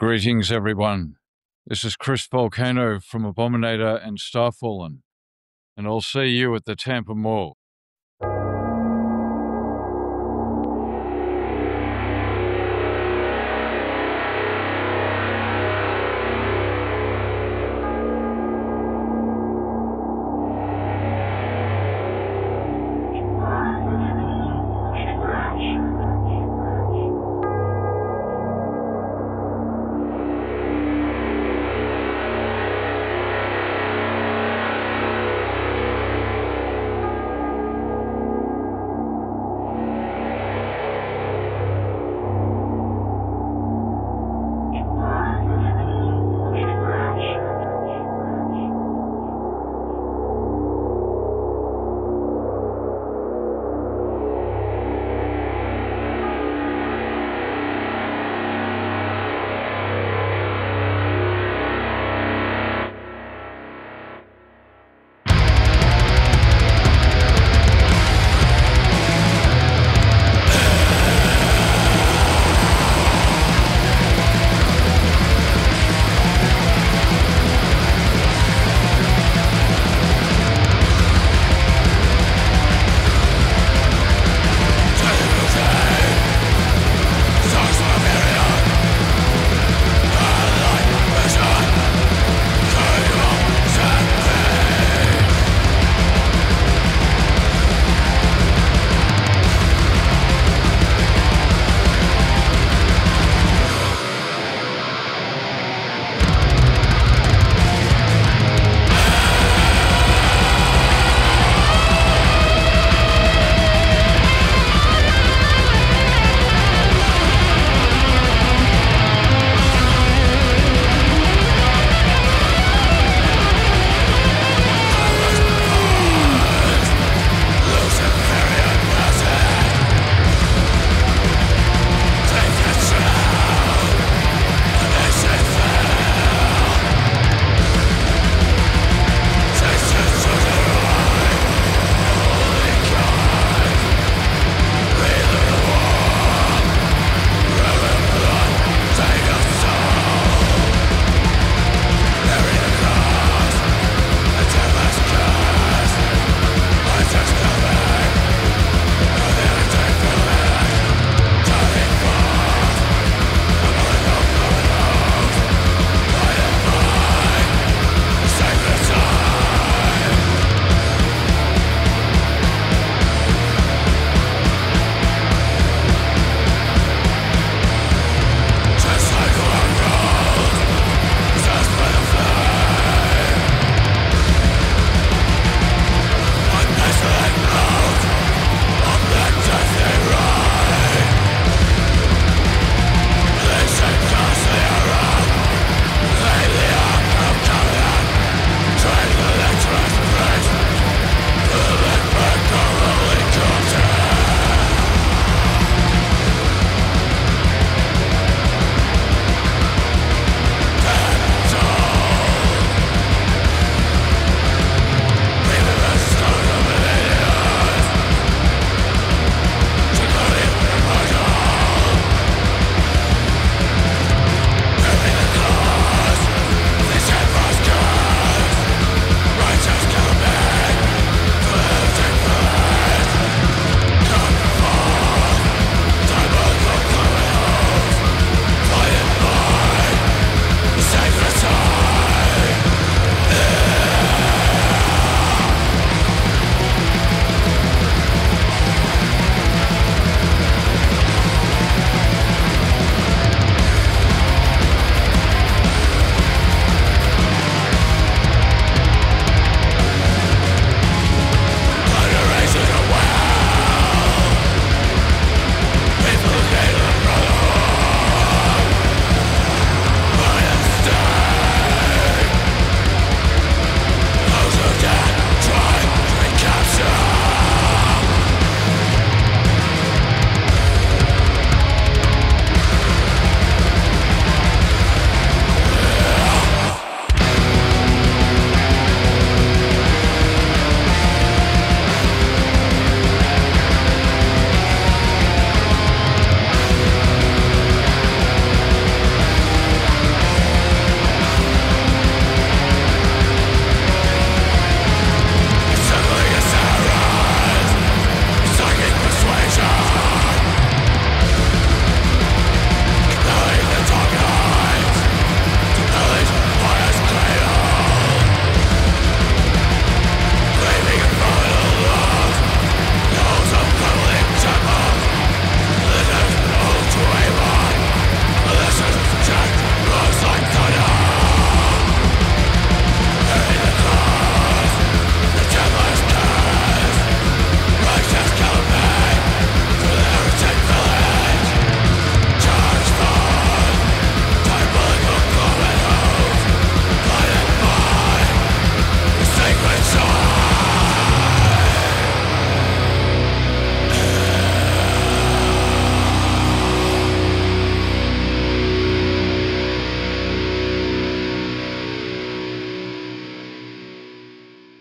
Greetings, everyone. This is Chris Volcano from Abominator and Starfallen, and I'll see you at the Tampa Morgue.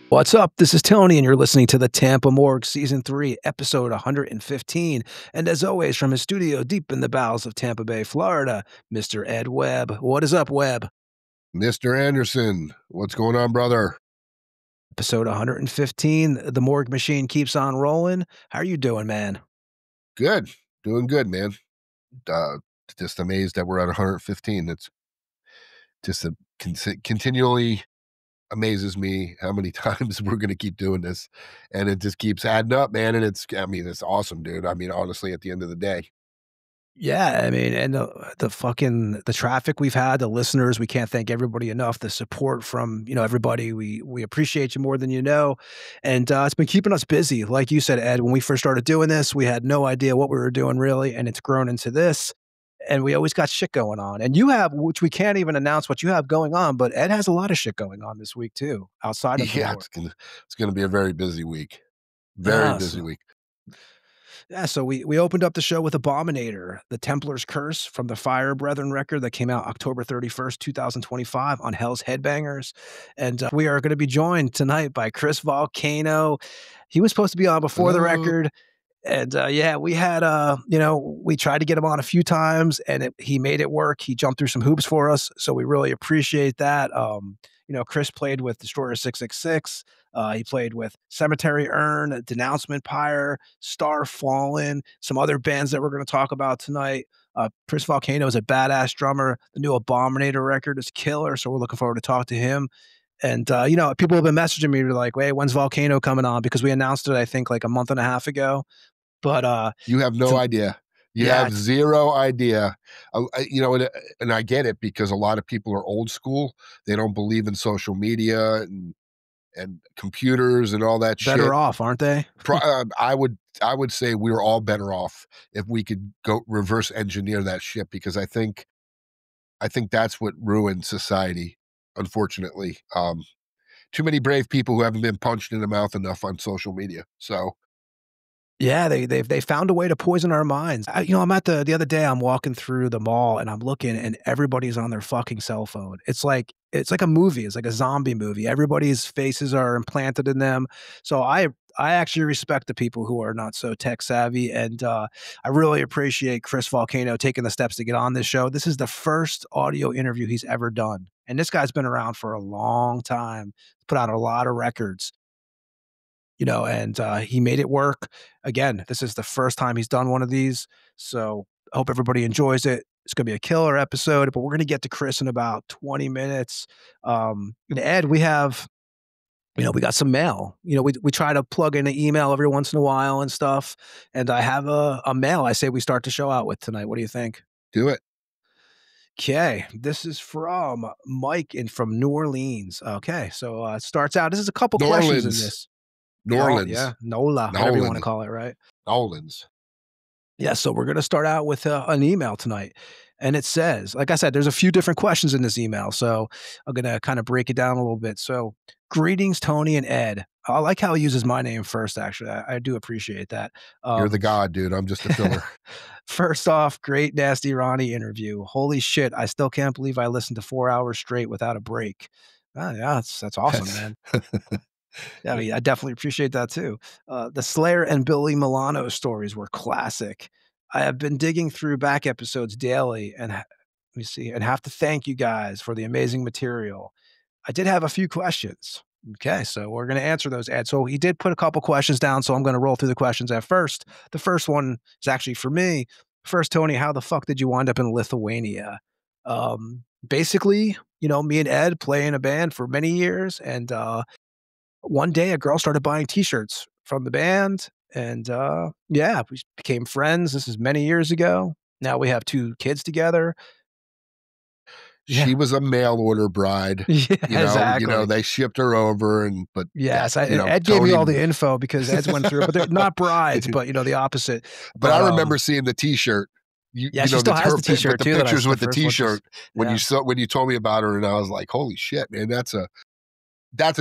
What's up? This is Tony, and you're listening to the Tampa Morgue Season 3, Episode 115. And as always, from his studio deep in the bowels of Tampa Bay, Florida, Mr. Ed Webb. What is up, Webb? Mr. Anderson, what's going on, brother? Episode 115, the morgue machine keeps on rolling. How are you doing, man? Good. Doing good, man. Just amazed that we're at 115. It's just continually amazes me how many times we're going to keep doing this, and it just keeps adding up, man. And it's awesome, dude. I mean, honestly, at the end of the day. Yeah, I mean, and the traffic we've had, the listeners, we can't thank everybody enough. The support from, everybody, we appreciate you more than you know. And it's been keeping us busy. Like you said, Ed, when we first started doing this, we had no idea what we were doing really, and it's grown into this. And we always got shit going on. And you have, which we can't even announce what you have going on, but Ed has a lot of shit going on this week too, outside of Yeah, it's gonna be a very busy week. Very busy week. Yeah, so we opened up the show with Abominator, the Templar's Curse from the Fire Brethren record that came out October 31st, 2025 on Hell's Headbangers. And we are going to be joined tonight by Chris Volcano. He was supposed to be on before the record. And yeah, we had, we tried to get him on a few times and he made it work. He jumped through some hoops for us. So we really appreciate that. Chris played with Destroyer 666. He played with Cemetery Urn, Denouncement, Pyre, Starfallen, some other bands that we're going to talk about tonight. Chris Volcano is a badass drummer. The new Abominator record is killer. So we're looking forward to talk to him. And, people have been messaging me like, hey, when's Volcano coming on? Because we announced it, I think, like a month and a half ago. But you have no idea. You have zero idea. And I get it because a lot of people are old school. They don't believe in social media and computers and all that shit. Better off, aren't they? I would say we're all better off if we could go reverse engineer that shit, because I think that's what ruined society, unfortunately. Too many brave people who haven't been punched in the mouth enough on social media. So yeah, they found a way to poison our minds. I'm at the other day, I'm walking through the mall and I'm looking and everybody's on their fucking cell phone. It's like a movie. It's like a zombie movie. Everybody's faces are implanted in them. So I actually respect the people who are not so tech savvy. And I really appreciate Chris Volcano taking the steps to get on this show. This is the first audio interview he's ever done. And this guy's been around for a long time, put out a lot of records. And he made it work. Again, this is the first time he's done one of these. So I hope everybody enjoys it. It's going to be a killer episode, but we're going to get to Chris in about 20 minutes. And Ed, we have, we got some mail. We try to plug in an email every once in a while and stuff. And I have a mail I say we start the show out with tonight. What do you think? Do it. Okay, this is from Mike from New Orleans. Okay, so it starts out. This is a couple questions in this. New Orleans. Oh, yeah, NOLA, whatever you want to call it, right? New Orleans. Yeah, so we're going to start out with an email tonight. And it says, like I said, there's a few different questions in this email. So I'm going to kind of break it down a little bit. So greetings, Tony and Ed. I like how he uses my name first, actually. I do appreciate that. You're the god, dude. I'm just a filler. First off, great Nasty Ronnie interview. Holy shit, I still can't believe I listened to 4 hours straight without a break. Yeah, that's awesome, man. I mean, I definitely appreciate that too. The Slayer and Billy Milano stories were classic. I have been digging through back episodes daily and let me see, and have to thank you guys for the amazing material. I did have a few questions. Okay, so we're going to answer those, Ed. So he did put a couple questions down, so I'm going to roll through the questions at first. The first one is actually for me. First, Tony, how the fuck did you wind up in Lithuania? Basically, me and Ed play in a band for many years, and one day a girl started buying t-shirts from the band, and we became friends. This is many years ago. Now we have 2 kids together. She was a mail order bride. Yeah, exactly. They shipped her over, but yes, Ed gave me all the info because Ed's went through it, but they're not brides, but the opposite. But I remember seeing the t-shirt. She still has the t-shirt too. The pictures with the t-shirt when you told me about her, and I was like, holy shit, man, that's a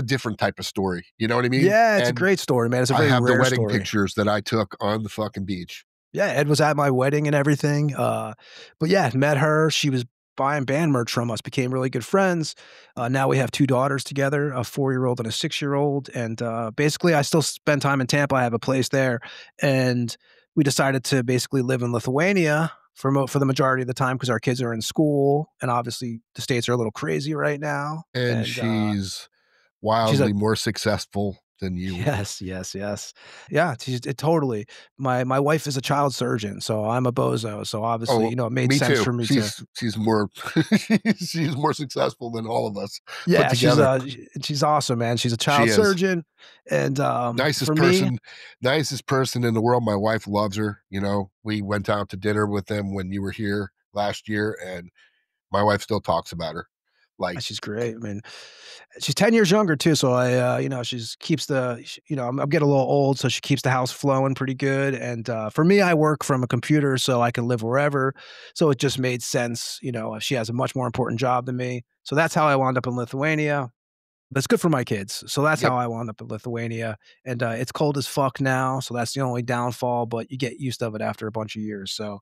different type of story. You know what I mean? Yeah, it's a great story, man. It's a very rare story. I have the wedding pictures that I took on the fucking beach. Yeah, Ed was at my wedding and everything. But yeah, met her. She was buying band merch from us, became really good friends. Now we have 2 daughters together, a 4-year-old and a 6-year-old. And basically, I still spend time in Tampa. I have a place there. And we decided to basically live in Lithuania for the majority of the time because our kids are in school. And obviously, the States are a little crazy right now. And she's wildly more successful than you. Yes. Yeah, totally. My wife is a child surgeon, so I'm a bozo. So obviously, it made sense for me she's more she's more successful than all of us. Yeah, she's awesome, man. She's a child surgeon, and nicest person in the world. My wife loves her. We went out to dinner with them when you were here last year, and my wife still talks about her. Like, she's great. I mean, she's 10 years younger too. So she's keeps I'm getting a little old, so she keeps the house flowing pretty good. And for me, I work from a computer, so I can live wherever. So it just made sense. She has a much more important job than me. So that's how I wound up in Lithuania. That's good for my kids. So that's how I wound up in Lithuania. And it's cold as fuck now. So that's the only downfall, but you get used to it after a bunch of years. So,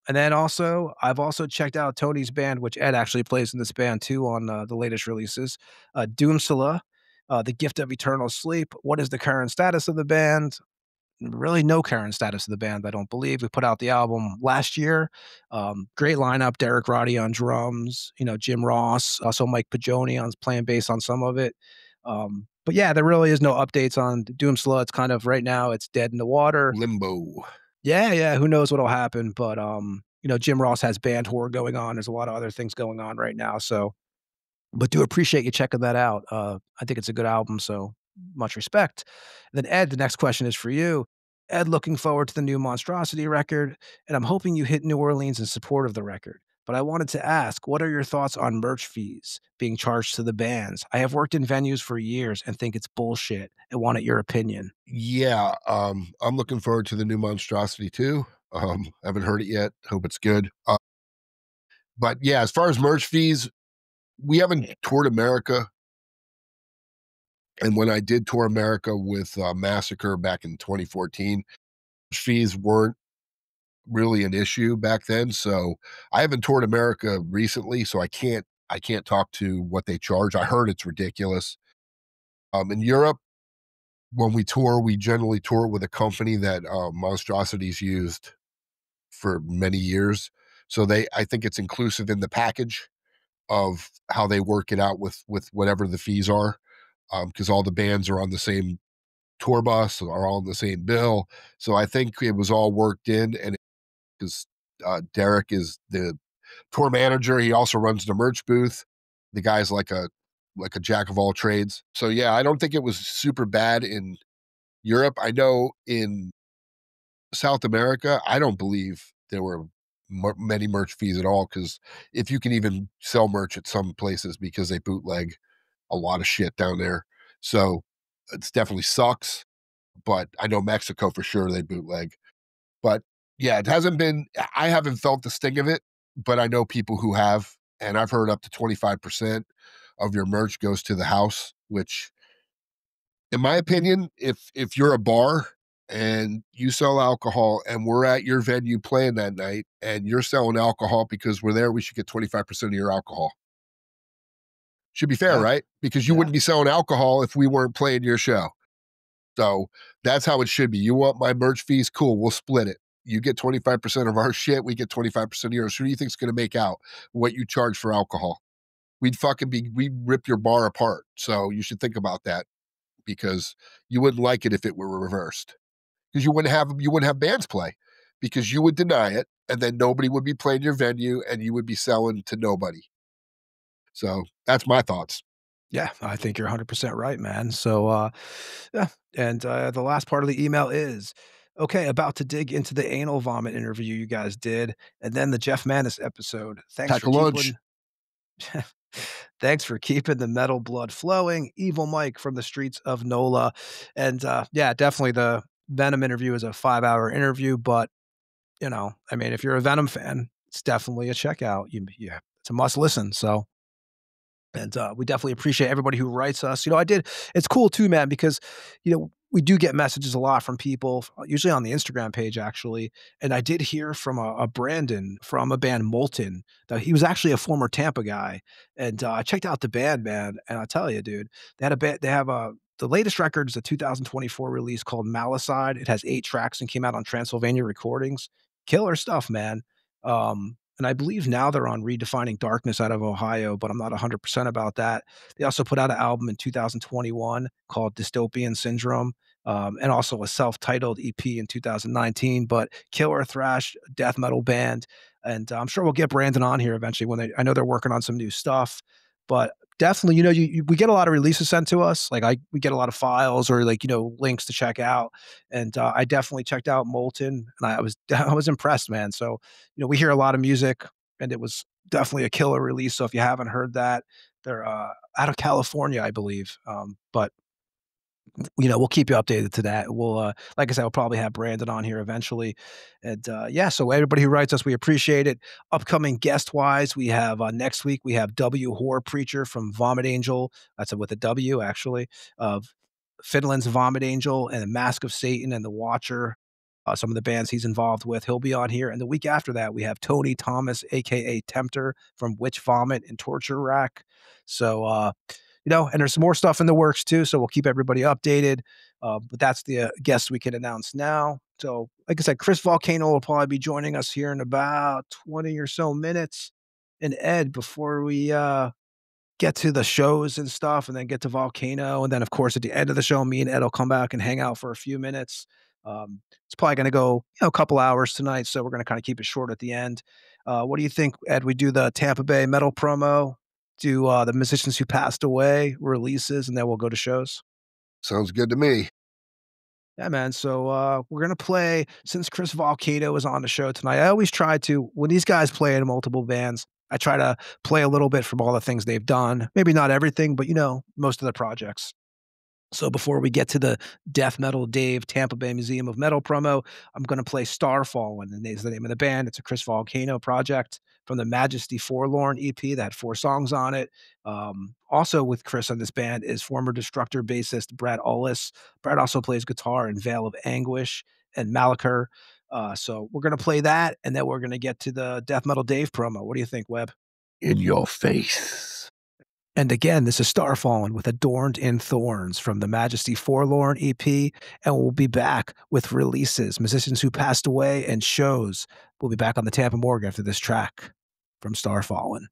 and then also, I've also checked out Tony's band, which Ed actually plays in this band too on the latest releases. Doomsala, The Gift of Eternal Sleep. What is the current status of the band? Really no current status of the band, I don't believe. We put out the album last year. Great lineup. Derek Roddy on drums, Jim Ross, also Mike Pagioni on playing bass on some of it. But yeah, there really is no updates on Doomsala. It's kind of right now, it's dead in the water. Limbo. Yeah. Who knows what'll happen? But Jim Ross has band tour going on. There's a lot of other things going on right now. So, but do appreciate you checking that out. I think it's a good album. So much respect. And then Ed, the next question is for you. Ed, looking forward to the new Monstrosity record, and I'm hoping you hit New Orleans in support of the record. But I wanted to ask, what are your thoughts on merch fees being charged to the bands? I have worked in venues for years and think it's bullshit. I wanted your opinion. Yeah, I'm looking forward to the new Monstrosity too. Haven't heard it yet. Hope it's good. But yeah, as far as merch fees, we haven't toured America. And when I did tour America with Massacre back in 2014, fees weren't really an issue back then. So I haven't toured America recently, so I can't talk to what they charge. I heard it's ridiculous. In Europe, when we tour, we generally tour with a company that Monstrosity's used for many years. So I think it's inclusive in the package of how they work it out with whatever the fees are. Because all the bands are on the same tour bus, are all on the same bill. So I think it was all worked in, and because Derek is the tour manager, he also runs the merch booth. The guy's like a jack of all trades. So yeah, I don't think it was super bad in Europe. I know in South America, I don't believe there were many merch fees at all, because if you can even sell merch at some places, because they bootleg a lot of shit down there. So it's definitely sucks, but I know Mexico for sure they bootleg. But yeah, I haven't felt the sting of it, but I know people who have, and I've heard up to 25% of your merch goes to the house, which in my opinion, if you're a bar and you sell alcohol and we're at your venue playing that night and you're selling alcohol because we're there, we should get 25% of your alcohol. Should be fair, right? Because you wouldn't be selling alcohol if we weren't playing your show. So that's how it should be. You want my merch fees? Cool, we'll split it. You get 25% of our shit, we get 25% of yours. Who do you think's going to make out what you charge for alcohol? We'd rip your bar apart. So you should think about that, because you wouldn't like it if it were reversed. Because you wouldn't have bands play, because you would deny it, and then nobody would be playing your venue, and you would be selling to nobody. So that's my thoughts. Yeah, I think you're 100% right, man. So, yeah. And the last part of the email is, okay, about to dig into the anal vomit interview you guys did, and then the Jeff Manis episode. Thanks for keeping the metal blood flowing. Evil Mike from the streets of NOLA. And yeah, definitely the Venom interview is a 5-hour interview, but if you're a Venom fan, it's definitely a checkout. It's a must listen. So, and we definitely appreciate everybody who writes us. It's cool too, man, because, we do get messages a lot from people, usually on the Instagram page, actually. And I did hear from a Brandon from a band Molten that he was actually a former Tampa guy. And I checked out the band, man. And I tell you, dude, they had a bit, they have the latest record is a 2024 release called Malicide. It has 8 tracks and came out on Transylvania Recordings. Killer stuff, man. And I believe now they're on Redefining Darkness out of Ohio, but I'm not 100% about that. They also put out an album in 2021 called Dystopian Syndrome, and also a self-titled EP in 2019, but killer thrash death metal band. And I'm sure we'll get Brandon on here eventually I know they're working on some new stuff, but definitely, we get a lot of releases sent to us. Like we get a lot of files or like, links to check out. And I definitely checked out Molten and I was impressed, man. So, we hear a lot of music and it was definitely a killer release. So if you haven't heard that, they're out of California, I believe. But we'll keep you updated to that. We'll, like I said, we'll probably have Brandon on here eventually. And so everybody who writes us, we appreciate it. Upcoming guest wise, we have next week, we have W. Horror Preacher from Vomit Angel. That's with a W, actually, of Finland's Vomit Angel and Mask of Satan and The Watcher. Some of the bands he's involved with. He'll be on here. And the week after that, we have Tony Thomas, aka Tempter from Witch Vomit and Torture Rack. So, and there's some more stuff in the works too. So we'll keep everybody updated. But that's the guests we can announce now. So, like I said, Chris Volcano will probably be joining us here in about 20 or so minutes. And Ed, before we get to the shows and stuff, and then get to Volcano, and then of course at the end of the show, me and Ed will come back and hang out for a few minutes. It's probably going to go a couple hours tonight, so we're going to kind of keep it short at the end. What do you think, Ed? We do the Tampa Bay metal promo, do the musicians who passed away releases, and then we'll go to shows. Sounds good to me. Yeah, man. So we're going to play, since Chris Volcano is on the show tonight, I always try to, when these guys play in multiple bands, I try to play a little bit from all the things they've done. Maybe not everything, but most of the projects. So before we get to the Death Metal Dave Tampa Bay Museum of Metal promo, I'm going to play Starfallen, and is the name of the band. It's a Chris Volcano project from the Majesty Forlorn EP that had 4 songs on it. Also with Chris on this band is former Destructor bassist Brad Ullis. Brad also plays guitar in Veil of Anguish and Malachar. So we're going to play that, and then we're going to get to the Death Metal Dave promo. What do you think, Webb? In your face. And again, this is Starfallen with Adorned and Thorns from the Majesty Forlorn EP. And we'll be back with releases, musicians who passed away, and shows. We'll be back on the Tampa Morgue after this track from Starfallen.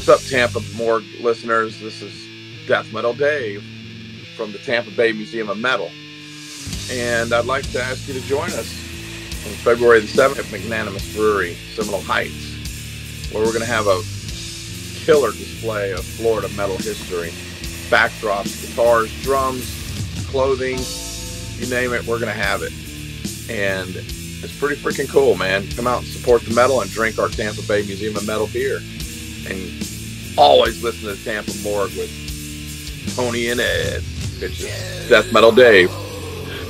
What's up, Tampa Morgue listeners? This is Death Metal Dave from the Tampa Bay Museum of Metal. And I'd like to ask you to join us on February the 7th at Magnanimous Brewery, Seminole Heights, where we're going to have a killer display of Florida metal history. Backdrops, guitars, drums, clothing, you name it, we're going to have it. And it's pretty freaking cool, man. Come out and support the metal and drink our Tampa Bay Museum of Metal beer. And always listen to the Tampa Morgue with Tony and Ed. Bitches. Death Metal Dave.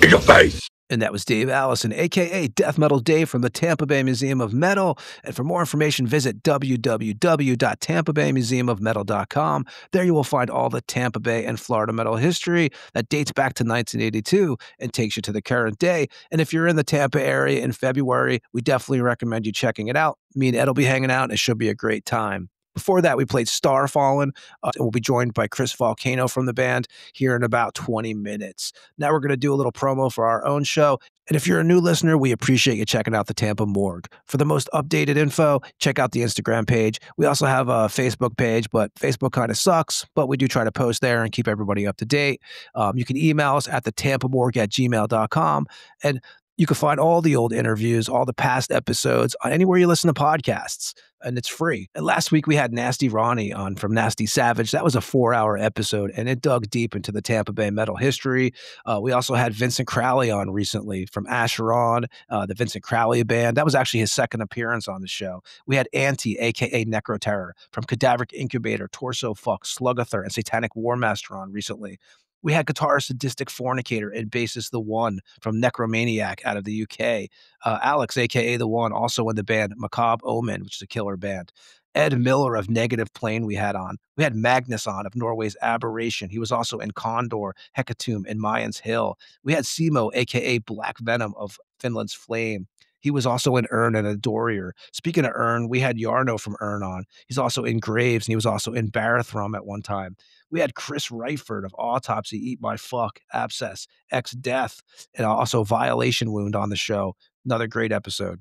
In your face. And that was Dave Allison, a.k.a. Death Metal Dave from the Tampa Bay Museum of Metal. And for more information, visit www.tampabaymuseumofmetal.com. There you will find all the Tampa Bay and Florida metal history that dates back to 1982 and takes you to the current day. And if you're in the Tampa area in February, we definitely recommend you checking it out. Me and Ed will be hanging out, and it should be a great time. Before that, we played Starfallen. We'll be joined by Chris Volcano from the band here in about 20 minutes. Now we're going to do a little promo for our own show. And if you're a new listener, we appreciate you checking out the Tampa Morgue. For the most updated info, check out the Instagram page. We also have a Facebook page, but Facebook kind of sucks, but we do try to post there and keep everybody up to date. You can email us at thetampamorgue@gmail.com. And you can find all the old interviews, all the past episodes on anywhere you listen to podcasts, and it's free. And last week we had Nasty Ronnie on from Nasty Savage. That was a 4-hour episode, and it dug deep into the Tampa Bay metal history. We also had Vincent Crowley on recently from Asheron, the Vincent Crowley band. That was actually his second appearance on the show. We had Anti, a.k.a. Necroterror, from Cadaveric Incubator, Torso Fuck, Slugother, and Satanic Warmaster on recently. We had guitarist Sadistic Fornicator and bassist The One from Necromaniac out of the UK. Alex, a.k.a. The One, also in the band Macabre Omen, which is a killer band. Ed Miller of Negative Plane we had on. We had Magnus on of Norway's Aberration. He was also in Condor, Hecatomb, and Mayans Hill. We had Simo, a.k.a. Black Venom of Finland's Flame. He was also in Urn and Adorned. Speaking of Urn, we had Yarno from Urn on. He's also in Graves, and he was also in Barathrum at one time. We had Chris Reiford of Autopsy, Eat My Fuck, Abscess, X-Death, and also Violation Wound on the show. Another great episode.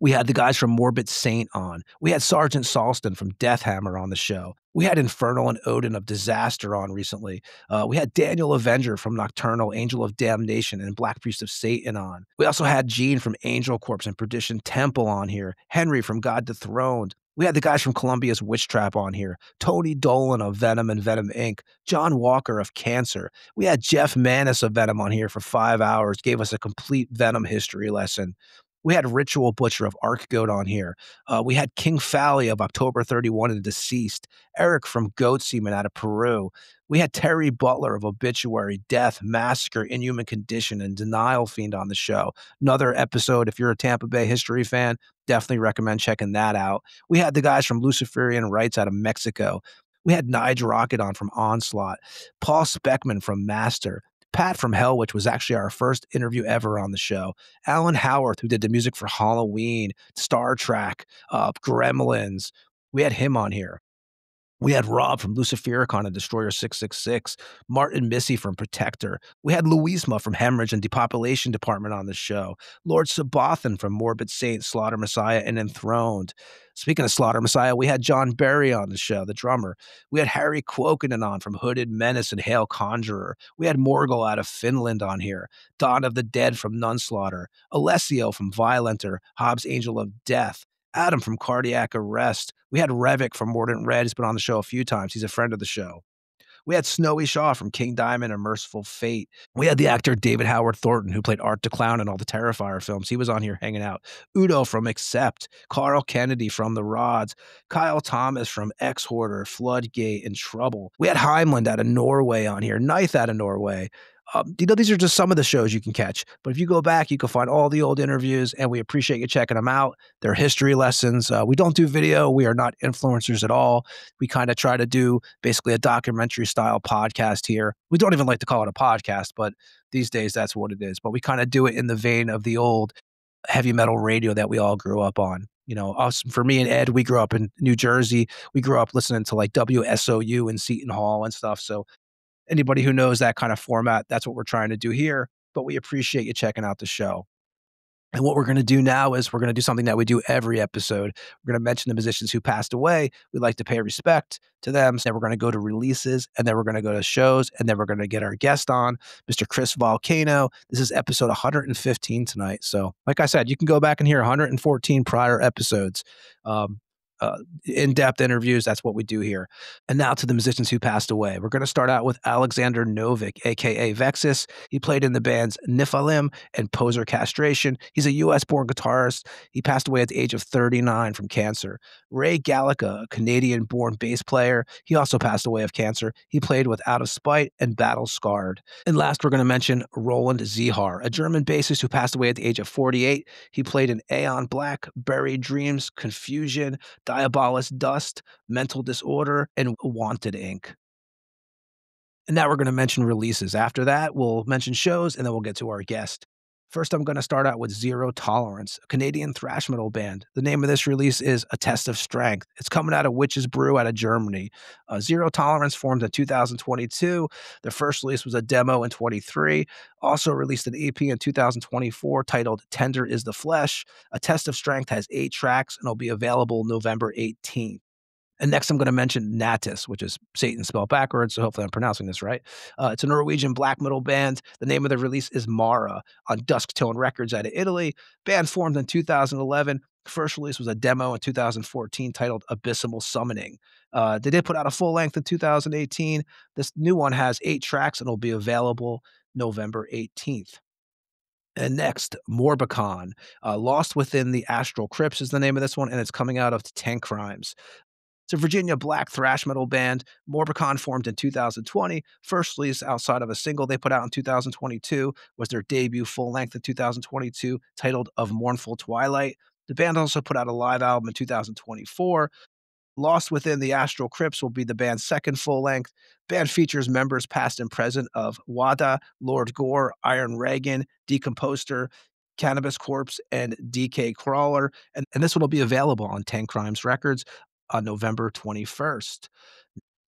We had the guys from Morbid Saint on. We had Sergeant Salston from Deathhammer on the show. We had Infernal and Odin of Disaster on recently. We had Daniel Avenger from Nocturnal, Angel of Damnation, and Black Priest of Satan on. We also had Gene from Angel Corpse and Perdition Temple on here. Henry from God Dethroned. We had the guys from Columbia's Witch Trap on here. Tony Dolan of Venom and Venom Inc. John Walker of Cancer. We had Jeff Manis of Venom on here for 5 hours, gave us a complete Venom history lesson. We had Ritual Butcher of Arkgoat on here. We had King Fally of October 31 and Deceased. Eric from Goat Seaman out of Peru. We had Terry Butler of Obituary, Death, Massacre, Inhuman Condition, and Denial Fiend on the show. Another episode, if you're a Tampa Bay history fan, definitely recommend checking that out. We had the guys from Luciferian Rights out of Mexico. We had Nige Rocket on from Onslaught. Paul Speckman from Master. Pat from Hell, which was actually our first interview ever on the show. Alan Howarth, who did the music for Halloween, Star Trek, Gremlins. We had him on here. We had Rob from Lucifericon and Destroyer 666, Martin Missy from Protector. We had Louisma from Hemorrhage and Depopulation Department on the show. Lord Sabothan from Morbid Saint, Slaughter Messiah, and Enthroned. Speaking of Slaughter Messiah, we had John Berry on the show, the drummer. We had Harry Quokinen on from Hooded Menace and Hail Conjurer. We had Morgul out of Finland on here. Dawn of the Dead from Nunslaughter. Alessio from Violenter, Hobbs Angel of Death. Adam from Cardiac Arrest. We had Revik from Mordant Red. He's been on the show a few times. He's a friend of the show. We had Snowy Shaw from King Diamond and Merciful Fate. We had the actor David Howard Thornton, who played Art the Clown in all the Terrifier films. He was on here hanging out. Udo from Accept. Carl Kennedy from The Rods. Kyle Thomas from X-Hoarder, Floodgate, and Trouble. We had Heimland out of Norway on here. Knife out of Norway. These are just some of the shows you can catch. But if you go back, you can find all the old interviews, and we appreciate you checking them out. They're history lessons. We don't do video. We are not influencers at all. We kind of try to do basically a documentary-style podcast here. We don't even like to call it a podcast, but these days that's what it is. But we kind of do it in the vein of the old heavy metal radio that we all grew up on. You know, us, for me and Ed, we grew up in New Jersey. We grew up listening to like WSOU and Seton Hall and stuff. So anybody who knows that kind of format, that's what we're trying to do here. But we appreciate you checking out the show. And what we're going to do now is we're going to do something that we do every episode. We're going to mention the musicians who passed away. We like to pay respect to them. So then we're going to go to releases, and then we're going to go to shows, and then we're going to get our guest on, Mr. Chris Volcano. This is episode 115 tonight. So like I said, you can go back and hear 114 prior episodes. In-depth interviews. That's what we do here. And now to the musicians who passed away. We're going to start out with Alexander Novik, a.k.a. Vexus. He played in the bands Nephilim and Poser Castration. He's a U.S.-born guitarist. He passed away at the age of 39 from cancer. Ray Gallica, a Canadian-born bass player. He also passed away of cancer. He played with Out of Spite and Battle Scarred. And last, we're going to mention Roland Zihar, a German bassist who passed away at the age of 48. He played in Aeon Black, Buried Dreams, Confusion, Diabolus Dust, Mental Disorder, and Wanted Inc. And now we're going to mention releases. After that, we'll mention shows, and then we'll get to our guest. First, I'm going to start out with Zero Tolerance, a Canadian thrash metal band. The name of this release is A Test of Strength. It's coming out of Witch's Brew out of Germany. Zero Tolerance formed in 2022. Their first release was a demo in 23. Also released an EP in 2024 titled Tender is the Flesh. A Test of Strength has 8 tracks and will be available November 18th. And next, I'm going to mention Natus, which is Satan spelled backwards, so hopefully I'm pronouncing this right. It's a Norwegian black metal band. The name of the release is Mara on Dusk Tone Records out of Italy. Band formed in 2011. First release was a demo in 2014 titled Abysmal Summoning. They did put out a full length in 2018. This new one has 8 tracks and will be available November 18th. And next, Morbicon. Lost Within the Astral Crypts is the name of this one, and it's coming out of Tank Crimes. It's a Virginia black thrash metal band. Morbicon formed in 2020. First release outside of a single they put out in 2022 was their debut full length in 2022 titled Of Mournful Twilight. The band also put out a live album in 2024. Lost Within the Astral Crypts will be the band's second full length. Band features members past and present of WADA, Lord Gore, Iron Reagan, Decomposter, Cannabis Corpse, and DK Crawler. And this one will be available on Tank Crimes Records on November 21st.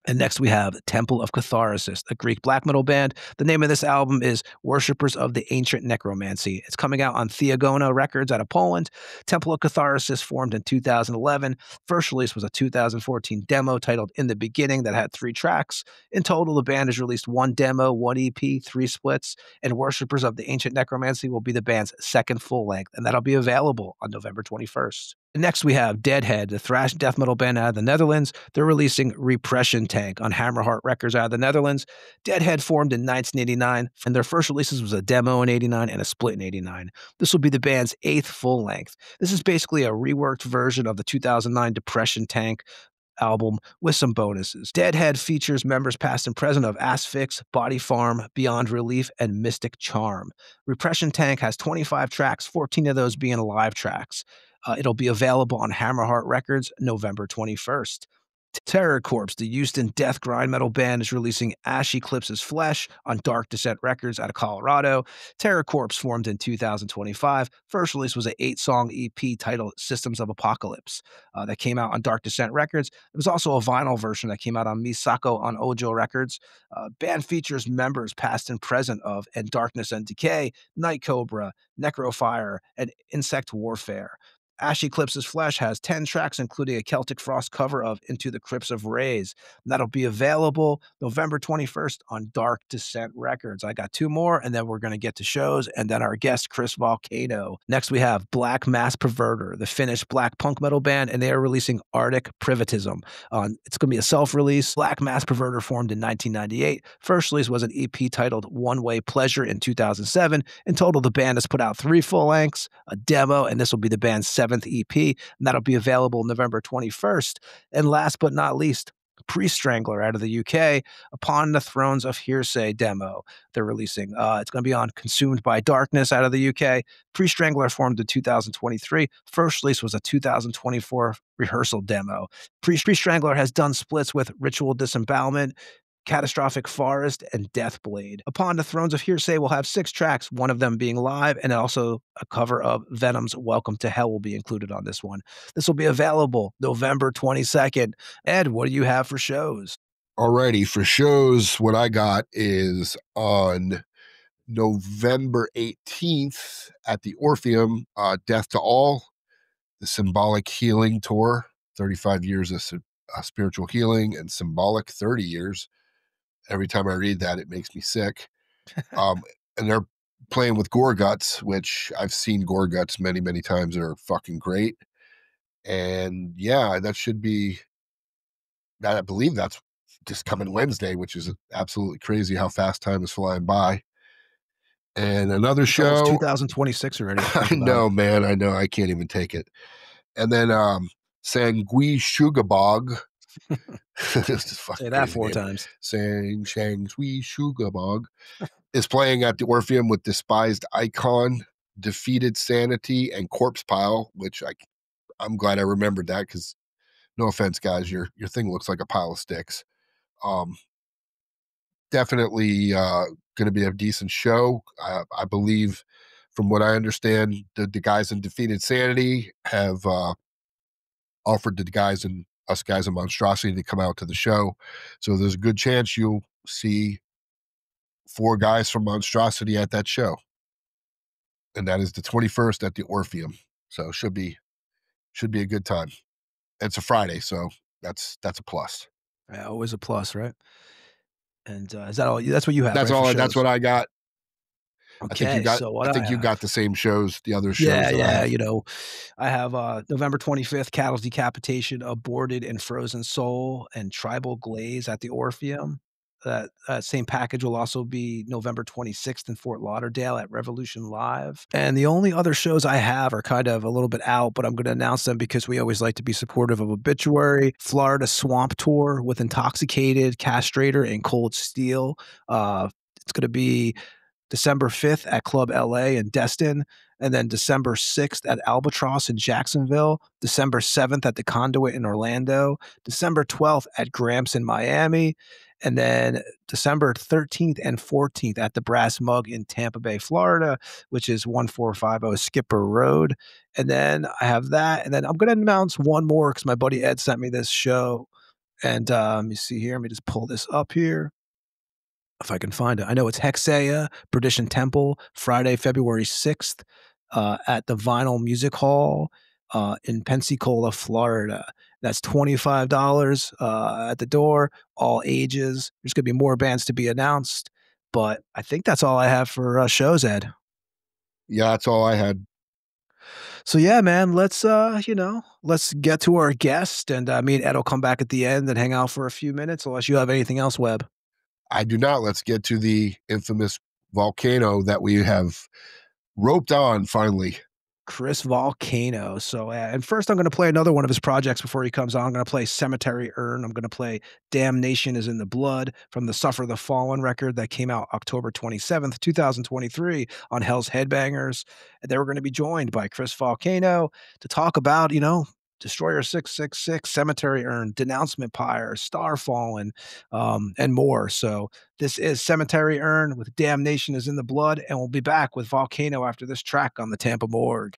And next we have Temple of Catharsis, a Greek black metal band. The name of this album is Worshippers of the Ancient Necromancy. It's coming out on Theogona Records out of Poland. Temple of Catharsis formed in 2011. First release was a 2014 demo titled In the Beginning that had 3 tracks. In total, the band has released 1 demo, 1 EP, 3 splits, and Worshippers of the Ancient Necromancy will be the band's second full length, and that'll be available on November 21st. Next, we have Deadhead, the thrash death metal band out of the Netherlands. They're releasing Repression Tank on Hammerheart Records out of the Netherlands. Deadhead formed in 1989, and their first releases was a demo in 89 and a split in 89. This will be the band's 8th full length. This is basically a reworked version of the 2009 Depression Tank album with some bonuses. Deadhead features members past and present of Asphyx, Body Farm, Beyond Relief, and Mystic Charm. Repression Tank has 25 tracks, 14 of those being live tracks. It'll be available on Hammerheart Records November 21st. Terror Corpse, the Houston death grind metal band, is releasing Ash Eclipse's Flesh on Dark Descent Records out of Colorado. Terror Corpse formed in 2025. First release was an 8-song EP titled Systems of Apocalypse that came out on Dark Descent Records. There was also a vinyl version that came out on Misako on Ojo Records. Band features members past and present of And Darkness and Decay, Night Cobra, Necrofire, and Insect Warfare. Ash Eclipse's Flesh has 10 tracks, including a Celtic Frost cover of Into the Crypts of Rays. And that'll be available November 21st on Dark Descent Records. I got 2 more, and then we're going to get to shows, and then our guest, Chris Volcano. Next, we have Black Mass Perverter, the Finnish black punk metal band, and they are releasing Arctic Privatism. It's going to be a self-release. Black Mass Perverter formed in 1998. First release was an EP titled One Way Pleasure in 2007. In total, the band has put out 3 full lengths, a demo, and this will be the band's 7th EP, and that'll be available November 21st. And last but not least, Priest Strangler out of the UK, Upon the Thrones of Hearsay demo they're releasing. It's going to be on Consumed by Darkness out of the UK. Priest Strangler formed in 2023. First release was a 2024 rehearsal demo. Priest Strangler has done splits with Ritual Disembowelment, Catastrophic Forest, and Deathblade. Upon the Thrones of Hearsay will have 6 tracks, one of them being live, and also a cover of Venom's Welcome to Hell will be included on this one. This will be available November 22nd. Ed, what do you have for shows? Alrighty, for shows, what I got is on November 18th at the Orpheum, Death to All, the Symbolic Healing Tour, 35 years of spiritual healing and symbolic 30 years. Every time I read that, it makes me sick. And they're playing with Gore Guts, which I've seen Gore Guts many, many times. They're fucking great. And yeah, that should be, I believe that's just coming Wednesday, which is absolutely crazy how fast time is flying by. And another show. 2026 already. I know, man. I know. I can't even take it. And then Sangui Shugabog. Say that 4 times. Shangui Shugabog is playing at the Orpheum with Despised Icon, Defeated Sanity, and Corpse Pile, which I'm glad I remembered that because no offense, guys, your thing looks like a pile of sticks. Definitely going to be a decent show. I believe From what I understand, the guys in Defeated Sanity have offered us guys in Monstrosity to come out to the show. So there's a good chance you'll see 4 guys from Monstrosity at that show. And that is the 21st at the Orpheum. So should be a good time. It's a Friday, so that's a plus. Yeah, always a plus, right? And is that all? That's what you have. That's right, all. for That's shows? what I got. Okay, I think you got the same shows, the other shows. Yeah. You know, I have November 25th, Cattle's Decapitation, Aborted and Frozen Soul, and Tribal Glaze at the Orpheum. That same package will also be November 26th in Fort Lauderdale at Revolution Live. And the only other shows I have are kind of a little bit out, but I'm going to announce them because we always like to be supportive of Obituary. Florida Swamp Tour with Intoxicated, Castrator, and Cold Steel. It's going to be December 5th at Club LA in Destin, and then December 6th at Albatross in Jacksonville, December 7th at the Conduit in Orlando, December 12th at Gramps in Miami, and then December 13th and 14th at the Brass Mug in Tampa Bay, Florida, which is 1450 Skipper Road. And then I have that, and then I'm going to announce one more because my buddy Ed sent me this show. And let me see here. Let me just pull this up here, if I can find it. I know it's Hexea, Perdition Temple, Friday, February 6th at the Vinyl Music Hall in Pensacola, Florida. That's $25 at the door, all ages. There's going to be more bands to be announced, but I think that's all I have for shows, Ed. Yeah, that's all I had. So yeah, man, let's get to our guest, and me and Ed will come back at the end and hang out for a few minutes, unless you have anything else, Webb. I do not. Let's get to the infamous Volcano that we have roped on finally. Chris Volcano. So, and first I'm going to play another one of his projects before he comes on. I'm going to play Cemetery Urn. I'm going to play Damnation is in the Blood from the Suffer the Fallen record that came out October 27th, 2023 on Hell's Headbangers. And they were going to be joined by Chris Volcano to talk about, Destroyer 666, Cemetery Urn, Denouncement Pyre, Starfallen, and more. So this is Cemetery Urn with Damnation is in the Blood, and we'll be back with Volcano after this track on the Tampa Morgue.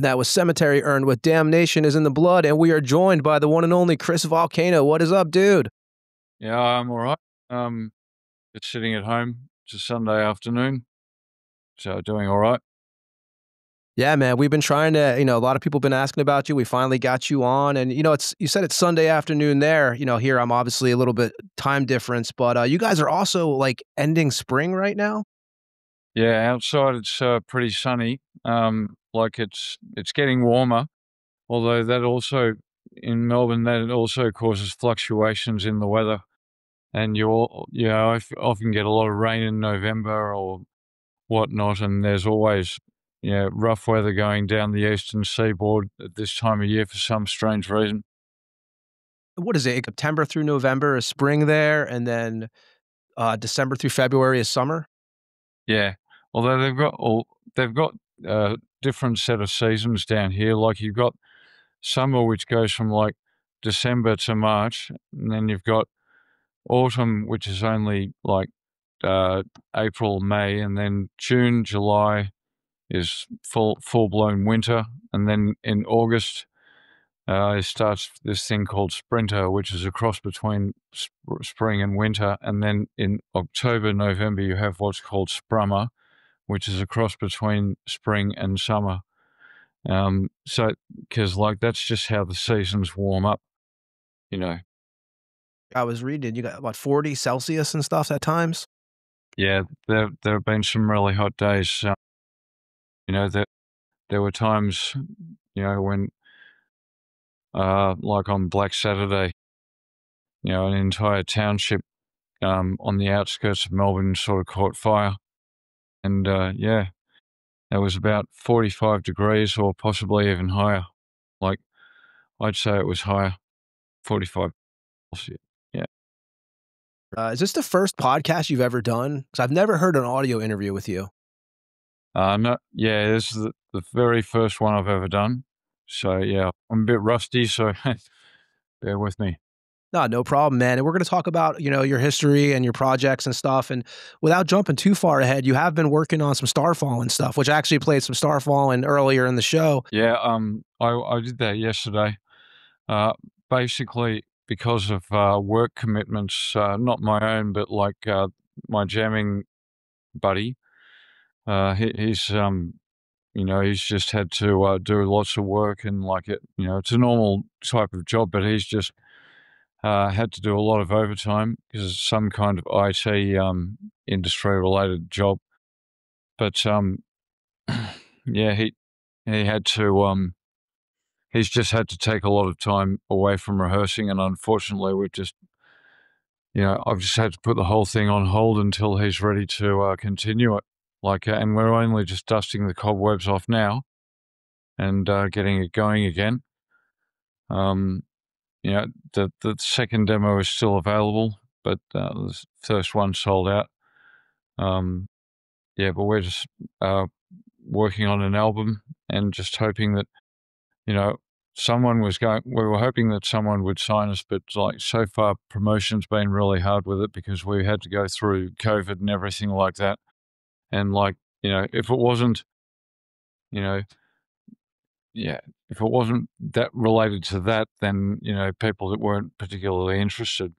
And that was Cemetery Urn with Damnation is in the Blood. And we are joined by the one and only Chris Volcano. What is up, dude? Yeah, I'm all right. Just sitting at home. It's a Sunday afternoon, so doing all right. Yeah, man, we've been trying to, a lot of people have been asking about you. We finally got you on, and you said it's Sunday afternoon there. Here I'm obviously a little bit time difference, but you guys are also like ending spring right now. Yeah, outside it's pretty sunny. Like it's getting warmer, although that also in Melbourne that also causes fluctuations in the weather, and I often get a lot of rain in November or whatnot, and there's always rough weather going down the eastern seaboard at this time of year for some strange reason. What is it? September through November is spring there, and then December through February is summer. Yeah, although they've got different set of seasons down here. Like you've got summer, which goes from like December to March, and then you've got autumn, which is only like April, May, and then June, July is full blown winter, and then in August it starts this thing called sprinter, which is a cross between spring and winter, and then in October, November you have what's called sprummer, which is a cross between spring and summer. So because like that's just how the seasons warm up, I was reading, you got about 40 Celsius and stuff at times. Yeah, there have been some really hot days. That there were times, when like on Black Saturday, an entire township on the outskirts of Melbourne sort of caught fire, and it was about 45 degrees or possibly even higher. Like I'd say it was higher, 45. Yeah. Is this the first podcast you've ever done? Because I've never heard an audio interview with you. No, yeah, this is the very first one I've ever done. So yeah, I'm a bit rusty, so bear with me. No problem, man. And we're going to talk about, your history and your projects and stuff. And without jumping too far ahead, you have been working on some Starfallen stuff, which I actually played some Starfallen earlier in the show. Yeah, I did that yesterday. Basically because of work commitments, not my own, but like my jamming buddy. He's he's just had to do lots of work, and like it's a normal type of job, but he's just had to do a lot of overtime because it's some kind of IT industry related job. But yeah, he had to he's just had to take a lot of time away from rehearsing, and unfortunately we've just I've just had to put the whole thing on hold until he's ready to continue it. Like, and we're only just dusting the cobwebs off now and getting it going again. The second demo is still available, but the first one sold out. But we're just working on an album and just hoping that, someone was going. We were hoping that someone would sign us, but like so far, promotion's been really hard with it because we had to go through COVID and everything like that. And like, if it wasn't, if it wasn't that related to that, then, people that weren't particularly interested.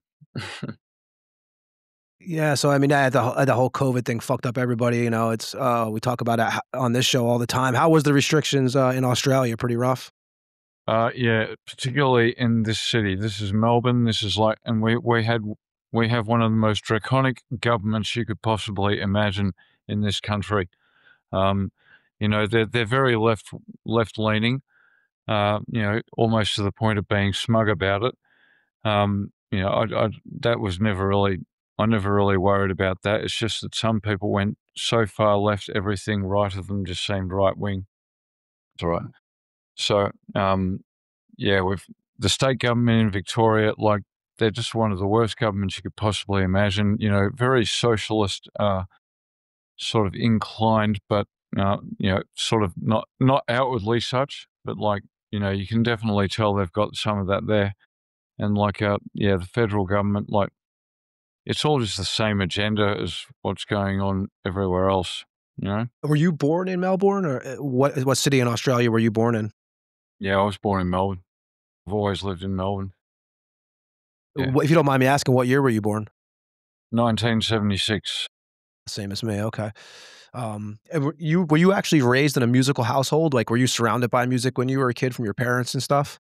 Yeah. So, I mean, the whole COVID thing fucked up everybody. It's, we talk about it on this show all the time. How was the restrictions in Australia? Pretty rough. Yeah, particularly in this city. This is Melbourne. This is like, and we have one of the most draconic governments you could possibly imagine in this country. They're very left leaning, almost to the point of being smug about it. That was never really, I never really worried about that. It's just that some people went so far left, everything right of them just seemed right wing. That's all right. So, with the state government in Victoria, like they're just one of the worst governments you could possibly imagine. Very socialist, sort of inclined, but sort of not outwardly such, but like you can definitely tell they've got some of that there. And like the federal government, like it's all just the same agenda as what's going on everywhere else. you know? Were you born in Melbourne, or what city in Australia were you born in? Yeah, I was born in Melbourne. I've always lived in Melbourne. Yeah. If you don't mind me asking, what year were you born? 1976. Same as me. Okay. And were you actually raised in a musical household? Like, were you surrounded by music when you were a kid from your parents and stuff?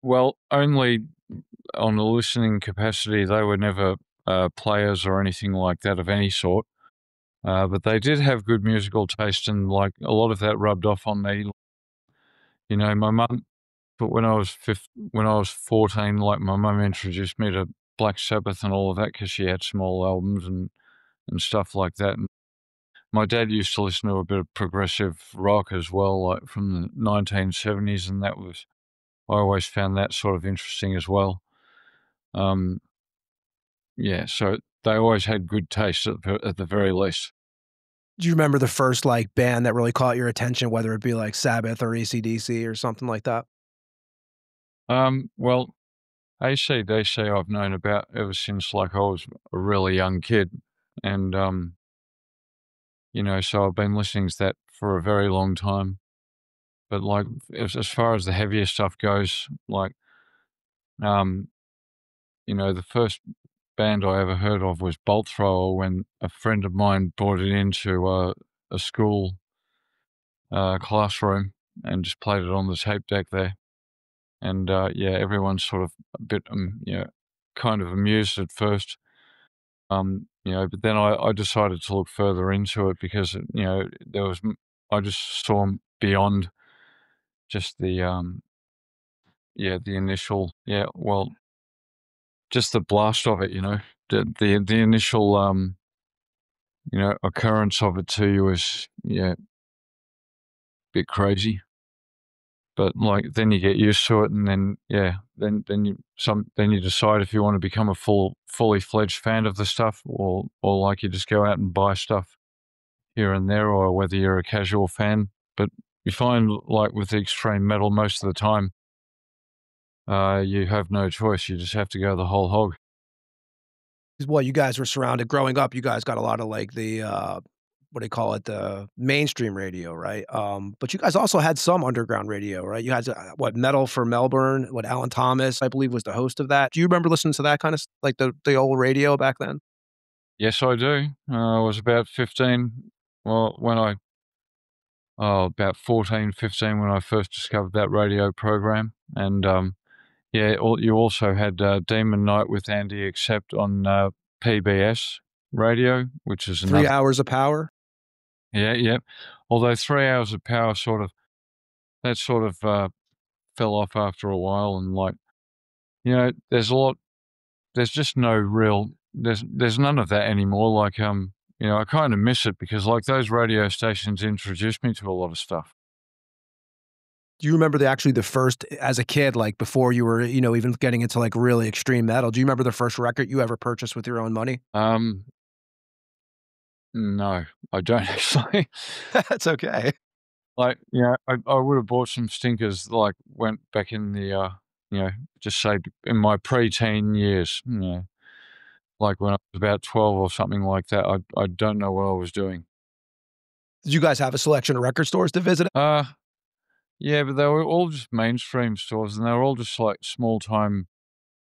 Well, only on a listening capacity. They were never players or anything like that of any sort. But they did have good musical taste, and like a lot of that rubbed off on me. You know, my mum. But when I was 14, like my mum introduced me to Black Sabbath and all of that because she had small albums and stuff like that. And my dad used to listen to a bit of progressive rock as well, like from the 1970s, and I always found that sort of interesting as well. Yeah, so they always had good taste at the very least. Do you remember the first like band that really caught your attention, whether it be like Sabbath or AC/DC or something like that? Well, AC/DC I've known about ever since like I was a really young kid, and you know, so I've been listening to that for a very long time. But like as far as the heavier stuff goes, like you know, the first band I ever heard of was Bolt Thrower when a friend of mine brought it into a school classroom and just played it on the tape deck there. And yeah, everyone's sort of a bit, you know, kind of amused at first. You know, but then I decided to look further into it because, you know, I just saw beyond just the, yeah, the initial, yeah, well, just the blast of it, you know, the initial, you know, occurrence of it to you was, yeah, a bit crazy. But like then you get used to it, and then yeah, then you decide if you want to become a fully fledged fan of the stuff, or like you just go out and buy stuff here and there, or whether you're a casual fan. But you find like with the extreme metal, most of the time, you have no choice. You just have to go the whole hog. Well, you guys were surrounded growing up. You guys got a lot of like the what do you call it? The mainstream radio, right? But you guys also had some underground radio, right? You had what Metal for Melbourne? What Alan Thomas, I believe, was the host of that. Do you remember listening to that kind of like the old radio back then? Yes, I do. I was about 15. Well, about 14, 15 when I first discovered that radio program, and yeah, you also had Demon Night with Andy Accept on PBS radio, which is 3 hours of power. Yeah, yeah. Although 3 hours of power sort of fell off after a while, and like, you know, there's just no real, there's none of that anymore. Like, you know, I kind of miss it because like those radio stations introduced me to a lot of stuff. Do you remember the first, as a kid, like before you were, you know, even getting into like really extreme metal? Do you remember the first record you ever purchased with your own money? No, I don't actually. That's okay. Like, you know, I would have bought some stinkers, like, went back in the, you know, just say in my preteen years, you know, like when I was about 12 or something like that. I don't know what I was doing. Did you guys have a selection of record stores to visit? Yeah, but they were all just mainstream stores, and they were all just like small-time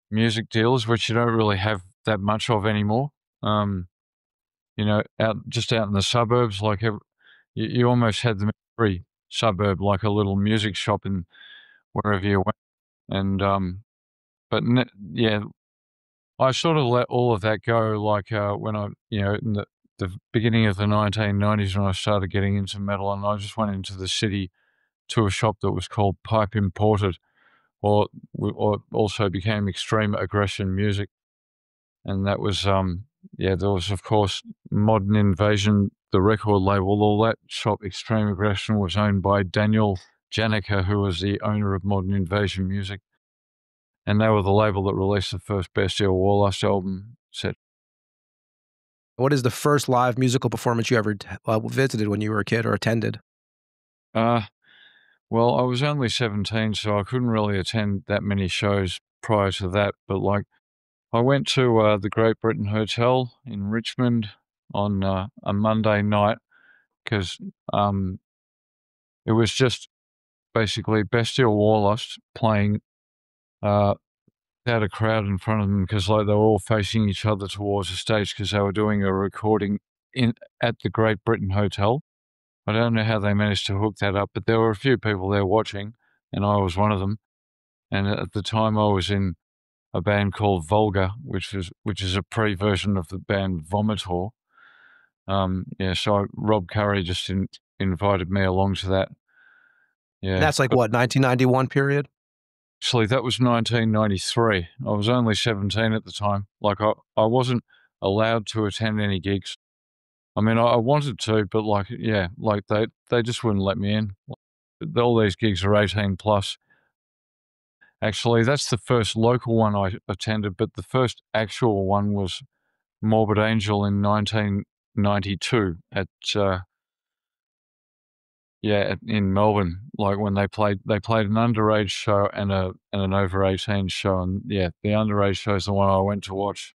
music dealers, which you don't really have that much of anymore. You know, out in the suburbs, like you almost had them in every suburb, like a little music shop in wherever you went. And but yeah, I sort of let all of that go. Like when I, you know, in the beginning of the 1990s, when I started getting into metal, and I just went into the city to a shop that was called Pipe Imported, or also became Extreme Aggression Music, and that was yeah, there was of course Modern Invasion, the record label. All that shop, Extreme Aggression, was owned by Daniel Janica, who was the owner of Modern Invasion Music, and they were the label that released the first Bastille Warlust album set. What is the first live musical performance you ever visited when you were a kid or attended? Well, I was only 17, so I couldn't really attend that many shows prior to that. But like, I went to the Great Britain Hotel in Richmond on a Monday night, because it was just basically Bestial Warlust playing without a crowd in front of them, because like they were all facing each other towards the stage because they were doing a recording at the Great Britain Hotel. I don't know how they managed to hook that up, but there were a few people there watching, and I was one of them. And at the time, I was in a band called Vulgar, which is a pre-version of the band Vomitor. So Rob Curry just invited me along to that. Yeah, And that's like what, 1991 period? Actually, that was 1993. I was only 17 at the time. Like I wasn't allowed to attend any gigs. I mean, I wanted to, but like they just wouldn't let me in. All these gigs are 18 plus. Actually, that's the first local one I attended, but the first actual one was Morbid Angel in 1992 in Melbourne. Like when they played an underage show and an over 18 show, and the underage show is the one I went to watch.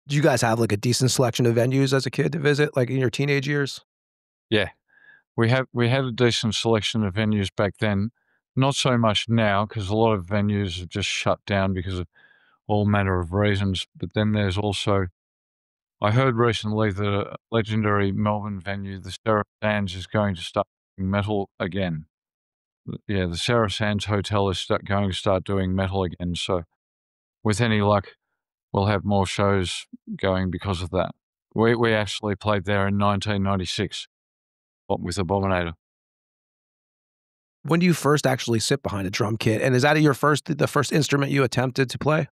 Did you guys have like a decent selection of venues as a kid to visit, like in your teenage years? Yeah, we had a decent selection of venues back then. Not so much now, because a lot of venues have just shut down because of all manner of reasons. But then there's also, I heard recently that a legendary Melbourne venue, the Sarah Sands, is going to start doing metal again. Yeah, the Sarah Sands Hotel is going to start doing metal again. So with any luck, we'll have more shows going because of that. We actually played there in 1996 with Abominator. When do you first actually sit behind a drum kit? And is that the first instrument you attempted to play?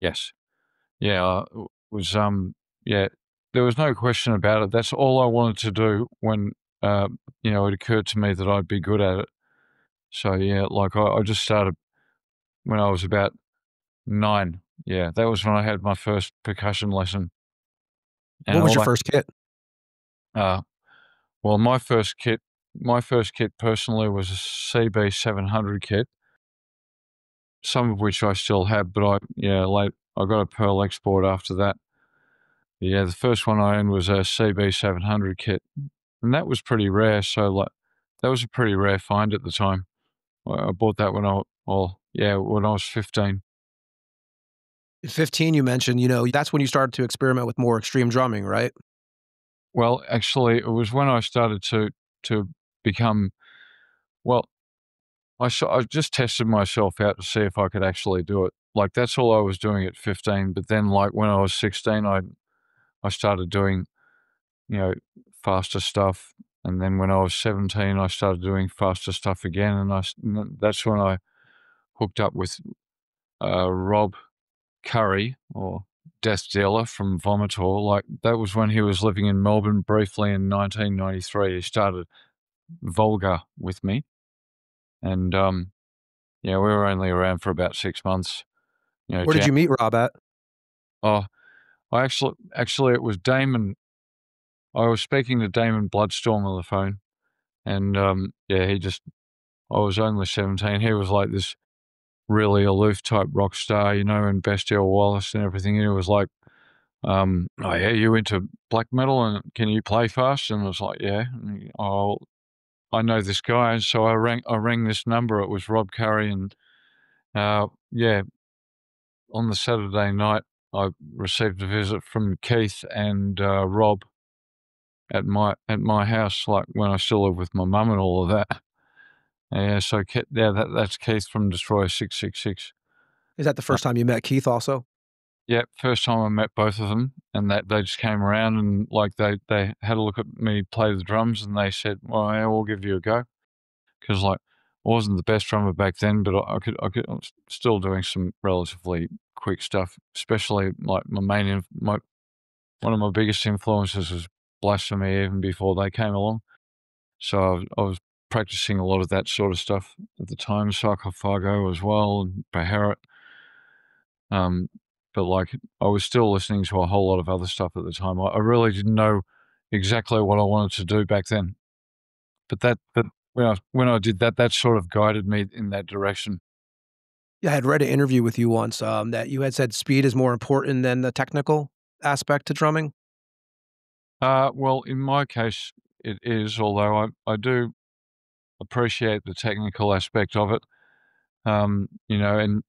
Yes. Yeah, there was no question about it. That's all I wanted to do when, it occurred to me that I'd be good at it. So yeah, like I just started when I was about 9. Yeah, that was when I had my first percussion lesson. And what was your first kit? Well, my first kit personally was a CB 700 kit, some of which I still have, but I got a Pearl export after that. Yeah, the first one I owned was a CB 700 kit, and that was pretty rare. So that was a pretty rare find at the time. I bought that when I was 15. At 15, you mentioned, that's when you started to experiment with more extreme drumming, right? Well, actually, it was when I started to become, well, I just tested myself out to see if I could actually do it. Like, that's all I was doing at 15. But then, like, when I was 16, I started doing, faster stuff. And then when I was 17, I started doing faster stuff again. And that's when I hooked up with Rob Curry, or Death Dealer from Vomitor. Like, that was when he was living in Melbourne briefly in 1993. He started Vulgar with me. And, we were only around for about 6 months. Where did you meet Rob at? Oh, I actually, it was Damon. I was speaking to Damon Bloodstorm on the phone. And, I was only 17. He was like this really aloof type rock star, and Bestial Wallace and everything. And he was like, oh yeah, you into black metal and can you play fast? And I was like, yeah. Oh, I know this guy. And so I rang this number. It was Rob Curry. And on the Saturday night, I received a visit from Keith and Rob at my house, like when I still lived with my mum and all of that. Yeah, so that's Keith from Destroyer 666. Is that the first time you met Keith also? Yeah, first time I met both of them, and they just came around and like they had a look at me play the drums, and they said, "Well, yeah, we'll give you a go," because like I wasn't the best drummer back then, but I was still doing some relatively quick stuff. Especially like one of my biggest influences was Blasphemy, even before they came along. So I was practicing a lot of that sort of stuff at the time, Sarcophago as well, and Pyre. But like I was still listening to a whole lot of other stuff at the time. I really didn't know exactly what I wanted to do back then. But when I did that sort of guided me in that direction. Yeah, I had read an interview with you once that you had said speed is more important than the technical aspect to drumming. Well, in my case, it is, although I do appreciate the technical aspect of it. You know, and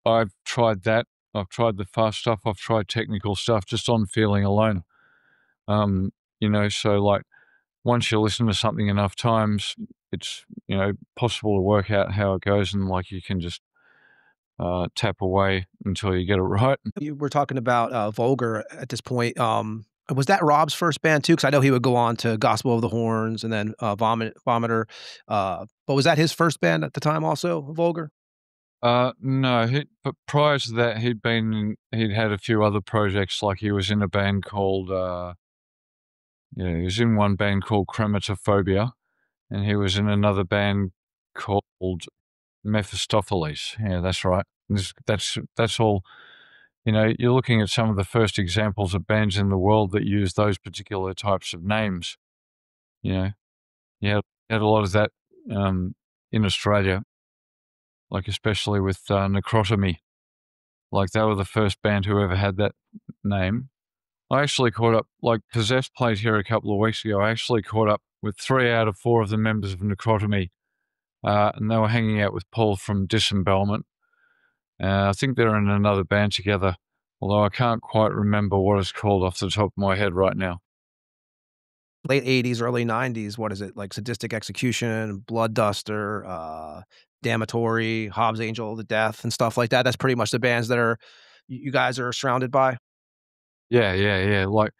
I've tried that. I've tried the fast stuff. I've tried technical stuff just on feeling alone. You know, so like once you listen to something enough times, it's, you know, possible to work out how it goes, and like you can just tap away until you get it right. You were talking about Vulgar at this point. Was that Rob's first band too? Because I know he would go on to Gospel of the Horns and then Vomiter. But was that his first band at the time also, Vulgar? No, but prior to that, he'd had a few other projects. Like he was in a band called, he was in one band called Crematophobia, and he was in another band called Mephistopheles. Yeah, that's right. That's all. You know, you're looking at some of the first examples of bands in the world that use those particular types of names. You know, you had a lot of that in Australia, like especially with Necrotomy. Like they were the first band who ever had that name. I actually caught up, like Possessed played here a couple of weeks ago. I actually caught up with 3 out of 4 of the members of Necrotomy, and they were hanging out with Paul from Disembowelment. I think they're in another band together, although I can't quite remember what it's called off the top of my head right now. Late 80s, early 90s, what is it? Like Sadistic Execution, Blood Duster, Damnatory, Hobbs Angel, The Death, and stuff like that. That's pretty much the bands that you guys are surrounded by. Yeah. Like,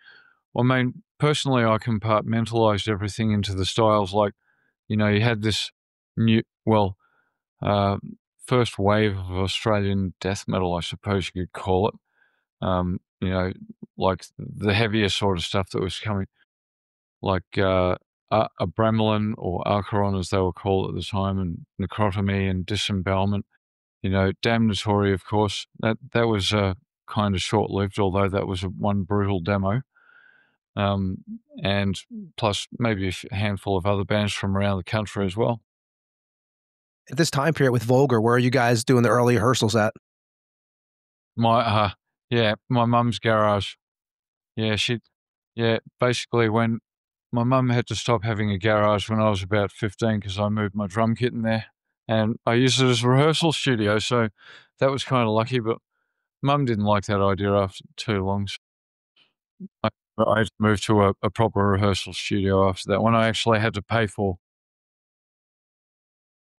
I mean, personally, I compartmentalized everything into the styles. Like, you know, you had this first wave of Australian death metal, I suppose you could call it. You know, like the heavier sort of stuff that was coming, like Abramelin or Archeron, as they were called at the time, and Necrotomy and Disembowelment. You know, Damnatory, of course. That was kind of short-lived, although that was one brutal demo. And plus maybe a handful of other bands from around the country as well. At this time period with Vulgar, where are you guys doing the early rehearsals at? My mum's garage. Basically when my mum had to stop having a garage when I was about 15 because I moved my drum kit in there, and I used it as a rehearsal studio, so that was kind of lucky, but mum didn't like that idea after too long. So I moved to a proper rehearsal studio after that one I actually had to pay for.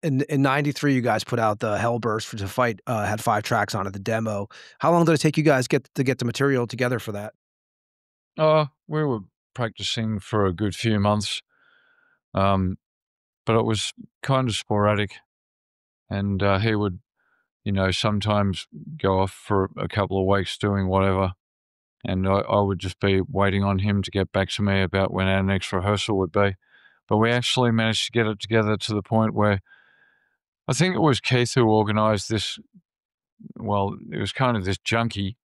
In '93, you guys put out the Hellburst to Fight, had 5 tracks on it, the demo. How long did it take you guys to get the material together for that? We were practicing for a good few months, but it was kind of sporadic, and he would, you know, sometimes go off for a couple of weeks doing whatever, and I would just be waiting on him to get back to me about when our next rehearsal would be. But we actually managed to get it together to the point where I think it was Keith who organised this. Well, it was kind of this junkie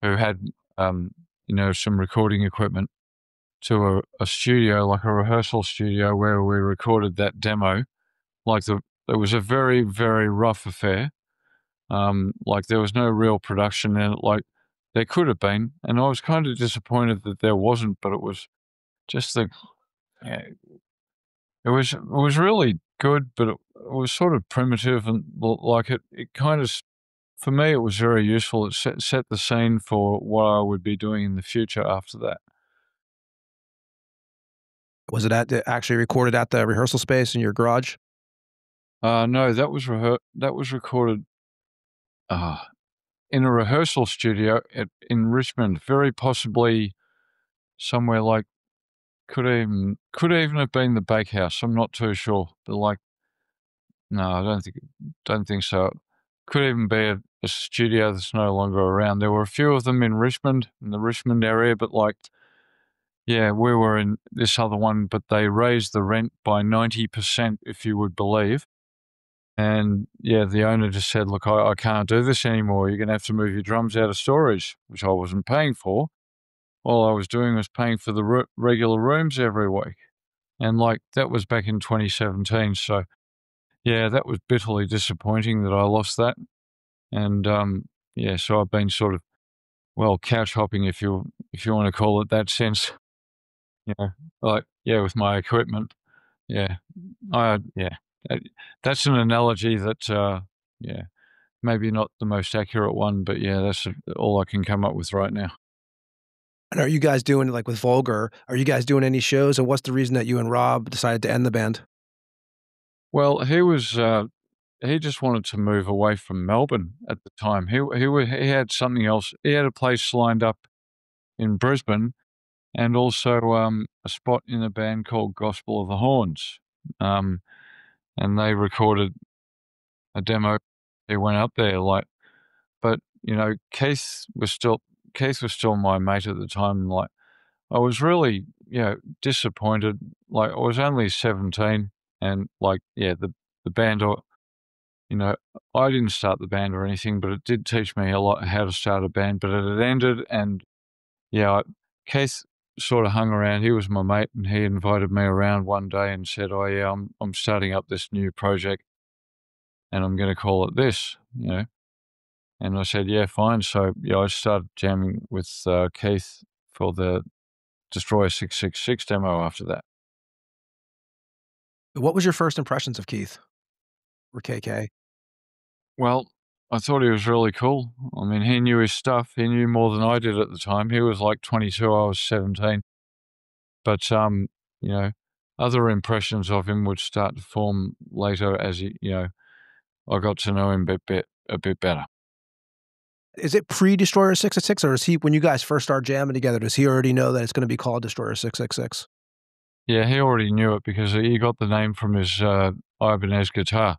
who had, you know, some recording equipment to a studio, like a rehearsal studio where we recorded that demo. Like it was a very, very rough affair. Like there was no real production in it. Like there could have been, and I was kind of disappointed that there wasn't. But it was just it was really good, but it was sort of primitive, and like it kind of, for me, it was very useful. It set the scene for what I would be doing in the future after that. Was it actually recorded at the rehearsal space in your garage? No, that was recorded in a rehearsal studio in Richmond, very possibly somewhere like could even have been the Bakehouse. I'm not too sure, but like, no, I don't think so. Could even be a studio that's no longer around. There were a few of them in Richmond, in the Richmond area, but like, yeah, we were in this other one, but they raised the rent by 90%, if you would believe. And yeah, the owner just said, look, I can't do this anymore. You're going to have to move your drums out of storage, which I wasn't paying for. All I was doing was paying for the regular rooms every week. And like, that was back in 2017. So yeah, that was bitterly disappointing that I lost that. And yeah, so I've been sort of, well, couch hopping, if you want to call it that sense. with my equipment. Yeah. That's an analogy that, maybe not the most accurate one, but yeah, that's all I can come up with right now. And are you guys doing, like, with Vulgar, are you guys doing any shows, and what's the reason that you and Rob decided to end the band? Well, he just wanted to move away from Melbourne at the time. He had something else. He had a place lined up in Brisbane, and also a spot in a band called Gospel of the Horns. And they recorded a demo. He went up there, but Keith was still my mate at the time. Like, I was really, disappointed. Like, I was only 17, and the band, I didn't start the band or anything, but it did teach me a lot how to start a band. But it had ended, and Keith sort of hung around. He was my mate, and he invited me around one day and said, "Oh yeah, I'm starting up this new project, and I'm going to call it this," And I said, "Yeah, fine." So I started jamming with Keith for the Destroyer 666 demo after that. What was your first impressions of Keith or KK? Well, I thought he was really cool. I mean, he knew his stuff. He knew more than I did at the time. He was like 22, I was 17. But other impressions of him would start to form later as I got to know him a bit better. Is it pre-Destroyer 666, or is he, when you guys first start jamming together, does he already know that it's going to be called Destroyer 666? Yeah, he already knew it because he got the name from his Ibanez guitar.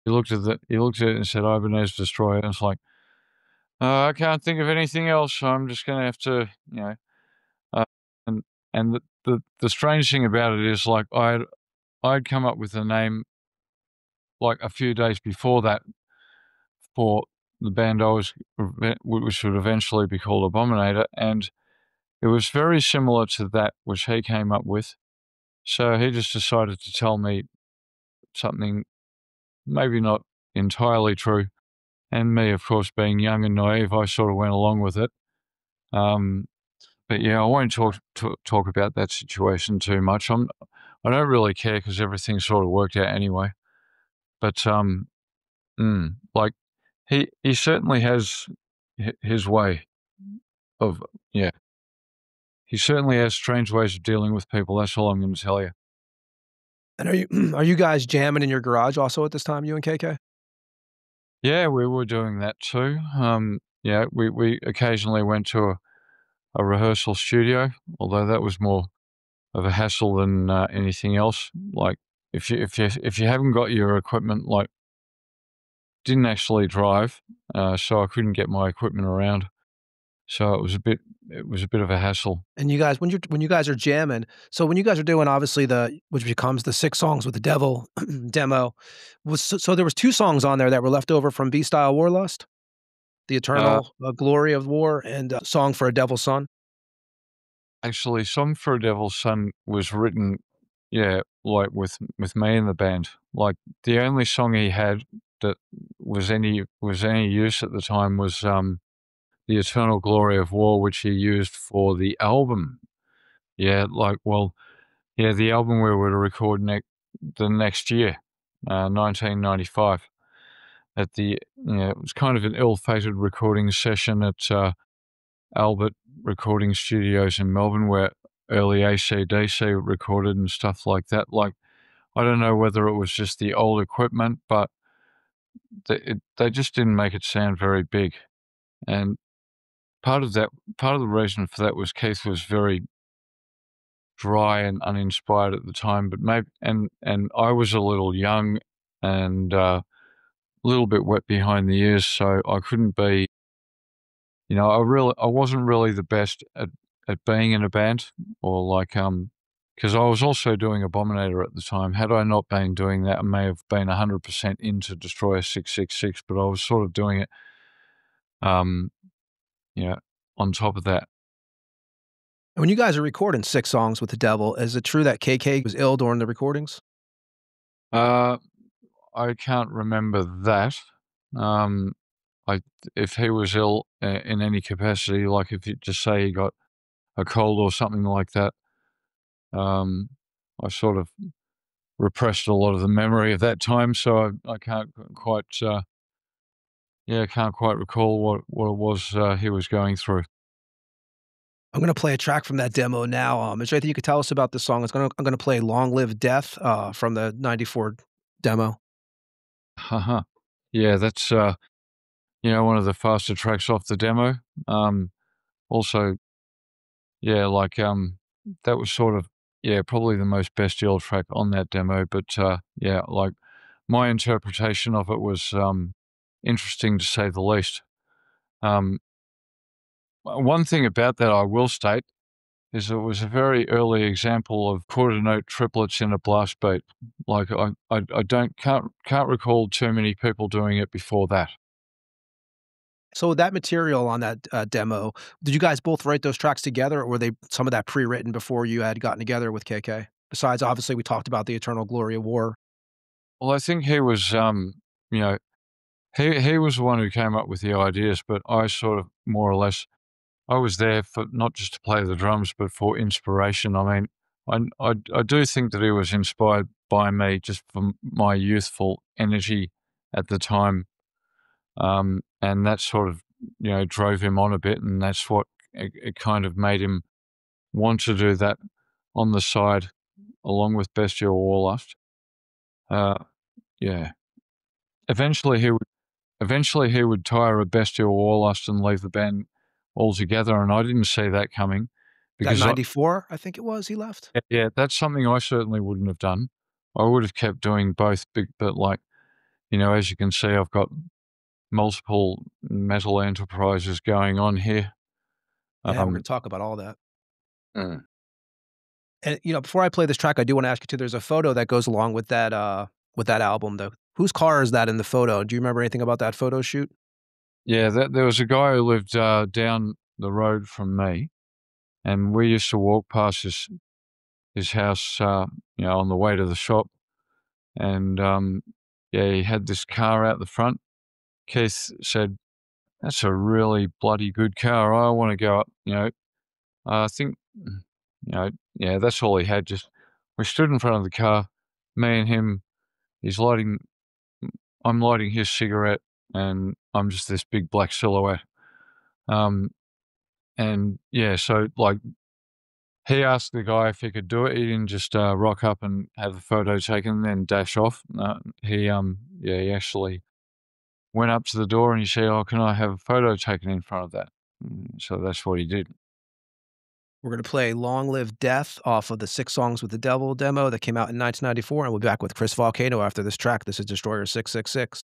He looked at it and said Ibanez-Destroyer, and it's like, I can't think of anything else, so I'm just going to have to, and the strange thing about it is, like, I'd come up with the name like a few days before that for the band which would eventually be called Abominator, and it was very similar to that which he came up with. So he just decided to tell me something maybe not entirely true, and me, of course, being young and naive, I sort of went along with it. But yeah, I won't talk about that situation too much. I don't really care because everything sort of worked out anyway. But like, he certainly has his way of he certainly has strange ways of dealing with people. That's all I'm going to tell you. And are you guys jamming in your garage also at this time, you and KK? Yeah, we were doing that too. We occasionally went to a rehearsal studio, although that was more of a hassle than anything else. Like, if you haven't got your equipment, like, didn't actually drive, so I couldn't get my equipment around. So it was a bit of a hassle. And you guys, when you guys are jamming, so when you guys are doing, obviously, which becomes the 6 songs with the Devil demo, so there was 2 songs on there that were left over from B-Style Warlust, the Eternal Glory of War, and Song for a Devil's Son. Actually, Song for a Devil's Son was written, like with me in the band. Like, the only song he had that was any use at the time was The Eternal Glory of War, which he used for the album. The album we were to record the next year, 1995. It was kind of an ill-fated recording session at Albert Recording Studios in Melbourne, where early AC/DC recorded and stuff like that. Like, I don't know whether it was just the old equipment, but they just didn't make it sound very big. And part of the reason for that was Keith was very dry and uninspired at the time, but maybe and I was a little young and a little bit wet behind the ears, so I couldn't be, I wasn't really the best at being in a band, or like, because I was also doing Abominator at the time. Had I not been doing that, I may have been 100% into Destroyer 666, but I was sort of doing it, on top of that. When you guys are recording 6 songs with the Devil, is it true that KK was ill during the recordings? I can't remember that. If he was ill in any capacity, like if you just say he got a cold or something like that, I sort of repressed a lot of the memory of that time, so I can't quite, can't quite recall what it was he was going through. I'm going to play a track from that demo now. Is there anything you could tell us about this song? I'm going to play Long Live Death from the 94 demo. Haha. Yeah, that's, one of the faster tracks off the demo. Also, yeah, like, that was sort of, probably the most bestial track on that demo, but, like, my interpretation of it was, interesting to say the least. One thing about that I will state is it was a very early example of quarter note triplets in a blast beat. Like I can't recall too many people doing it before that. So that material on that demo, did you guys both write those tracks together, or were they some of that pre-written before you had gotten together with KK? Besides, obviously, we talked about the Eternal Glory of War. Well, I think he was, he was the one who came up with the ideas, but I sort of more or less, I was there for not just to play the drums, but for inspiration. I mean, I do think that he was inspired by me just from my youthful energy at the time. And that sort of, drove him on a bit, and that's what it kind of made him want to do that on the side, along with Bestial Warlust. Eventually he would tire of Bestial Warlust and leave the band altogether, and I didn't see that coming. Because 94, I think it was, he left? Yeah, that's something I certainly wouldn't have done. I would have kept doing both, but like, as you can see, I've got multiple metal enterprises going on here. Yeah, we're going to talk about all that. Mm. And, before I play this track, I do want to ask you too, there's a photo that goes along with that album, though. Whose car is that in the photo? Do you remember anything about that photo shoot? Yeah, there was a guy who lived down the road from me, and we used to walk past his house, on the way to the shop. And, he had this car out the front. Keith said, "That's a really bloody good car. I want to go up," I think, that's all he had. Just, we stood in front of the car, me and him, I'm lighting his cigarette, and I'm just this big black silhouette. So like, he asked the guy if he could do it. He didn't just rock up and have the photo taken and then dash off. He actually went up to the door and he said, "Oh, can I have a photo taken in front of that?" So that's what he did. We're going to play Long Live Death off of the 6 Songs with the Devil demo that came out in 1994, and we'll be back with Chris Volcano after this track. This is Destroyer 666.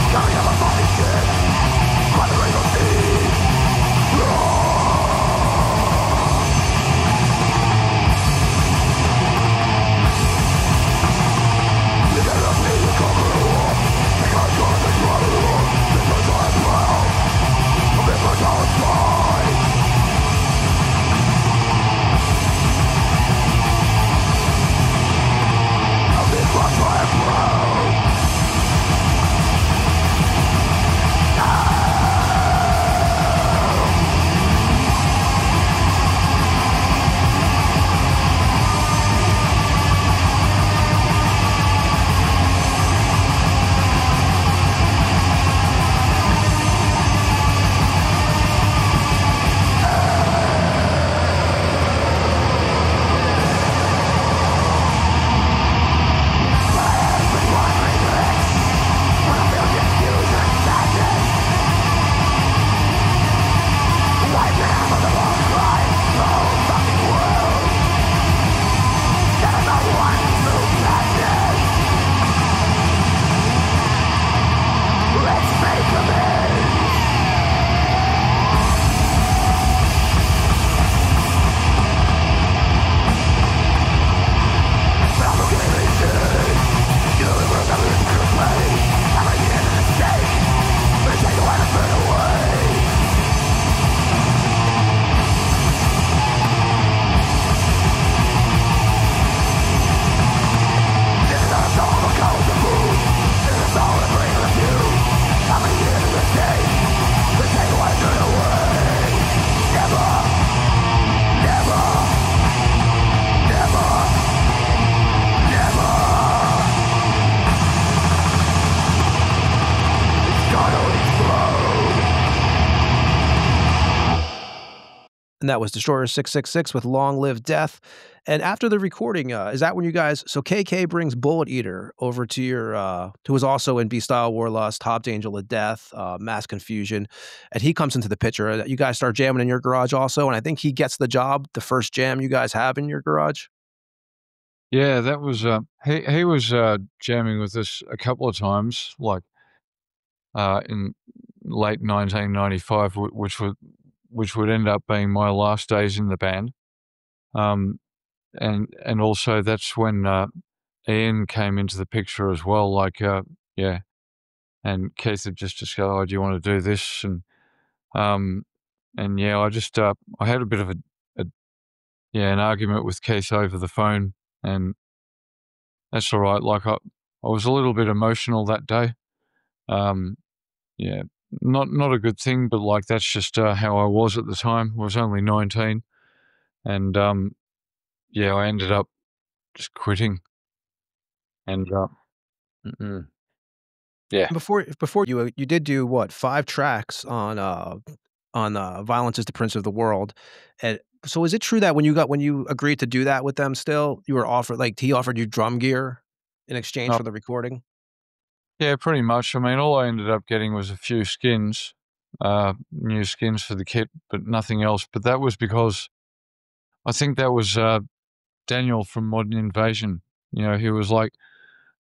Coming up And that was Destroyer 666 with Long Live Death. And after the recording, is that when you guys, so KK brings Bullet Eater over to your, who was also in B-Style Warlust, Hobbed Angel of Death, Mass Confusion, and he comes into the picture. You guys start jamming in your garage also, and I think he gets the job, the first jam you guys have in your garage. Yeah, that was, he was jamming with us a couple of times, like in late 1995, which would end up being my last days in the band. And also that's when Ian came into the picture as well. Like, yeah, and Keith had just discovered, "Oh, do you want to do this?" And yeah, I just I had a bit of an argument with Keith over the phone, and that's all right. Like I was a little bit emotional that day. Yeah, not a good thing, but like that's just how I was at the time. I was only 19, and yeah, I ended up just quitting. And yeah, Before you did do what, 5 tracks on Violence is the Prince of the World, and so is it true that when you agreed to do that with them still, you were offered, like, he offered you drum gear in exchange oh, for the recording? yeah, pretty much. I mean, all I ended up getting was a few skins, new skins for the kit, but nothing else. But that was because I think that was Daniel from Modern Invasion. You know, he was like,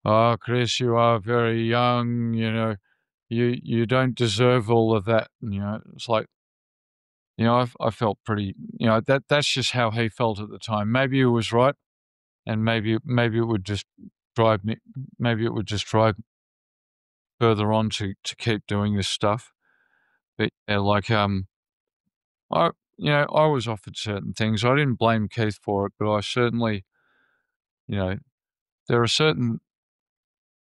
"Oh, Chris, you are very young. You know, you don't deserve all of that." And, you know, it's like, you know, I felt pretty. You know, that's just how he felt at the time. Maybe he was right, and maybe it would just drive me. Maybe it would just drive further on to keep doing this stuff. But yeah, like I I was offered certain things. I didn't blame Keith for it, but I certainly, you know, there are certain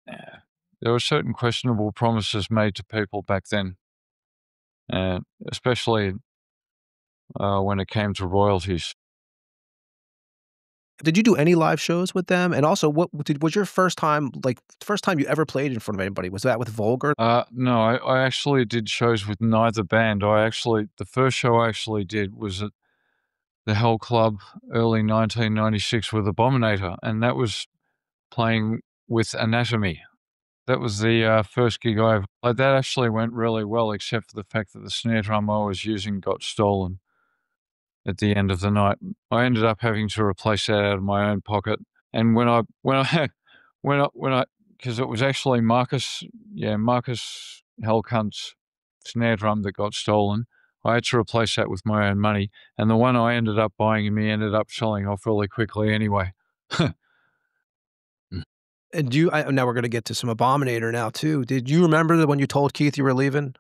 there were certain questionable promises made to people back then, and especially when it came to royalties. Did you do any live shows with them? And also, was your first time, like, first time you ever played in front of anybody, was that with Vulgar? No, I actually did shows with neither band. The first show I actually did was at the Hell Club early 1996 with Abominator, and that was playing with Anatomy. That was the first gig I ever played. That actually went really well, except for the fact that the snare drum I was using got stolen at the end of the night. I ended up having to replace that out of my own pocket. And when I because it was actually Marcus Hellcunt's snare drum that got stolen. I had to replace that with my own money, and the one I ended up buying and me ended up selling off really quickly anyway. And now we're gonna get to some Abominator now too. Did you remember that when you told Keith you were leaving,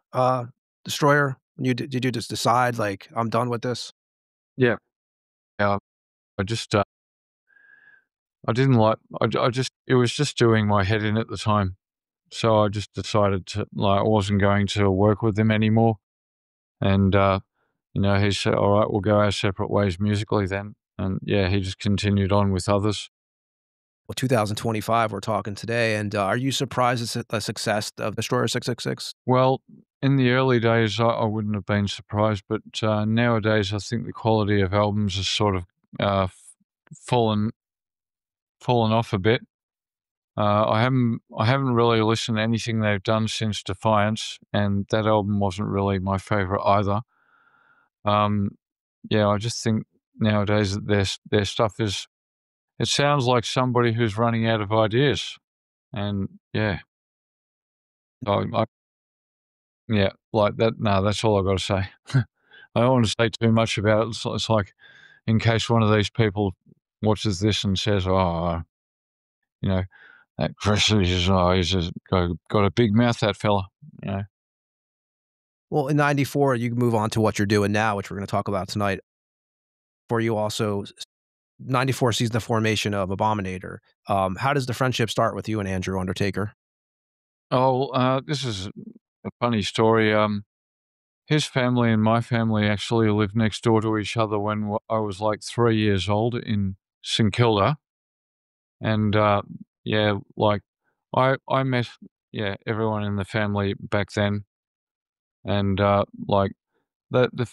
Destroyer? When did you just decide, like, "I'm done with this"? Yeah, yeah. I just I didn't like. I just it was just doing my head in at the time, so I just decided to, like, I wasn't going to work with him anymore. And you know, he said, "All right, we'll go our separate ways musically then." And yeah, he just continued on with others. Well, 2025, we're talking today, and, are you surprised at the success of Destroyer 666? Well, in the early days, I wouldn't have been surprised, but nowadays, I think the quality of albums has sort of fallen off a bit. I haven't really listened to anything they've done since Defiance, and that album wasn't really my favorite either. Yeah, I just think nowadays that their stuff is. It sounds like somebody who's running out of ideas, and yeah, I yeah, like that. No, that's all I got to say. I don't want to say too much about it. It's like, in case one of these people watches this and says, "Oh, you know, that Chris is, oh, he's just got a big mouth, that fella." You know. Well, in '94, you move on to what you're doing now, which we're gonna talk about tonight. For you also, '94 sees the formation of Abominator. How does the friendship start with you and Andrew Undertaker? Oh, this is a funny story. His family and my family actually lived next door to each other when I was like 3 years old in St Kilda, and yeah, like I met everyone in the family back then, and like the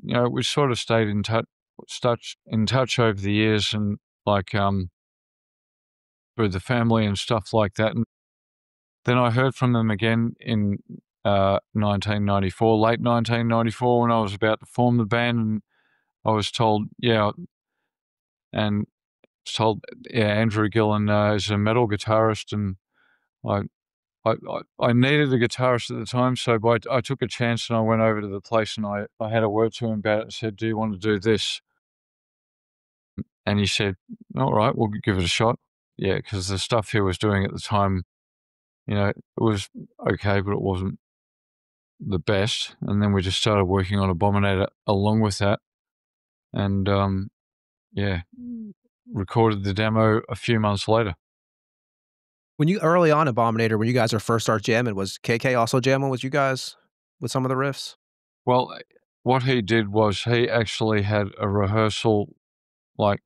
you know, we sort of stayed in touch over the years, and like through the family and stuff like that. And then I heard from them again in 1994, late 1994, when I was about to form the band, and I was told, yeah, Andrew Gillen is a metal guitarist, and I needed a guitarist at the time, so I took a chance and I went over to the place and I had a word to him about it and said, do you want to do this? And he said, all right, we'll give it a shot. Yeah, because the stuff he was doing at the time, you know, it was okay, but it wasn't the best. And then we just started working on Abominator along with that. And yeah, recorded the demo a few months later. When you early on Abominator, when you guys are first start jamming, was KK also jamming with you guys with some of the riffs? Well, what he did was he actually had a rehearsal, like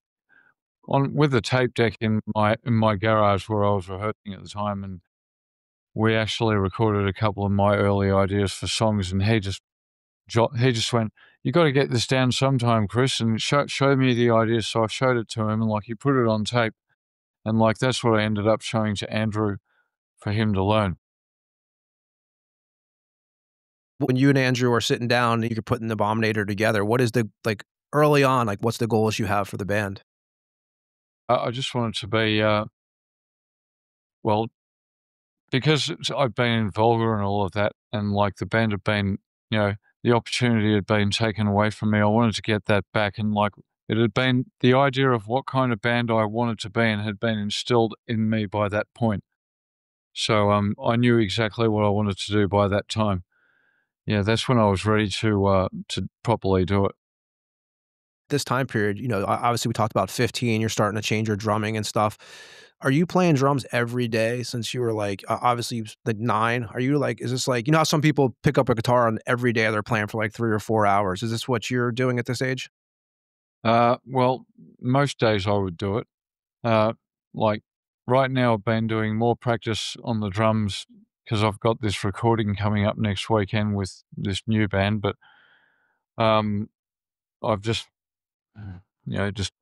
with a tape deck in my garage where I was rehearsing at the time, and we actually recorded a couple of my early ideas for songs, and he just went, you got to get this down sometime, Chris, and show me the ideas. So I showed it to him, and like he put it on tape, and like that's what I ended up showing to Andrew for him to learn. When you and Andrew are sitting down and you're putting the Abominator together, what is the, like early on, like what's the goals you have for the band? I just want it to be, well, because I've been in Volga and all of that, and like the band had been, you know, the opportunity had been taken away from me. I wanted to get that back, and like it had been, the idea of what kind of band I wanted to be and had been instilled in me by that point. So I knew exactly what I wanted to do by that time. Yeah, that's when I was ready to properly do it. This time period, you know, obviously we talked about 15, you're starting to change your drumming and stuff. Are you playing drums every day since you were like, obviously like 9? Are you like, is this like, you know how some people pick up a guitar and every day they're playing for like 3 or 4 hours? Is this what you're doing at this age? Well, most days I would do it. Like right now I've been doing more practice on the drums because I've got this recording coming up next weekend with this new band, but I've just, you know, just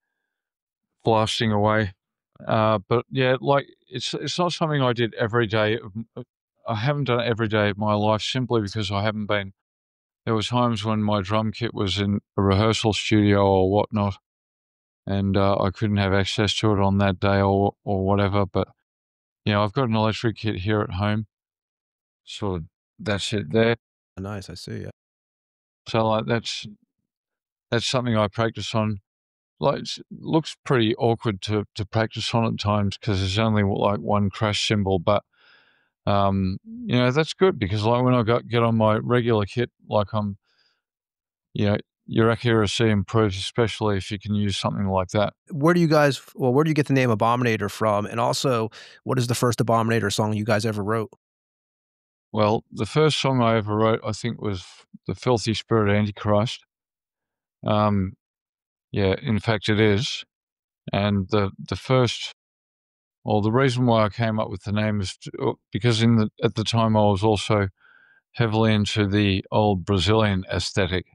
blasting away. But yeah, like it's not something I did every day. I haven't done it every day of my life simply because I haven't been. There was times when my drum kit was in a rehearsal studio or whatnot, and I couldn't have access to it on that day or whatever. But you know, I've got an electric kit here at home, so that's it there. Nice, I see. Yeah. So like that's something I practice on. Like it looks pretty awkward to practice on at times because there's only like one crash cymbal, but you know, that's good because like when I get on my regular kit, like you know, your accuracy improves, especially if you can use something like that. Where do you get the name Abominator from? And also, what is the first Abominator song you guys ever wrote? Well, the first song I ever wrote, I think, was The Filthy Spirit Antichrist. Yeah, in fact it is. And the reason why I came up with the name is because at the time I was also heavily into the old Brazilian aesthetic.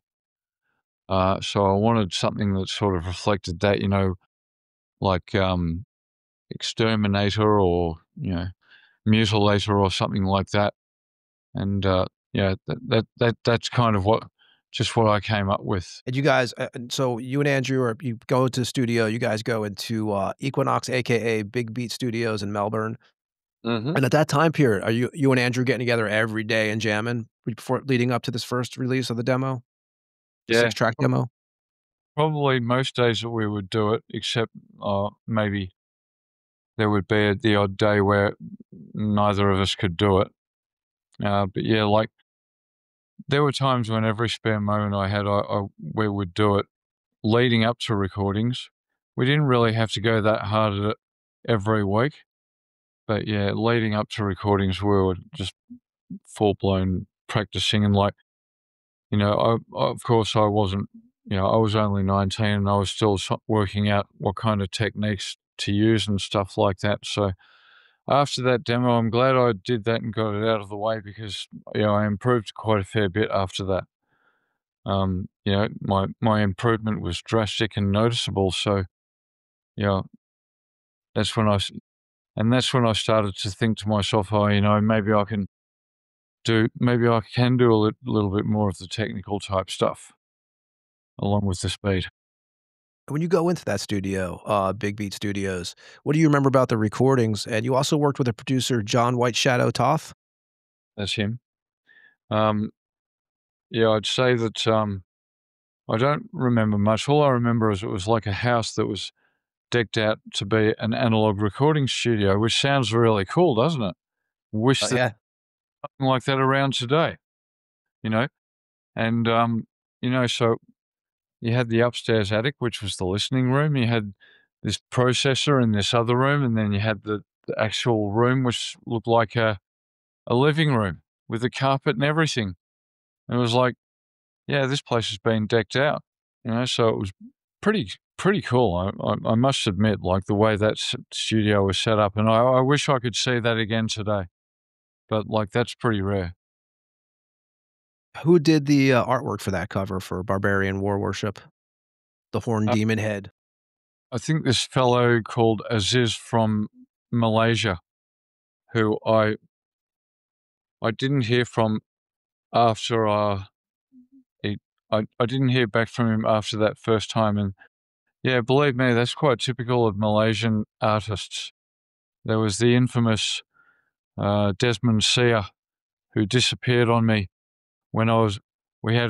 So I wanted something that sort of reflected that, you know, like Exterminator or, you know, Mutilator or something like that. And yeah, that's kind of what I came up with. And you guys, so you and Andrew, you go to the studio, you guys go into Equinox, aka Big Beat Studios in Melbourne. Mm-hmm. And at that time period, are you and Andrew getting together every day and jamming before leading up to this first release of the demo? The Yeah, 6-track demo? probably most days that we would do it, except maybe there would be the odd day where neither of us could do it. But yeah, like there were times when every spare moment I had, we would do it leading up to recordings. We didn't really have to go that hard at it every week, but yeah, leading up to recordings, we were just full blown practicing. And like, you know, of course I wasn't, you know, I was only 19 and I was still working out what kind of techniques to use and stuff like that. So after that demo, I'm glad I did that and got it out of the way because, you know, I improved quite a fair bit after that. you know, my improvement was drastic and noticeable. So, you know, that's when I started to think to myself, oh, you know, maybe I can do a little bit more of the technical type stuff along with the speed. When you go into that studio, Big Beat Studios, what do you remember about the recordings? And you also worked with a producer, John White Shadow Toth? That's him. Yeah, I'd say that I don't remember much. All I remember is it was like a house that was decked out to be an analog recording studio, which sounds really cool, doesn't it? Wish that Yeah. something like that around today, you know? And, you know, so you had the upstairs attic, which was the listening room. You had this processor in this other room, and then you had the actual room, which looked like a living room with a carpet and everything. And it was like, yeah, this place has been decked out, you know, so it was pretty cool. I must admit, like the way that studio was set up, and I wish I could see that again today, but like that's pretty rare. Who did the artwork for that cover for Barbarian War Worship? The Horned Uh, Demon Head. I think this fellow called Aziz from Malaysia, who I didn't hear from after he, I didn't hear back from him after that first time, and yeah, believe me, that's quite typical of Malaysian artists. There was the infamous Desmond Sia, who disappeared on me when he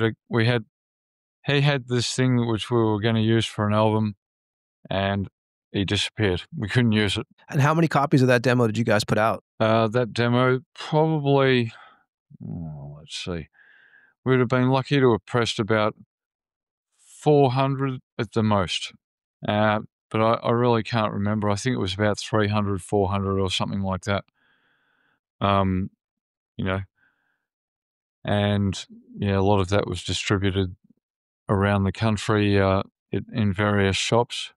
had this thing which we were going to use for an album, and he disappeared. We couldn't use it. And how many copies of that demo did you guys put out? That demo probably, let's see, we'd have been lucky to have pressed about 400 at the most. But I really can't remember. I think it was about 300, 400 or something like that. You know, and yeah, a lot of that was distributed around the country in various shops.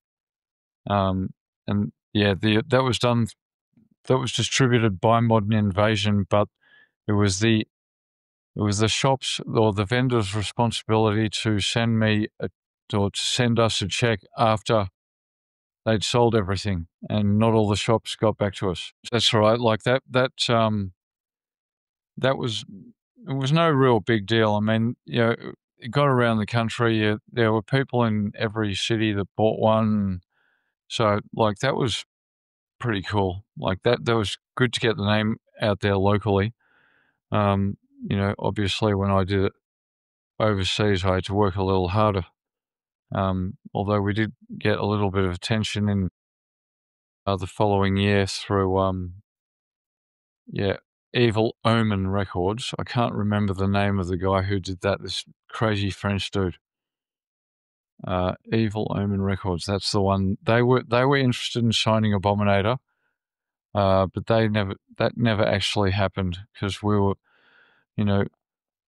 And yeah, that was distributed by Modern Invasion, but it was the shops or the vendor's responsibility to send me or to send us a check after they'd sold everything, and not all the shops got back to us. That's right. Like that was, it was no real big deal. I mean, you know, it got around the country. There were people in every city that bought one. So like that was pretty cool. Like that was good to get the name out there locally. You know, obviously when I did it overseas, I had to work a little harder. Although we did get a little bit of attention in the following year through, yeah, Evil Omen Records. I can't remember the name of the guy who did that, this crazy French dude. Evil Omen Records, that's the one. They were interested in signing Abominator, but that never actually happened because we were, you know,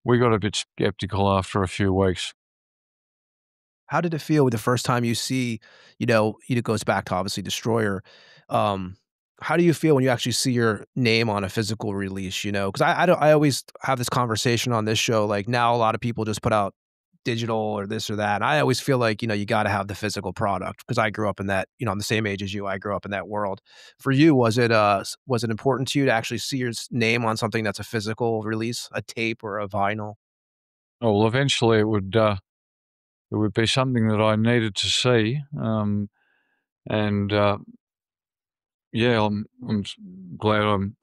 we got a bit skeptical after a few weeks. How did it feel the first time you see, you know, it goes back to obviously Destroyer. Um, how do you feel when you actually see your name on a physical release, you know? Because I always have this conversation on this show, like now a lot of people just put out digital or this or that. And I always feel like, you know, you got to have the physical product because I grew up in that, you know, I'm the same age as you. I grew up in that world. For you, was it important to you to actually see your name on something that's a physical release, a tape or a vinyl? Oh, well, eventually it would be something that I needed to see. And yeah, I'm glad I'm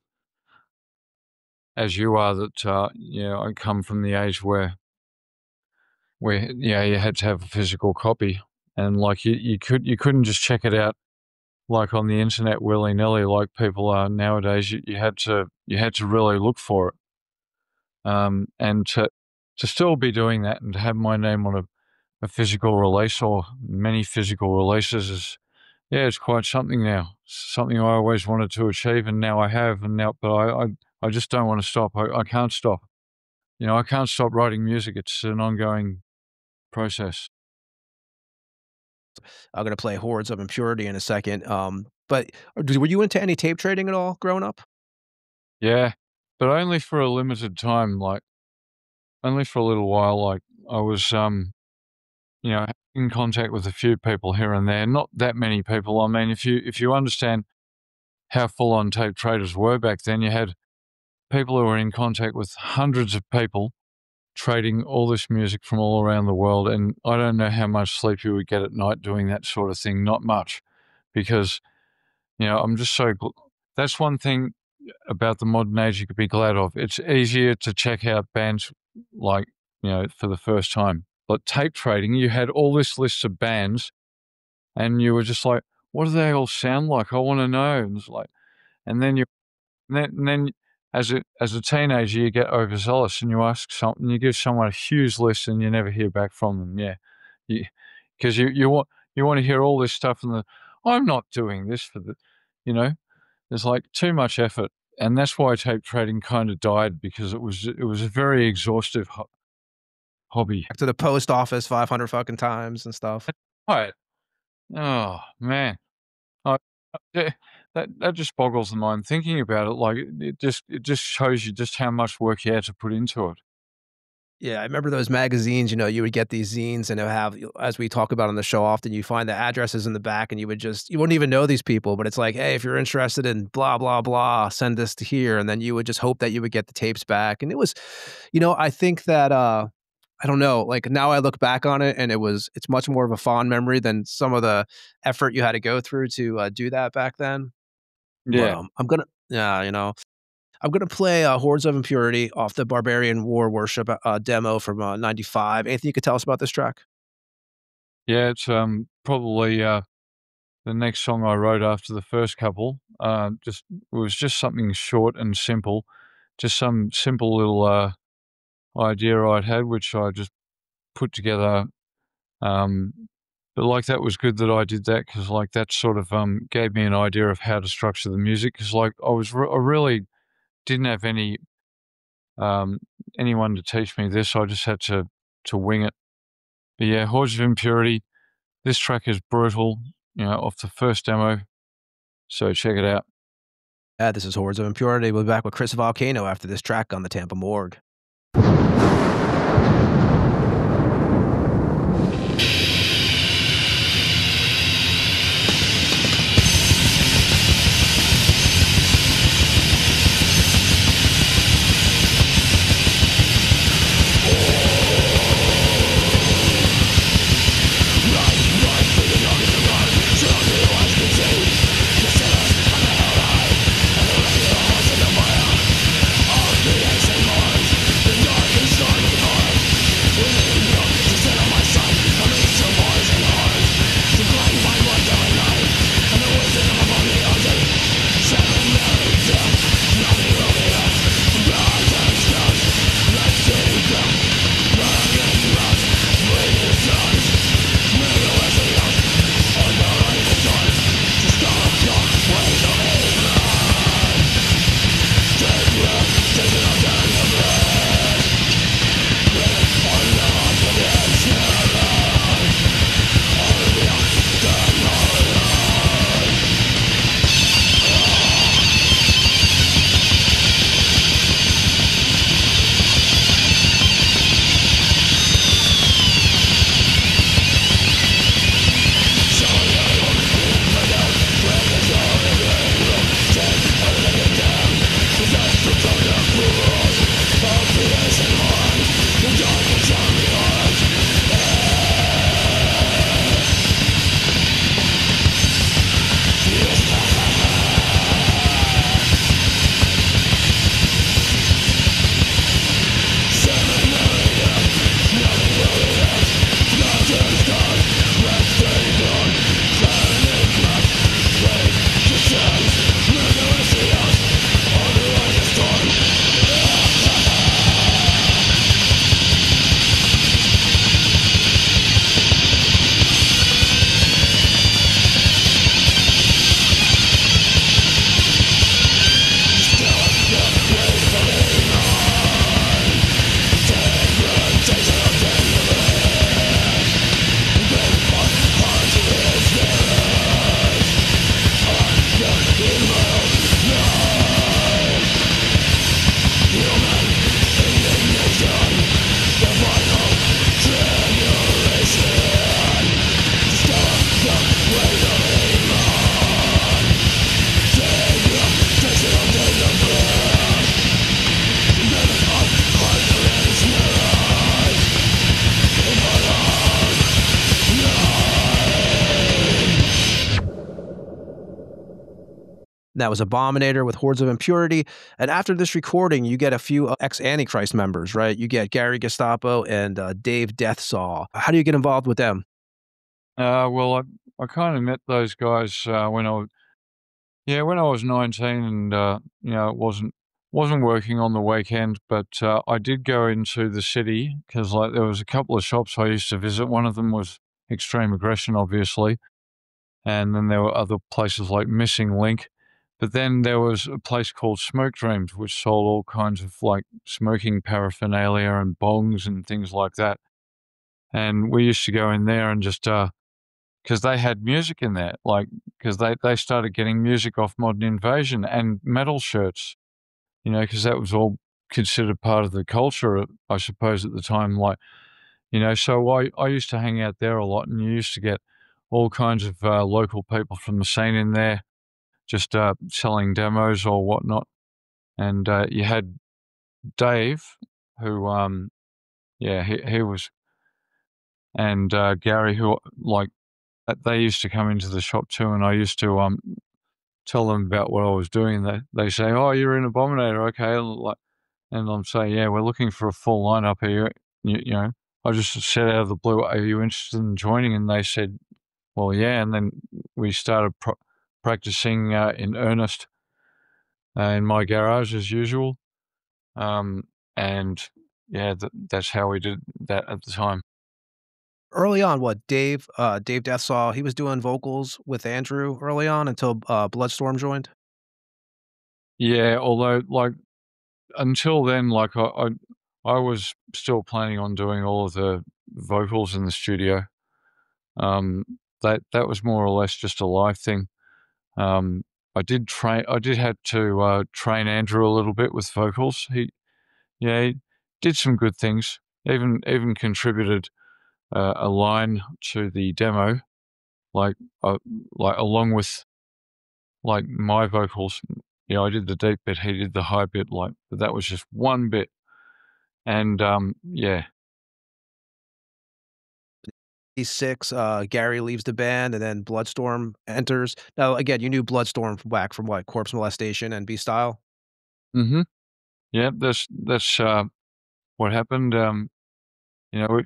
as you are that yeah, I come from the age where yeah, you had to have a physical copy, and like you couldn't just check it out like on the internet willy nilly like people are nowadays. You had to really look for it. And to still be doing that and to have my name on a physical release or many physical releases is, yeah, it's quite something now. Something I always wanted to achieve, and now I have. And now, but I just don't want to stop. I can't stop. You know, I can't stop writing music. It's an ongoing process. I'm gonna play Hordes of Impurity in a second. But were you into any tape trading at all growing up? Yeah, but only for a limited time. Like only for a little while. Like I was you know, in contact with a few people here and there, not that many people. I mean, if you understand how full-on tape traders were back then, you had people who were in contact with hundreds of people trading all this music from all around the world, and I don't know how much sleep you would get at night doing that sort of thing. Not much, because, you know, I'm just so that's one thing about the modern age you could be glad of. It's easier to check out bands, like, you know, for the first time. But tape trading, you had all this list of bands, and you were just like, what do they all sound like? I want to know. And it's like, and then as a teenager, you get overzealous and you ask something, you give someone a huge list and you never hear back from them. Yeah, because you want to hear all this stuff, and I'm not doing this for the, you know, there's like too much effort, and that's why tape trading kind of died, because it was a very exhaustive hobby. Back to the post office 500 fucking times and stuff. Right. Oh man, that just boggles the mind thinking about it. Like it just shows you just how much work you had to put into it. Yeah, I remember those magazines, you know, you would get these zines and it would have, as we talk about on the show often, you find the addresses in the back and you wouldn't even know these people, but it's like, hey, if you're interested in blah, blah, blah, send this to here. And then you would just hope that you would get the tapes back. And it was, you know, I think that, I don't know, like now I look back on it and it's much more of a fond memory than some of the effort you had to go through to do that back then. Yeah. But, you know, I'm going to play Hordes of Impurity off the Barbarian War Worship demo from 95. Anthony, you could tell us about this track? Yeah, it's probably the next song I wrote after the first couple. It was just something short and simple, just some simple little idea I'd had, which I just put together. But like that was good that I did that, because like that sort of gave me an idea of how to structure the music, because like I really didn't have anyone to teach me this. I just had to wing it. But yeah, Hordes of Impurity, this track is brutal, you know, off the first demo, so check it out. This is Hordes of Impurity. We'll be back with Chris Volcano after this track on the Tampa Morgue. Dark and stormy heart That was Abominator with Hordes of Impurity. And after this recording, you get a few ex-Antichrist members, right? You get Gary Gestapo and Dave Deathsaw. How do you get involved with them? Well, I kind of met those guys when I was 19, and it wasn't working on the weekend, but I did go into the city because like there was a couple of shops I used to visit. One of them was Extreme Aggression, obviously, and then there were other places like Missing Link. But then there was a place called Smoke Dreams, which sold all kinds of like smoking paraphernalia and bongs and things like that. And we used to go in there and just because they had music in there, like because they started getting music off Modern Invasion and metal shirts, because that was all considered part of the culture, I suppose, at the time. Like, so I used to hang out there a lot, and you used to get all kinds of local people from the scene in there, just selling demos or whatnot. And you had Dave, who, he was, and Gary, who like they used to come into the shop too, and I used to tell them about what I was doing. They say, "Oh, you're in Abominator, okay?" Like, and I'm saying, "Yeah, we're looking for a full lineup here." I just said out of the blue, "Are you interested in joining?" And they said, "Well, yeah." And then we started practicing in earnest in my garage as usual. And yeah, that's how we did that at the time. Early on, what Dave Deathsaw, he was doing vocals with Andrew early on until Bloodstorm joined? Yeah, although like until then, like I was still planning on doing all of the vocals in the studio. Um, that was more or less just a live thing. I did have to train Andrew a little bit with vocals. He did some good things. Even contributed a line to the demo, like like along with like my vocals. I did the deep bit, he did the high bit, like, but that was just one bit. And yeah. 86, Gary leaves the band, and then Bloodstorm enters. Now, again, you knew Bloodstorm from what, Corpse Molestation and B-Style? Mm-hmm. Yeah, that's what happened. You know,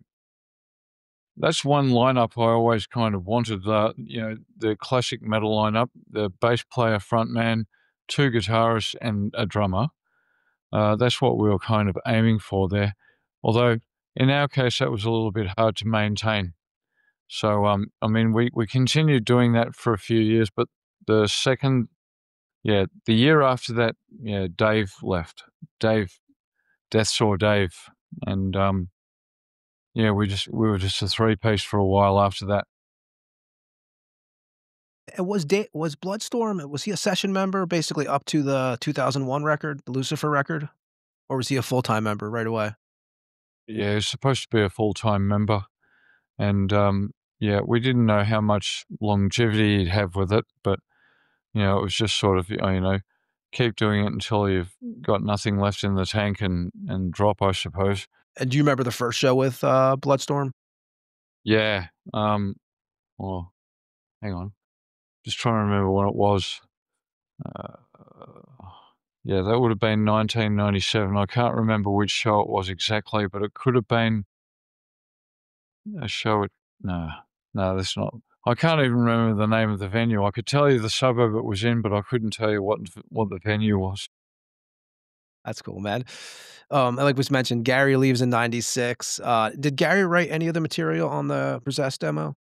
that's one lineup I always kind of wanted. The classic metal lineup: the bass player, frontman, two guitarists, and a drummer. That's what we were kind of aiming for there. Although in our case, that was a little bit hard to maintain. So, I mean, we continued doing that for a few years, but the second, the year after that, Dave left. Death saw Dave, and we were just a three-piece for a while after that. And was Bloodstorm, was he a session member basically up to the 2001 record, the Lucifer record? Or was he a full-time member right away? Yeah, he's supposed to be a full-time member, and we didn't know how much longevity he'd have with it, but it was just sort of keep doing it until you've got nothing left in the tank and drop, I suppose. And do you remember the first show with Bloodstorm? Yeah. Well, hang on. Just trying to remember when it was. Uh, yeah, that would have been 1997. I can't remember which show it was exactly, but it could have been a show at. No, that's not. I can't even remember the name of the venue. I could tell you the suburb it was in, but I couldn't tell you what the venue was. That's cool, man. And like was mentioned, Gary leaves in 96. Did Gary write any of the material on the Possessed demo?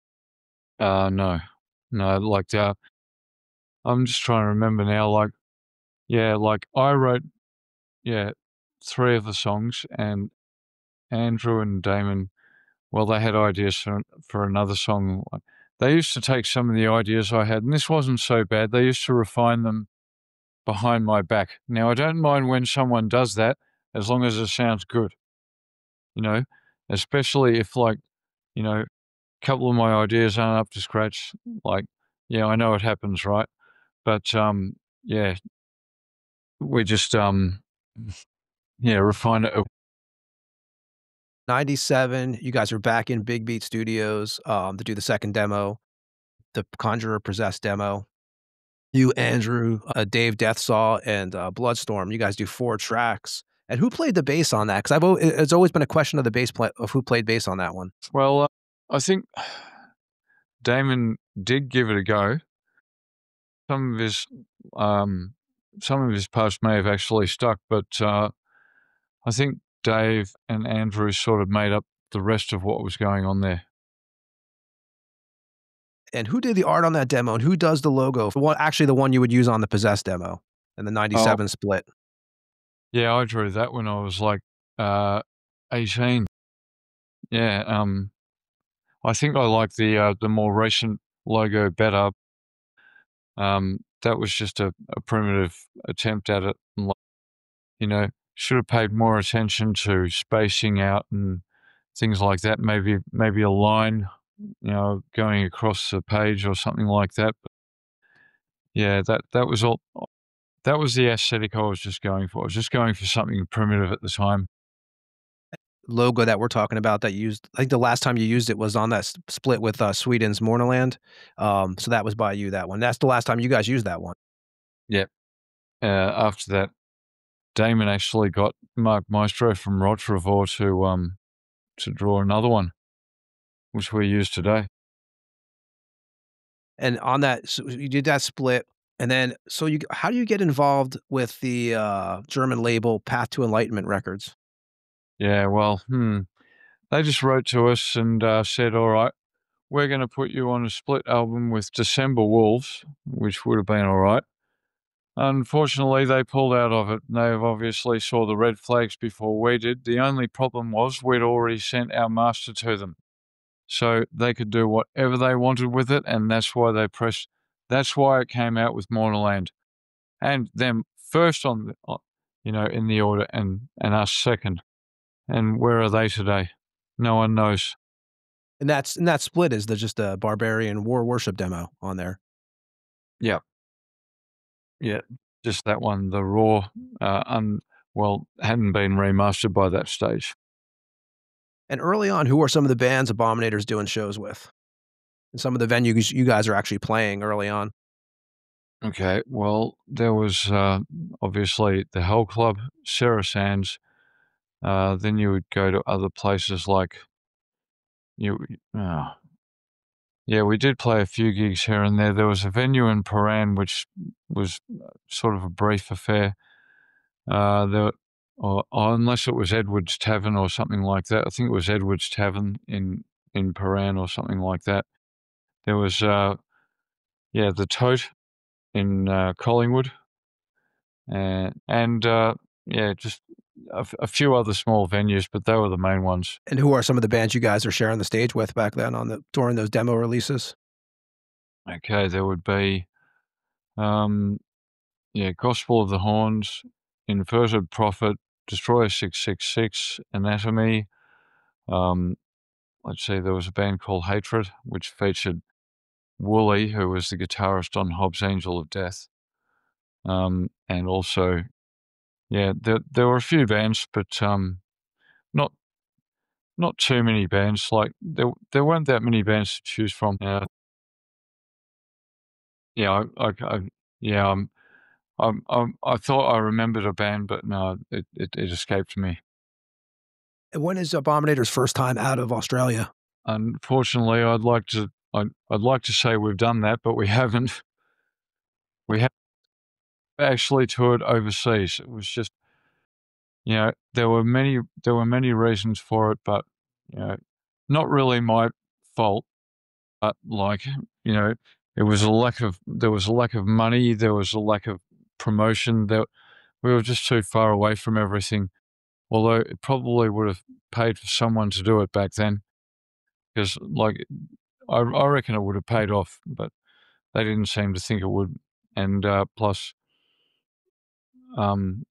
No. Like I'm just trying to remember now. Like I wrote, three of the songs, and Andrew and Damon, well, they had ideas for another song. They used to take some of the ideas I had, and this wasn't so bad. They used to refine them behind my back. Now, I don't mind when someone does that, as long as it sounds good, especially if, like, a couple of my ideas aren't up to scratch. Like, yeah, I know it happens, right? But, yeah, we just, refine it. 97, you guys are back in Big Beat Studios to do the second demo, the Conjurer Possessed demo. You, Andrew, Dave Deathsaw, and Bloodstorm. You guys do 4 tracks. And who played the bass on that? Because it's always been a question of the bass of who played bass on that one. Well, I think Damon did give it a go. Some of his parts may have actually stuck, but I think Dave and Andrew sort of made up the rest of what was going on there. And who did the art on that demo? And who does the logo? Actually, the one you would use on the Possessed demo and the 97 split. Yeah, I drew that when I was like 18. Yeah, I think I like the more recent logo better. That was just a primitive attempt at it. And, should have paid more attention to spacing out and things like that. Maybe a line, going across the page or something like that. But yeah, that was all. That was the aesthetic I was just going for. I was just going for something primitive at the time. Logo that we're talking about that you used, I think the last time you used it was on that split with Sweden's Mornaland. So that was by you, that one. That's the last time you guys used that one. Yep. After that, Damon actually got Mark Maestro from Rotrevor to draw another one, which we use today. And on that, so you did that split. And then, how do you get involved with the German label Path to Enlightenment Records? Yeah, well, they just wrote to us and said, all right, we're going to put you on a split album with December Wolves, which would have been all right. Unfortunately, they pulled out of it. They obviously saw the red flags before we did. The only problem was we'd already sent our master to them. So they could do whatever they wanted with it, and that's why it came out with Mornaland. And them first in the order, and us second. And where are they today? No one knows. And that split is just a Barbarian War Worship demo on there. Yeah. Yeah, just that one. The Raw, hadn't been remastered by that stage. And early on, who are some of the bands Abominator's doing shows with? And some of the venues you guys are actually playing early on? Okay, well, there was obviously the Hell Club, Sarah Sands. Then you would go to other places like we did play a few gigs here and there. There was a venue in Pyre, which was sort of a brief affair. Unless it was Edward's Tavern or something like that. I think it was Edward's Tavern in Pyre or something like that. There was the Tote in Collingwood, and just a few other small venues, but they were the main ones. And who are some of the bands you guys are sharing the stage with back then during those demo releases? Okay, there would be, Gospel of the Horns, Inverted Prophet, Destroyer 666, Anatomy. Let's see, there was a band called Hatred, which featured Wooly, who was the guitarist on Hobbs Angel of Death. And also, there were a few bands, but not too many bands. Like there weren't that many bands to choose from. I thought I remembered a band, but no, it escaped me. And when is Abominator's first time out of Australia? Unfortunately, I'd like to say we've done that, but we haven't. We haven't actually toured overseas. It was just, there were many reasons for it, but not really my fault. But there was a lack of money. There was a lack of promotion. We were just too far away from everything. Although it probably would have paid for someone to do it back then, because I reckon it would have paid off, but they didn't seem to think it would. And plus, in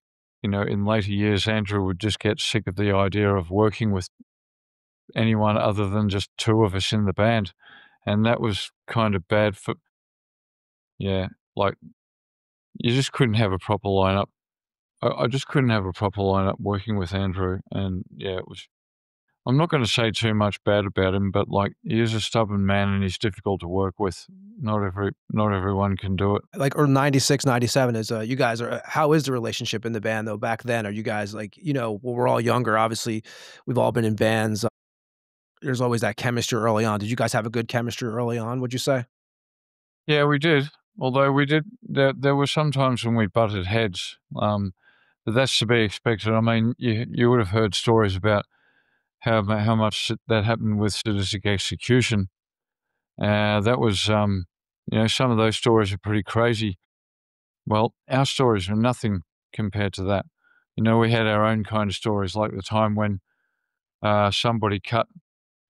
later years, Andrew would just get sick of the idea of working with anyone other than just two of us in the band. And that was kind of bad for, you just couldn't have a proper lineup. I just couldn't have a proper lineup working with Andrew. And it was, I'm not going to say too much bad about him, but he is a stubborn man and he's difficult to work with. not everyone can do it. Like, or 96, 97 is, you guys are, how is the relationship in the band though back then? Are you guys like, you know, when we're all younger, obviously we've all been in bands. There's always that chemistry early on. Did you guys have a good chemistry early on, would you say? Yeah, we did. Although we did, there were some times when we butted heads, but that's to be expected. I mean, you would have heard stories about how much that happened with sadistic execution. That was, you know, some of those stories are pretty crazy. Well, our stories are nothing compared to that. You know, we had our own kind of stories, like the time when somebody cut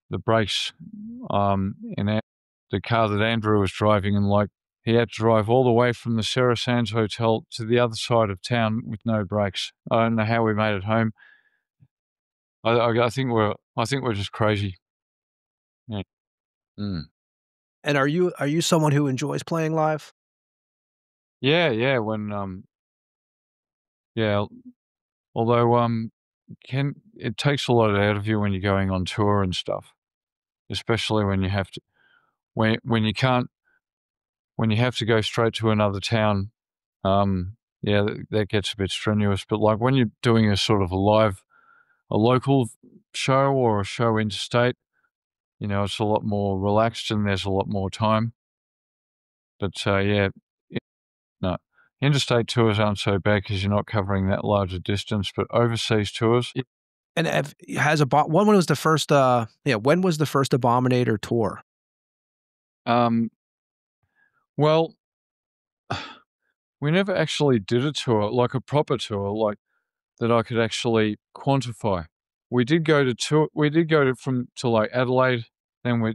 the brakes in the car that Andrew was driving, and like he had to drive all the way from the Sarah Sands Hotel to the other side of town with no brakes. I don't know how we made it home. I think we're just crazy. Yeah. Mm. And are you someone who enjoys playing live? Yeah. When yeah. Although it takes a lot out of you when you're going on tour and stuff, especially when you have to when you can't when you have to go straight to another town. Yeah, that gets a bit strenuous. But like when you're doing a sort of a local show or a show interstate, you know, it's a lot more relaxed and there's a lot more time. But yeah, no, interstate tours aren't so bad because you're not covering that large a distance. But overseas tours, And when was the first, when was the first Abominator tour? Well, we never actually did a tour, like a proper tour, like that I could actually quantify. We did go to like Adelaide, then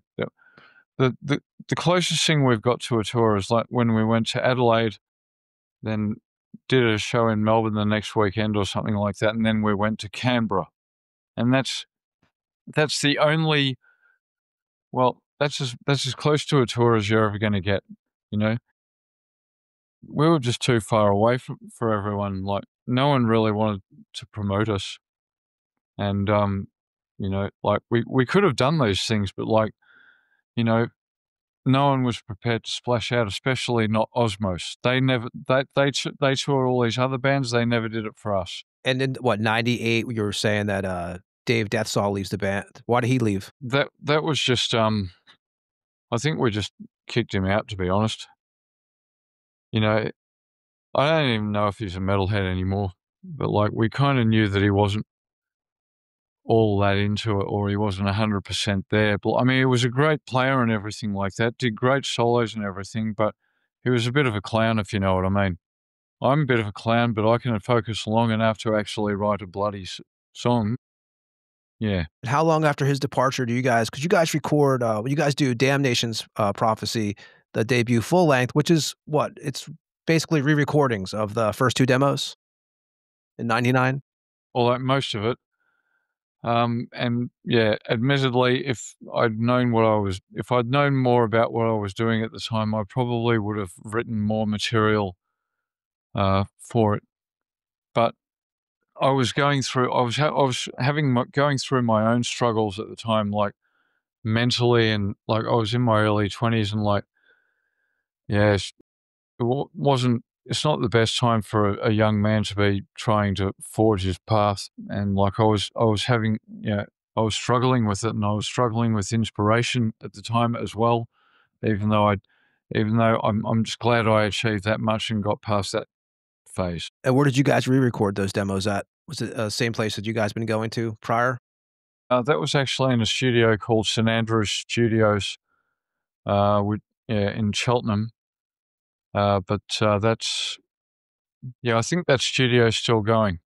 the closest thing we've got to a tour is like when we went to Adelaide, then did a show in Melbourne the next weekend or something like that, and then we went to Canberra. And that's the only, well, that's as close to a tour as you're ever gonna get, you know? We were just too far away for everyone. Like, no one really wanted to promote us. And, you know, like, we could have done those things, but, like, you know, no one was prepared to splash out, especially not Osmos. They toured all these other bands, they never did it for us. And then, what, 98, you were saying that, Dave Deathsaw leaves the band. Why did he leave? That was just, I think we just kicked him out, to be honest. You know, I don't even know if he's a metalhead anymore, but, like, we kinda knew that he wasn't all that into it, or he wasn't 100% there. But I mean, he was a great player and everything like that, did great solos and everything, but he was a bit of a clown, if you know what I mean. I'm a bit of a clown, but I can focus long enough to actually write a bloody song. Yeah. How long after his departure do you guys, because you guys record, you guys do Damnation's Prophecy, the debut full length, which is what? It's basically re-recordings of the first two demos in 99? Or like most of it. And yeah, admittedly, if I'd known more about what I was doing at the time, I probably would have written more material for it. But I was going through my own struggles at the time, like mentally, and like I was in my early 20s, and like, yeah, it's not the best time for a young man to be trying to forge his path. And like I was having, I was struggling with it, and I was struggling with inspiration at the time as well, even though I'm just glad I achieved that much and got past that phase. And where did you guys re-record those demos at? Was it the same place that you guys been going to prior? That was actually in a studio called St Andrews Studios, in Cheltenham. But that's, I think that studio's still going.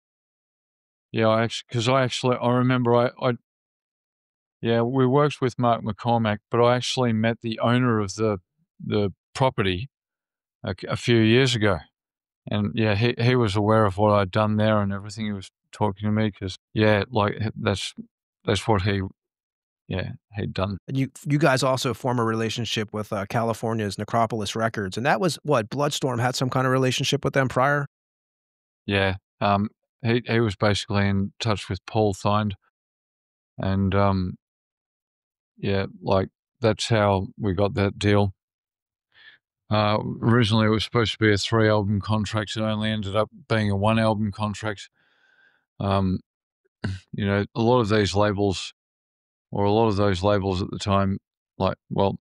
Yeah, I remember we worked with Mark McCormack, but I actually met the owner of the property a few years ago. And yeah, he was aware of what I'd done there and everything. He was talking to me because, that's what he'd done. And you guys also form a relationship with California's Necropolis Records, and that was what, Bloodstorm had some kind of relationship with them prior? Yeah, he was basically in touch with Paul Thind, and like that's how we got that deal. Originally, it was supposed to be a 3-album contract. It only ended up being a 1-album contract. You know, a lot of these labels, or a lot of those labels at the time, like, well,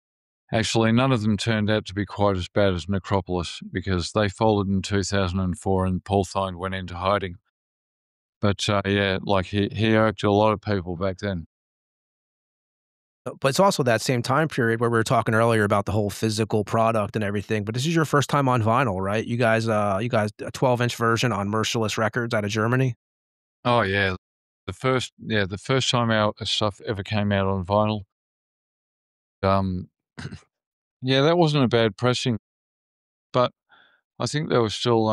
actually, none of them turned out to be quite as bad as Necropolis, because they folded in 2004 and Paul Thine went into hiding. But yeah, like he irked a lot of people back then. But it's also that same time period where we were talking earlier about the whole physical product and everything. But this is your first time on vinyl, right? You guys a 12-inch version on Merciless Records out of Germany. Oh yeah, the first time our stuff ever came out on vinyl. Yeah, that wasn't a bad pressing, but I think they were still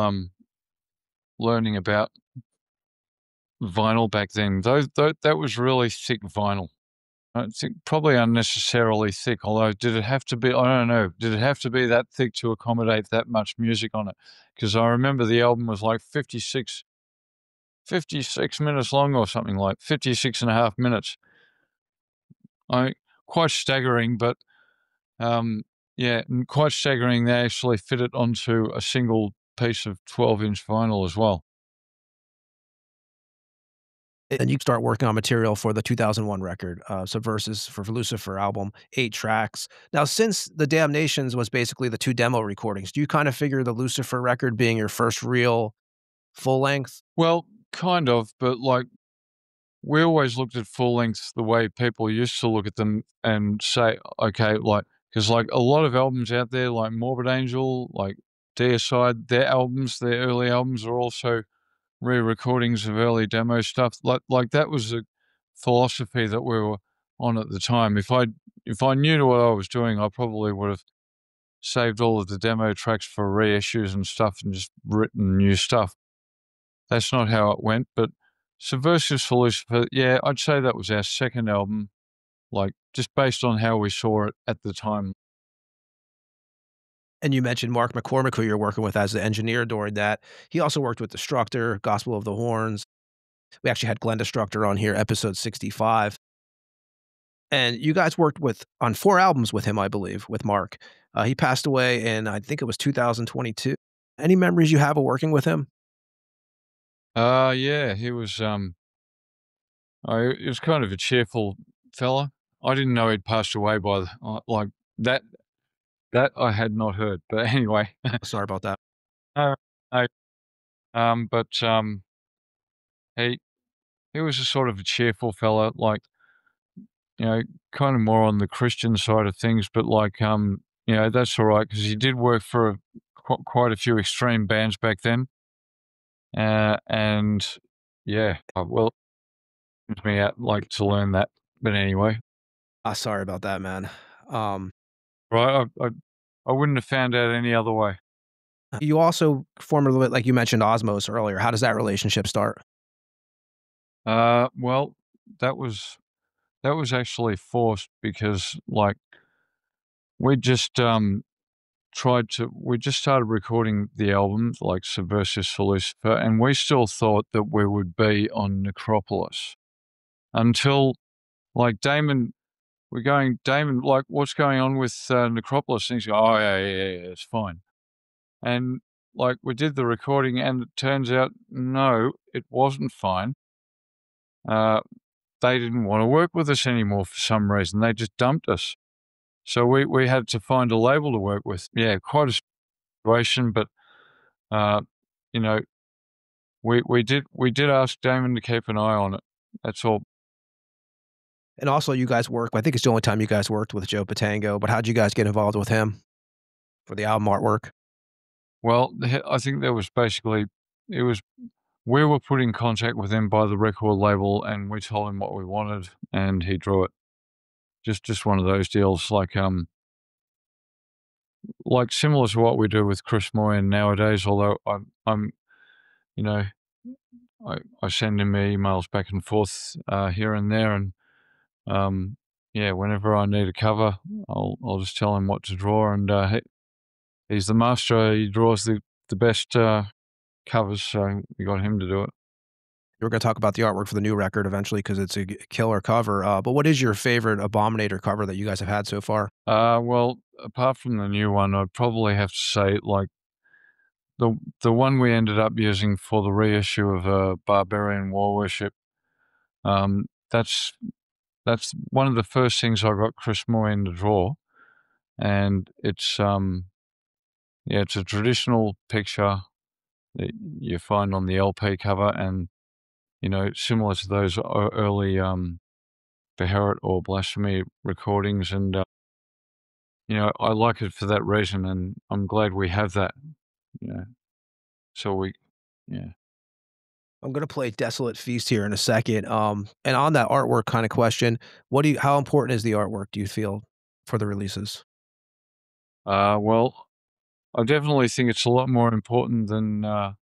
learning about vinyl back then. Though that was really thick vinyl. I think probably unnecessarily thick, although did it have to be, I don't know, did it have to be that thick to accommodate that much music on it? Because I remember the album was like 56 minutes long or something, like 56 and a half minutes. Quite staggering, but yeah, quite staggering. They actually fit it onto a single piece of 12-inch vinyl as well. And you start working on material for the 2001 record, Subversus for Lucifer album, 8 tracks. Now, since the Damnations was basically the 2 demo recordings, do you kind of figure the Lucifer record being your first real full length? Well, kind of, but like, we always looked at full lengths the way people used to look at them and say, okay, like, because like a lot of albums out there, like Morbid Angel, like Deicide, their early albums are also re-recordings of early demo stuff. Like that was a philosophy that we were on at the time. If I knew what I was doing, I probably would have saved all of the demo tracks for reissues and stuff and just written new stuff. That's not how it went, but Subversive for Lucifer, yeah, I'd say that was our second album, like just based on how we saw it at the time. And you mentioned Mark McCormick, who you're working with as the engineer during that. He also worked with Destructor, Gospel of the Horns. We actually had Glenn Destructor on here, episode 65. And you guys worked on 4 albums with him, I believe, with Mark. He passed away in, I think it was 2022. Any memories you have of working with him? Yeah, he was kind of a cheerful fella. I didn't know he'd passed away by like that. That I had not heard, but anyway. Sorry about that. No, but he was a sort of a cheerful fella, like, you know, kind of more on the Christian side of things, but like, you know, that's all right because he did work for quite a few extreme bands back then, and yeah, well, it me out like to learn that, but anyway. Sorry about that, man. Right, I wouldn't have found out any other way. You also formed a little bit, like you mentioned Osmos earlier. How does that relationship start? Well, that was actually forced because like we just we just started recording the album like Subversive for Lucifer, and we still thought that we would be on Necropolis until like Damon, like, what's going on with Necropolis? And he's like, oh yeah, it's fine. And like we did the recording, and it turns out no, it wasn't fine. They didn't want to work with us anymore for some reason. They just dumped us. So we had to find a label to work with. Yeah, quite a situation, but you know, we did ask Damon to keep an eye on it. That's all. And also, you guys I think it's the only time you guys worked with Joe Patango, but how'd you guys get involved with him for the album artwork? Well, I think there was basically, we were put in contact with him by the record label, and we told him what we wanted, and he drew it. Just one of those deals, like similar to what we do with Chris Moyen nowadays. Although I'm, you know, I send him emails back and forth here and there, and yeah, whenever I need a cover, I'll just tell him what to draw, and he's the master. He draws the best covers, so we got him to do it. We're going to talk about the artwork for the new record eventually because it's a killer cover. But what is your favorite Abominator cover that you guys have had so far? Well, apart from the new one, I'd probably have to say like the one we ended up using for the reissue of Barbarian War Worship. That's one of the first things I got Chris Moyen to draw, and it's it's a traditional picture that you find on the LP cover, and you know, similar to those early Beherit or Blasphemy recordings, and you know, I like it for that reason, and I'm glad we have that. You know, so yeah. I'm going to play Desolate Feast here in a second. And on that artwork kind of question, how important is the artwork, do you feel, for the releases? Well, I definitely think it's a lot more important than I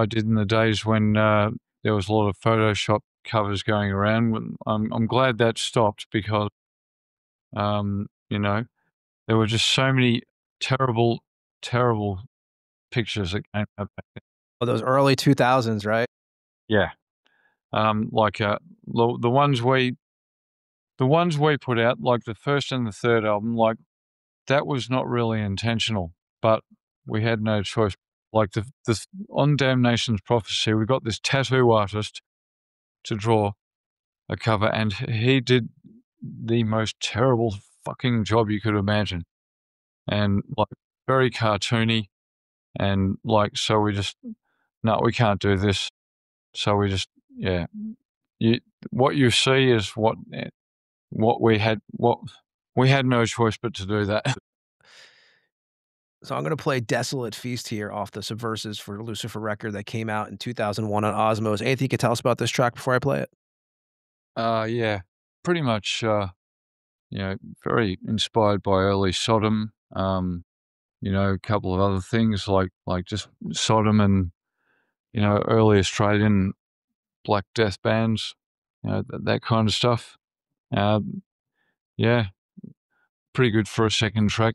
did in the days when there was a lot of Photoshop covers going around. I'm glad that stopped because, you know, there were just so many terrible, terrible pictures that came out back then. Oh, those early 2000s, right? Yeah. Like the ones we put out, like the first and the third album, like that was not really intentional, but we had no choice. Like the on Damnation's Prophecy, we got this tattoo artist to draw a cover, and he did the most terrible fucking job you could imagine, and like very cartoony, and like so we just we can't do this. So we just what you see is what we had no choice but to do that. So I'm going to play Desolate Feast here off the Subversives for Lucifer record that came out in 2001 on Osmos. Anything you can tell us about this track before I play it? Yeah, pretty much, you know, very inspired by early Sodom, you know, a couple of other things like just Sodom and, you know, early Australian Black Death bands, you know, that kind of stuff. Yeah, pretty good for a second track.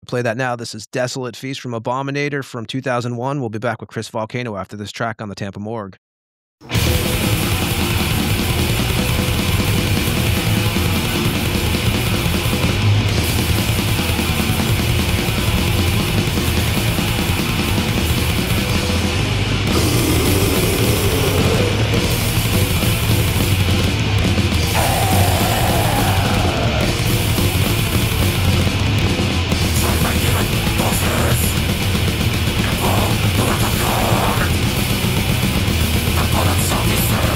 Play that now. This is Desolate Feast from Abominator from 2001. We'll be back with Chris Volcano after this track on the Tampa Morgue. Bullets of the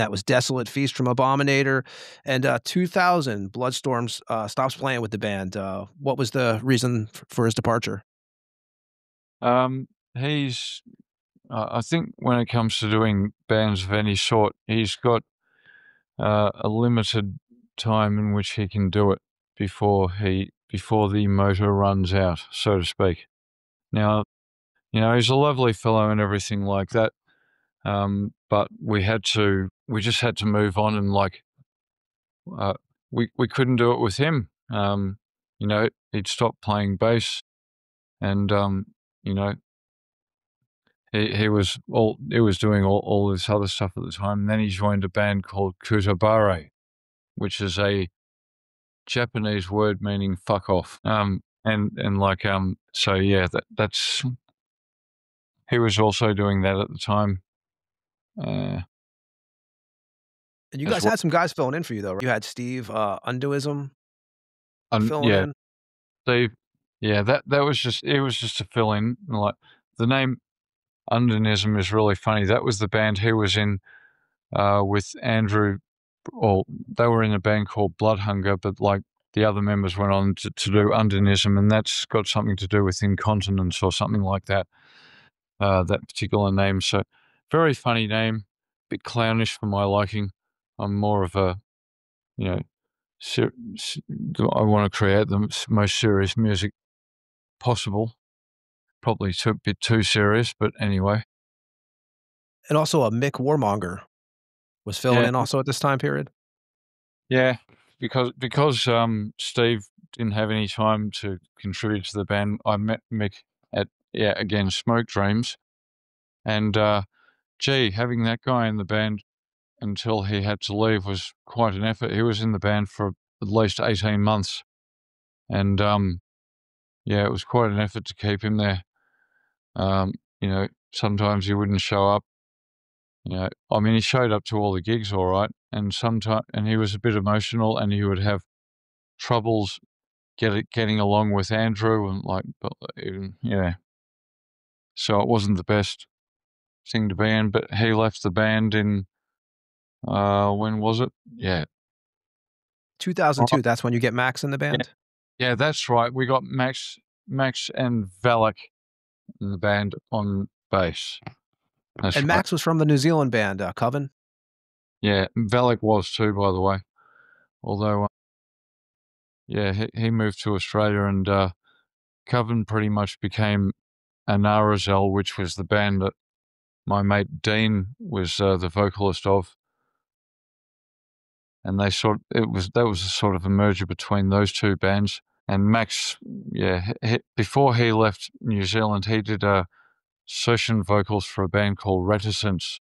that was Desolate Feast from Abominator. And 2000, Bloodstorm stops playing with the band. What was the reason for his departure? He's, I think when it comes to doing bands of any sort, he's got a limited time in which he can do it before the motor runs out, so to speak. Now, he's a lovely fellow and everything like that. But we just had to move on, and we couldn't do it with him. He'd stopped playing bass, and he was doing all this other stuff at the time. And then he joined a band called Kutabare, which is a Japanese word meaning fuck off. So yeah, that's he was also doing that at the time. And you guys had some guys filling in for you, though, right? You had Steve Undoism filling in. Steve, yeah, that was just a fill in. Like, the name Undonism is really funny. That was the band he was in with Andrew. Or they were in a band called Blood Hunger, but like the other members went on to do Undonism, and that's got something to do with incontinence or something like that. That particular name. So very funny name, bit clownish for my liking. I'm more of a, I want to create the most serious music possible. Probably a bit too serious, but anyway. And also a Mick Warmonger was filling in also at this time period. Yeah, because Steve didn't have any time to contribute to the band. I met Mick at again Smoke Dreams, and having that guy in the band until he had to leave was quite an effort. He was in the band for at least 18 months, and it was quite an effort to keep him there. Sometimes he wouldn't show up. He showed up to all the gigs all right, and he was a bit emotional, and he would have troubles getting along with Andrew, and so it wasn't the best thing to be in. But he left the band in when was it? Yeah, 2002. That's when you get Max in the band. Yeah, that's right. We got Max and Valak in the band on bass. That's and Max was from the New Zealand band, Coven. Yeah, Valak was too, by the way. Although, he moved to Australia, and Coven pretty much became Anarazel, which was the band that my mate Dean was the vocalist of. And that was a sort of a merger between those two bands. And Max, before he left New Zealand, he did session vocals for a band called Reticence,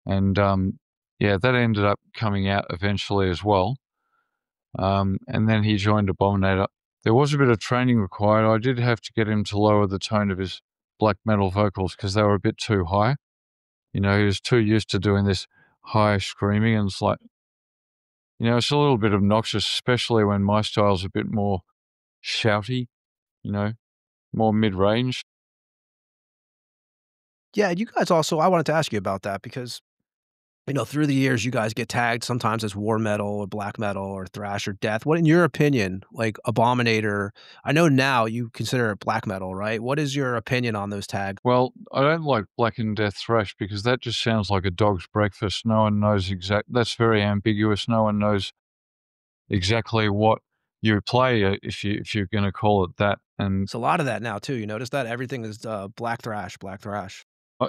and that ended up coming out eventually as well. And then he joined Abominator. There was a bit of training required. I did have to get him to lower the tone of his black metal vocals because they were a bit too high. He was too used to doing this high screaming, and it's like, it's a little bit obnoxious, especially when my style's a bit more shouty, more mid-range. Yeah, you guys also, I wanted to ask you about that because, through the years, you guys get tagged sometimes as war metal or black metal or thrash or death. What, in your opinion, like Abominator, I know now you consider it black metal, right? What is your opinion on those tags? Well, I don't like black and death thrash because that just sounds like a dog's breakfast. No one knows that's very ambiguous. No one knows exactly what you play if you're going to call it that. And it's a lot of that now too. You notice that everything is black thrash.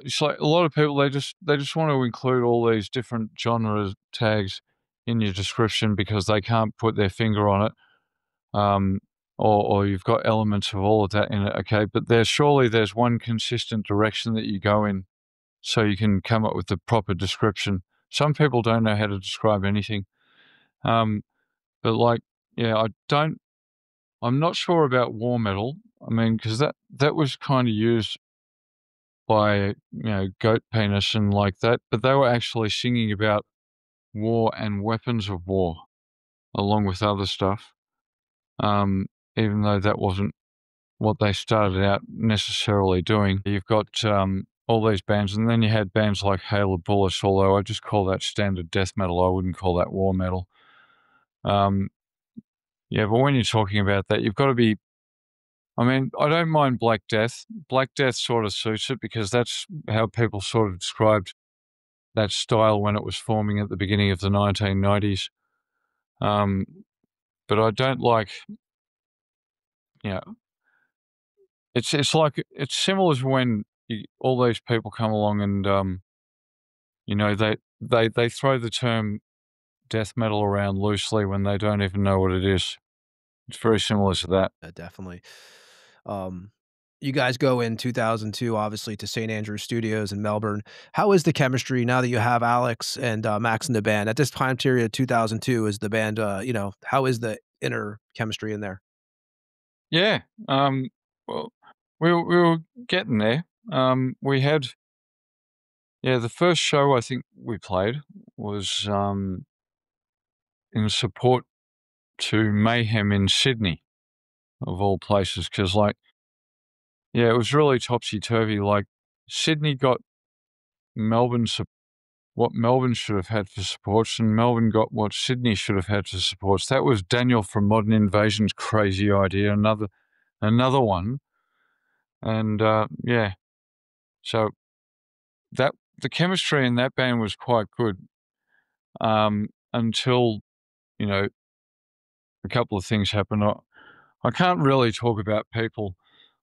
It's like a lot of people, they just want to include all these different genre tags in your description because they can't put their finger on it. Or you've got elements of all of that in it. Okay, but there's one consistent direction that you go in so you can come up with the proper description. Some people don't know how to describe anything. But I'm not sure about war metal. I mean, because that was kind of used by, goat penis and like that, but they were actually singing about war and weapons of war along with other stuff, even though that wasn't what they started out necessarily doing. You've got all these bands, and then you had bands like Hail of Bullets, although I just call that standard death metal. I wouldn't call that war metal. Yeah, but when you're talking about that, you've got to be, I mean, I don't mind Black Death. Black Death sort of suits it because that's how people sort of described that style when it was forming at the beginning of the 1990s. But I don't like, you know, it's like, it's similar to when all these people come along and, you know, they throw the term death metal around loosely when they don't even know what it is. It's very similar to that. Definitely. You guys go in 2002, obviously, to St. Andrews Studios in Melbourne. How is the chemistry now that you have Alex and Max in the band? At this time period, 2002, is the band, you know, how is the inner chemistry in there? Yeah. Well, we were getting there. We had, yeah, the first show I think we played was in support to Mayhem in Sydney, of all places, because, like, yeah, it was really topsy-turvy. Like, Sydney got Melbourne what Melbourne should have had for supports, and Melbourne got what Sydney should have had for supports. That was Daniel from Modern Invasion's crazy idea, another one. And yeah, so that the chemistry in that band was quite good until, you know, a couple of things happened. I can't really talk about people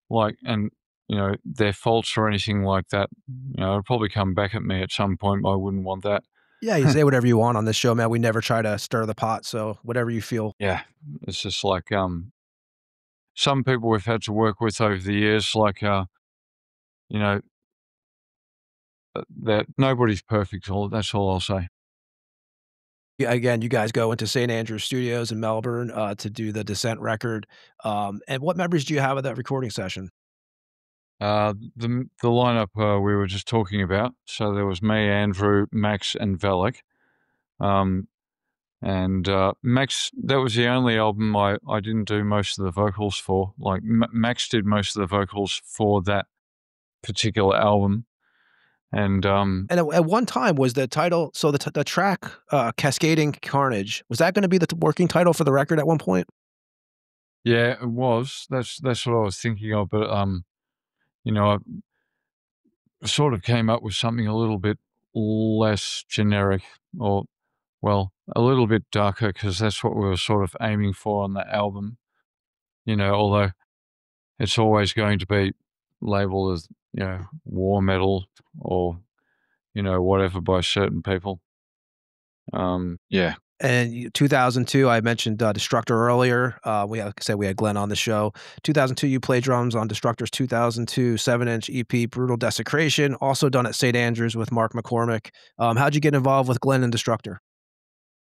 like, and, you know, their faults or anything like that. You know, it'll probably come back at me at some point. I wouldn't want that. Yeah, you say whatever you want on this show, man. We never try to stir the pot, so whatever you feel. Yeah, it's just like some people we've had to work with over the years, like you know, that nobody's perfect. That's all I'll say. Yeah, again, you guys go into St. Andrews Studios in Melbourne to do the Descent record. And what memories do you have of that recording session? The lineup we were just talking about. So there was me, Andrew, Max, and Valak. And Max, that was the only album I didn't do most of the vocals for. Like, Max did most of the vocals for that particular album. And At one time, was the title, so the track Cascading Carnage, was that going to be the working title for the record at one point? yeah, it was. That's what I was thinking of. But you know, I sort of came up with something a little bit less generic, or, well, a little bit darker, because that's what we were sort of aiming for on that album. You know, although it's always going to be labeled as, you know, war metal or, you know, whatever by certain people. Yeah. And 2002, I mentioned Destructor earlier. Like I said, we had Glenn on the show. 2002, you play drums on Destructor's 2002 7-inch EP, Brutal Desecration, also done at St. Andrews with Mark McCormick. How'd you get involved with Glenn and Destructor?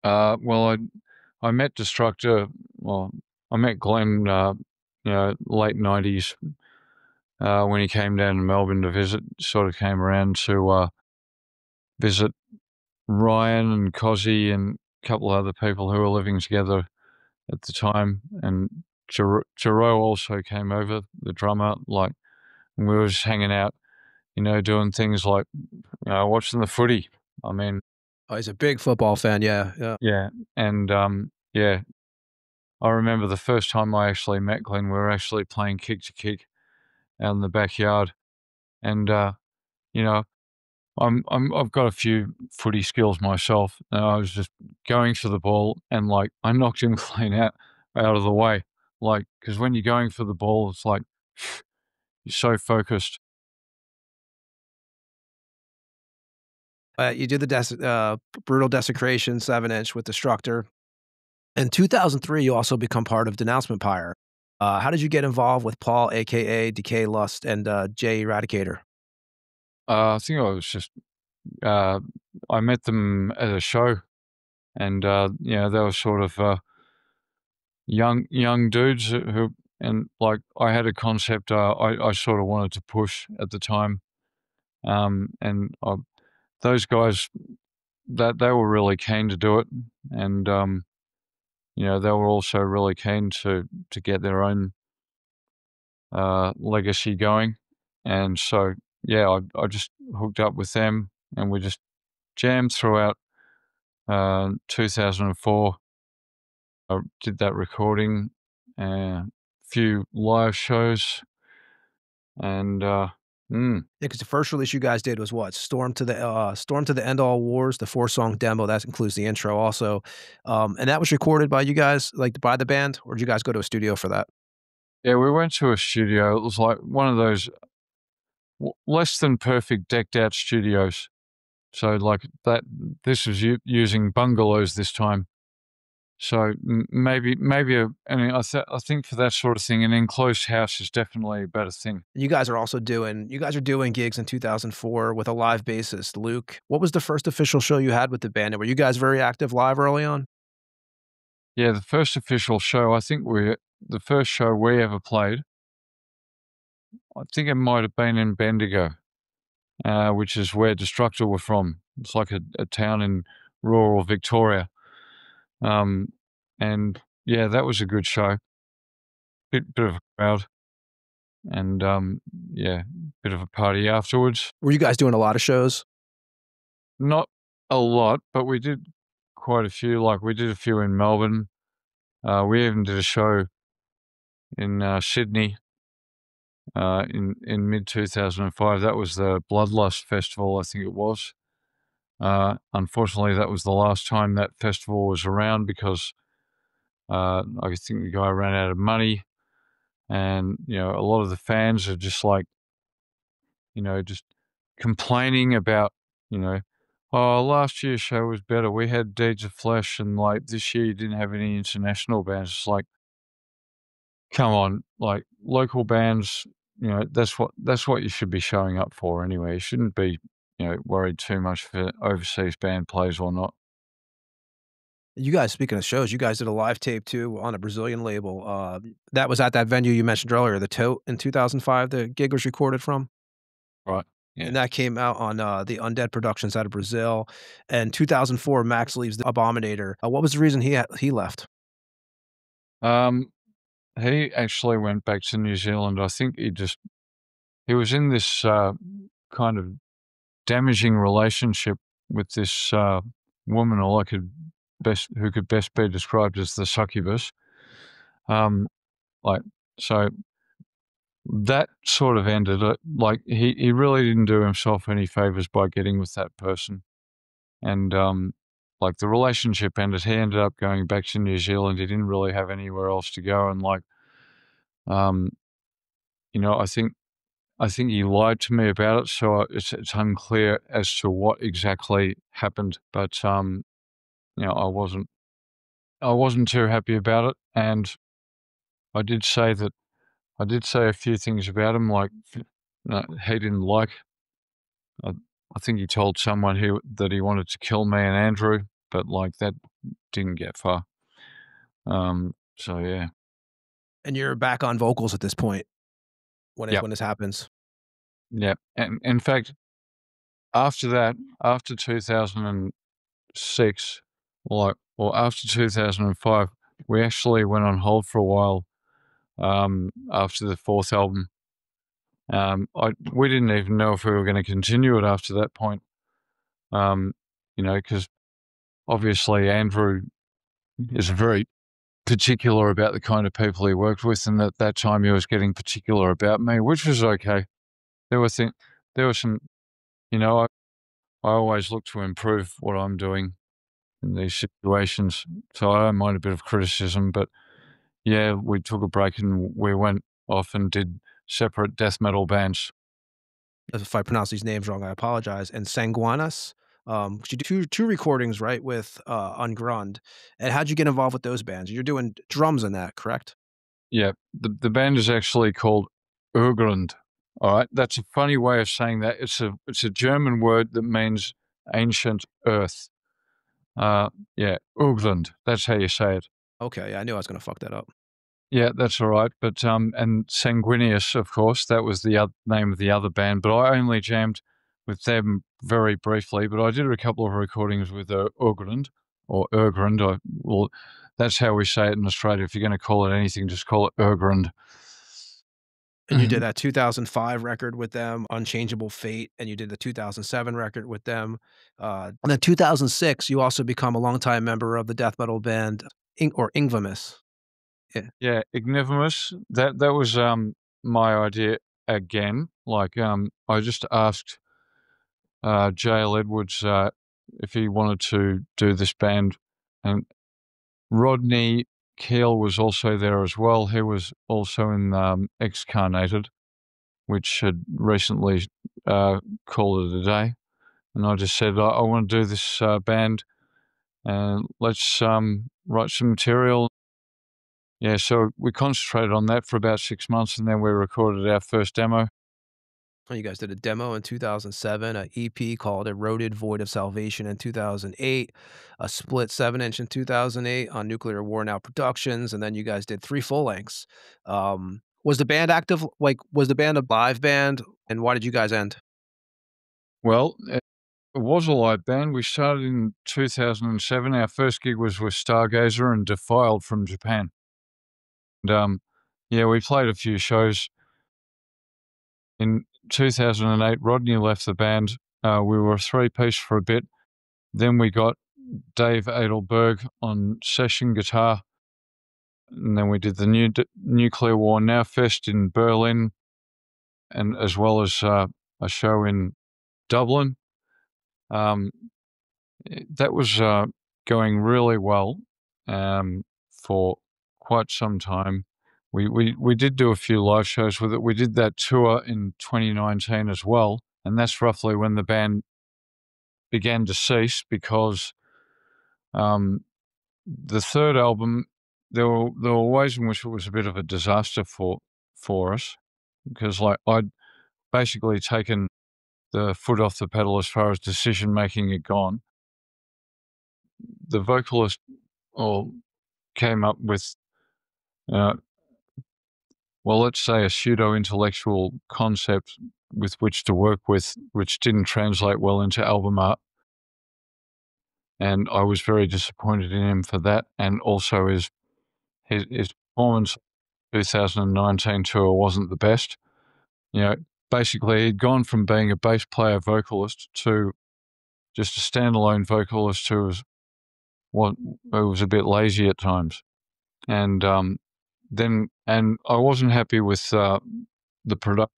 Well, I met Destructor. Well, I met Glenn, you know, late 90s, when he came down to Melbourne to visit. Sort of came around to visit Ryan and Cozzy and a couple of other people who were living together at the time. And Jero also came over, the drummer. Like, and we were just hanging out, you know, doing things like, you know, watching the footy. I mean, Oh, he's a big football fan. Yeah. yeah. And yeah, I remember the first time I actually met Glenn, we were actually playing kick to kick out in the backyard. And you know, I've got a few footy skills myself, and I was just going for the ball, and, like, I knocked him clean out of the way. Like, because when you're going for the ball, it's like you're so focused. You did the Brutal Desecration 7-inch with Destructor. In 2003, you also become part of Denouncement Pyre. How did you get involved with Paul, aka Decay Lust, and Jay Eradicator? I think I was just I met them at a show, and you know, they were sort of young dudes who, and, like, I had a concept I sort of wanted to push at the time, and those guys, that they were really keen to do it, and you know, they were also really keen to get their own legacy going, and so, yeah, I just hooked up with them, and we just jammed throughout 2004. I did that recording, a few live shows, and Yeah, because the first release you guys did was what? Storm to the End All Wars, the 4-song demo. That includes the intro also. And that was recorded by you guys, like by the band, or did you guys go to a studio for that? yeah, we went to a studio. It was like one of those less than perfect decked out studios. So like that, this was using bungalows this time. So maybe I mean, I think for that sort of thing, an enclosed house is definitely a better thing. You guys are doing gigs in 2004 with a live bassist, Luke. What was the first official show you had with the band? And were you guys very active live early on? Yeah, the first official show, I think the first show we ever played, I think it might have been in Bendigo, which is where Destructor were from. It's like a town in rural Victoria. And yeah, that was a good show. Bit of a crowd, and yeah, bit of a party afterwards. Were you guys doing a lot of shows? Not a lot, but we did quite a few. Like we did a few in Melbourne. We even did a show in Sydney in mid 2005. That was the Bloodlust Festival, I think it was. Unfortunately, that was the last time that festival was around because I think the guy ran out of money, and a lot of the fans are just like, just complaining about, oh, last year's show was better. We had Deeds of Flesh, and like this year you didn't have any international bands. It's like, come on, like local bands, that's what you should be showing up for anyway. You shouldn't be, worried too much if overseas band plays or not. You guys, speaking of shows, you guys did a live tape too on a Brazilian label. That was at that venue you mentioned earlier, the Tote in 2005. The gig was recorded from. Right. Yeah. And that came out on the Undead Productions out of Brazil. And 2004, Max leaves the Abominator. What was the reason he left? He actually went back to New Zealand. I think he was in this kind of damaging relationship with this woman, or who could best be described as the succubus. So that sort of ended it. Like he really didn't do himself any favors by getting with that person. And like the relationship ended. He ended up going back to New Zealand. He didn't really have anywhere else to go. And like, I think he lied to me about it. So it's unclear as to what exactly happened. But I wasn't too happy about it. And I did say a few things about him, like he didn't like. I think he told someone that he wanted to kill me and Andrew, but like that didn't get far. So yeah. And you're back on vocals at this point when Yep. when this happens. Yeah, and in fact, after 2006, or after 2005, we actually went on hold for a while. After the fourth album, we didn't even know if we were going to continue it after that point. Because obviously Andrew is very particular about the kind of people he worked with, and at that time he was getting particular about me, which was okay. There were some, I always look to improve what I'm doing in these situations, so I don't mind a bit of criticism. But yeah, we took a break and we went off and did separate death metal bands. If I pronounce these names wrong, I apologize. And Sanguinas. You do two recordings, right, with Ungrund. And how'd you get involved with those bands? You're doing drums in that, correct? Yeah, the band is actually called Urgrund. All right, that's a funny way of saying that. It's a German word that means ancient earth. Yeah, Urgrund. That's how you say it. Okay, yeah, I knew I was going to fuck that up. Yeah, that's all right. But and Sanguinius, of course, that was the name of the other band. But I only jammed with them very briefly. But I did a couple of recordings with Urgrund or Urgrund. Well, that's how we say it in Australia. If you're going to call it anything, just call it Urgrund. And you did that 2005 record with them, Unchangeable Fate, and you did the 2007 record with them. And then 2006, you also become a longtime member of the death metal band Ignivomous. Yeah, Ignivomous. That was my idea again. Like I just asked JL Edwards if he wanted to do this band, and Rodney Keel was also there as well. He was also in Excarnated, which had recently called it a day. And I just said, I want to do this band, and let's write some material. Yeah, so we concentrated on that for about 6 months, and then we recorded our first demo. You guys did a demo in 2007, an EP called Eroded Void of Salvation in 2008, a split 7-inch in 2008 on Nuclear War Now Productions, and then you guys did 3 full lengths. Was the band active? Like, was the band a live band, and why did you guys end? Well, it was a live band. We started in 2007. Our first gig was with Stargazer and Defiled from Japan. And yeah, we played a few shows. In 2008, Rodney left the band. We were a 3-piece for a bit. Then we got Dave Adelberg on session guitar. And then we did the Nuclear War Now Fest in Berlin, and as well as a show in Dublin. That was going really well for quite some time. We did do a few live shows with it. We did that tour in 2019 as well, and that's roughly when the band began to cease, because the third album, there were ways in which it was a bit of a disaster for us, because like I'd basically taken the foot off the pedal as far as decision making had gone. The vocalist came up with well, let's say a pseudo-intellectual concept with which to work with, which didn't translate well into album art. And I was very disappointed in him for that. And also his performance 2019 tour wasn't the best. You know, basically he'd gone from being a bass player vocalist to just a standalone vocalist who was a bit lazy at times. And and I wasn't happy with the production.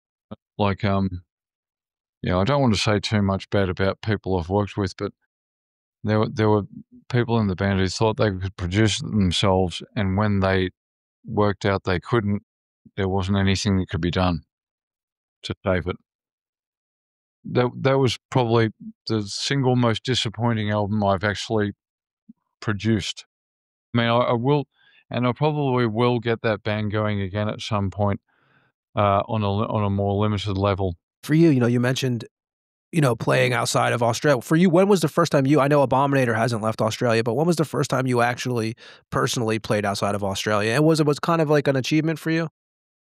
Like, yeah, I don't want to say too much bad about people I've worked with, but there were people in the band who thought they could produce it themselves, and when they worked out they couldn't, there wasn't anything that could be done to save it. That was probably the single most disappointing album I've actually produced. I mean, I will, and I probably will get that band going again at some point on a more limited level. For you, you mentioned, playing outside of Australia. For you, when was the first time I know Abominator hasn't left Australia, but when was the first time you actually personally played outside of Australia? And was kind of like an achievement for you?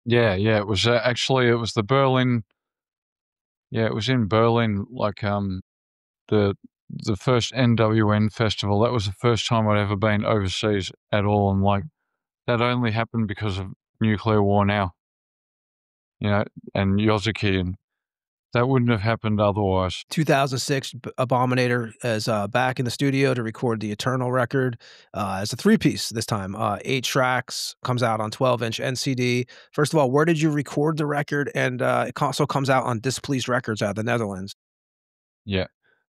Yeah, it was actually, it was the Berlin. Yeah, it was in Berlin, like the first NWN festival. That was the first time I'd ever been overseas at all, and like that only happened because of Nuclear War Now, and Yozuki, and that wouldn't have happened otherwise. 2006, Abominator is back in the studio to record the Eternal record as a 3-piece this time. 8 tracks, comes out on 12-inch NCD. First of all, where did you record the record? And it also comes out on Displeased Records out of the Netherlands. Yeah.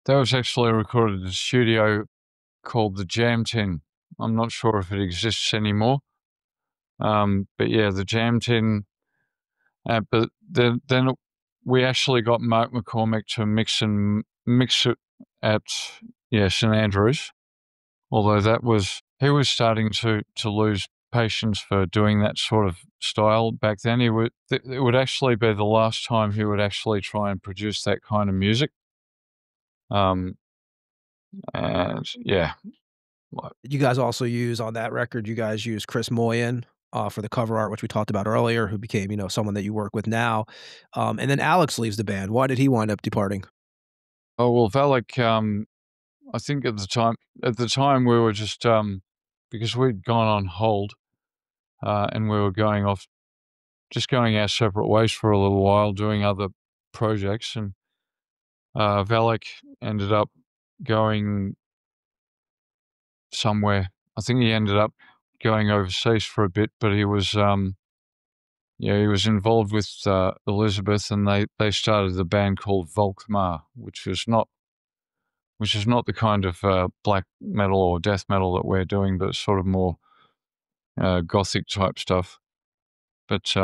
That was actually recorded in a studio called the Jam Tin. I'm not sure if it exists anymore. But yeah, the Jam Tin. But then we actually got Mark McCormick to mix it at St Andrews. Although he was starting to lose patience for doing that sort of style back then. It would actually be the last time he would actually try and produce that kind of music. And yeah. You guys also use on that record, you guys use Chris Moyen for the cover art, which we talked about earlier, who became, someone that you work with now. And then Alex leaves the band. Why did he wind up departing? Oh, well, Valak, I think at the time we were just, because we'd gone on hold, and we were going off just going our separate ways for a little while, doing other projects, and Valak ended up going somewhere. I think he ended up going overseas for a bit, but he was he was involved with Elizabeth, and they started the band called Volkmar, which is not the kind of black metal or death metal that we're doing, but sort of more gothic type stuff. But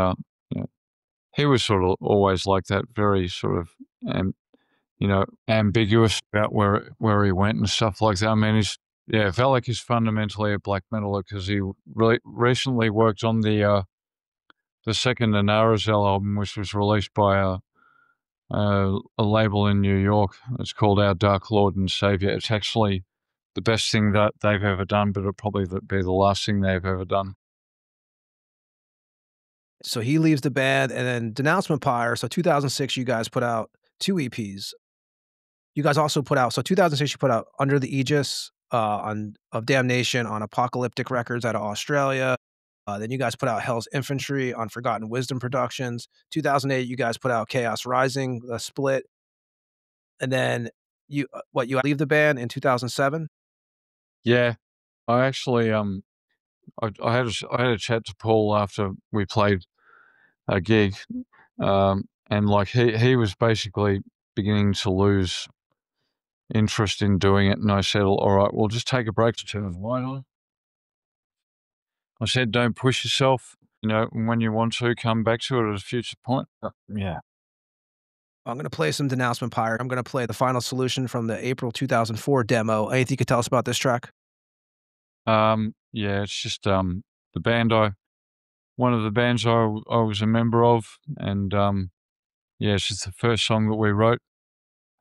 he was sort of always like that, very sort of ambiguous about where he went and stuff like that. I mean, Valak is fundamentally a black metaler because he really recently worked on the second Anarazel album, which was released by a label in New York. It's called Our Dark Lord and Savior. It's actually the best thing that they've ever done, but it'll probably be the last thing they've ever done. So he leaves the band, and then Denouncement Pyre. So 2006, you guys put out 2 EPs. You guys also put out, so 2006, you put out Under the Aegis of Damnation on Apocalyptic Records out of Australia. Then you guys put out Hell's Infantry on Forgotten Wisdom Productions. 2008, you guys put out Chaos Rising, The Split. And then you leave the band in 2007? Yeah, I actually I had a chat to Paul after we played a gig, and like he was basically beginning to lose interest in doing it, and I said, all right, we'll just take a break to turn the light on. I said, don't push yourself, when you want to, come back to it at a future point. Yeah. I'm going to play some Denouncement Pyre. I'm going to play the Final Solution from the April 2004 demo. Anything you could tell us about this track? Yeah, it's just the band one of the bands I was a member of, and it's just the first song that we wrote.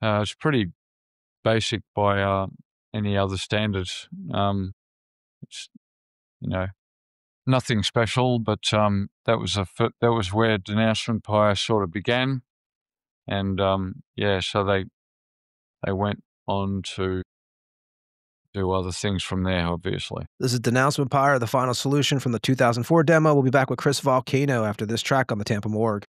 It's pretty basic by any other standards. It's nothing special, but that was where Denouncement Pyre sort of began, and so they went on to do other things from there, obviously. This is Denouncement Pyre, the Final Solution from the 2004 demo. We'll be back with Chris Volcano after this track on the Tampa Morgue.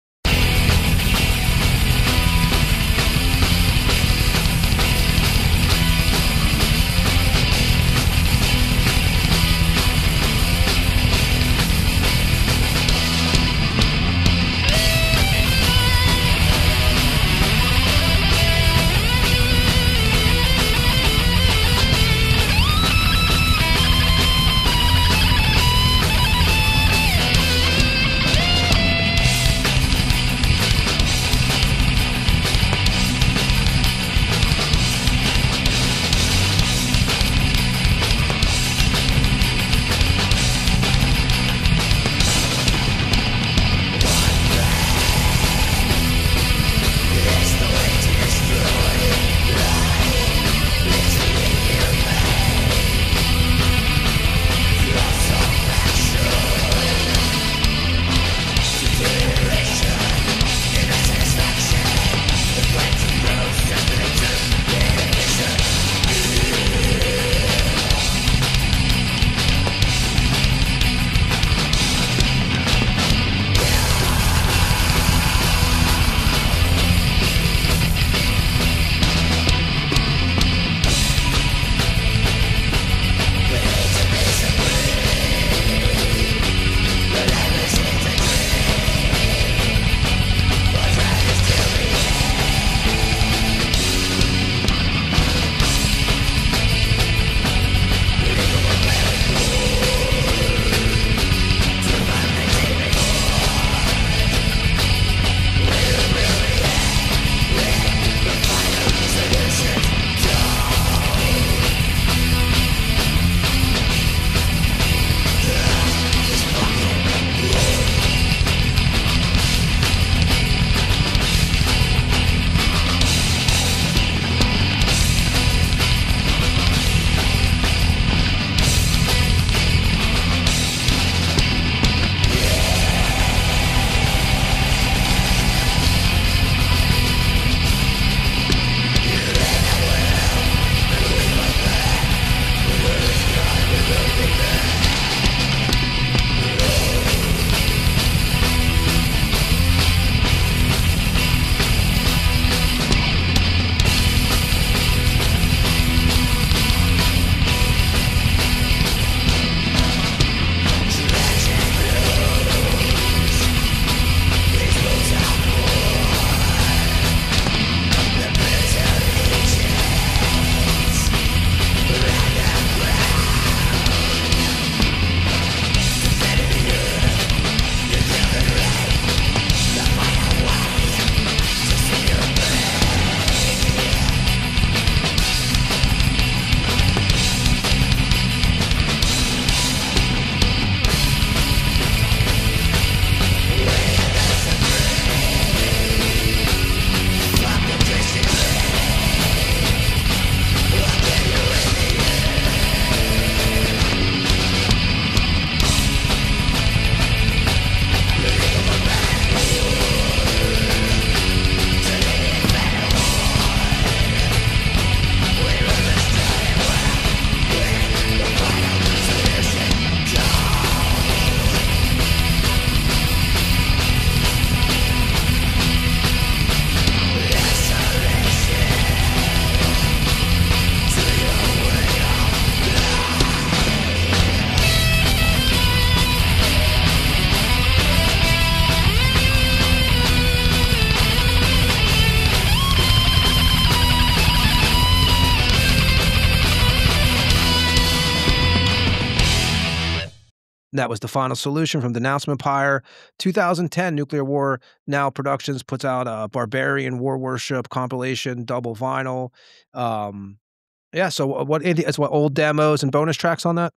That was The Final Solution from Denouncement Pyre. 2010, Nuclear War Now Productions puts out a Barbarian War Worship compilation, double vinyl. Yeah, so it's what, old demos and bonus tracks on that?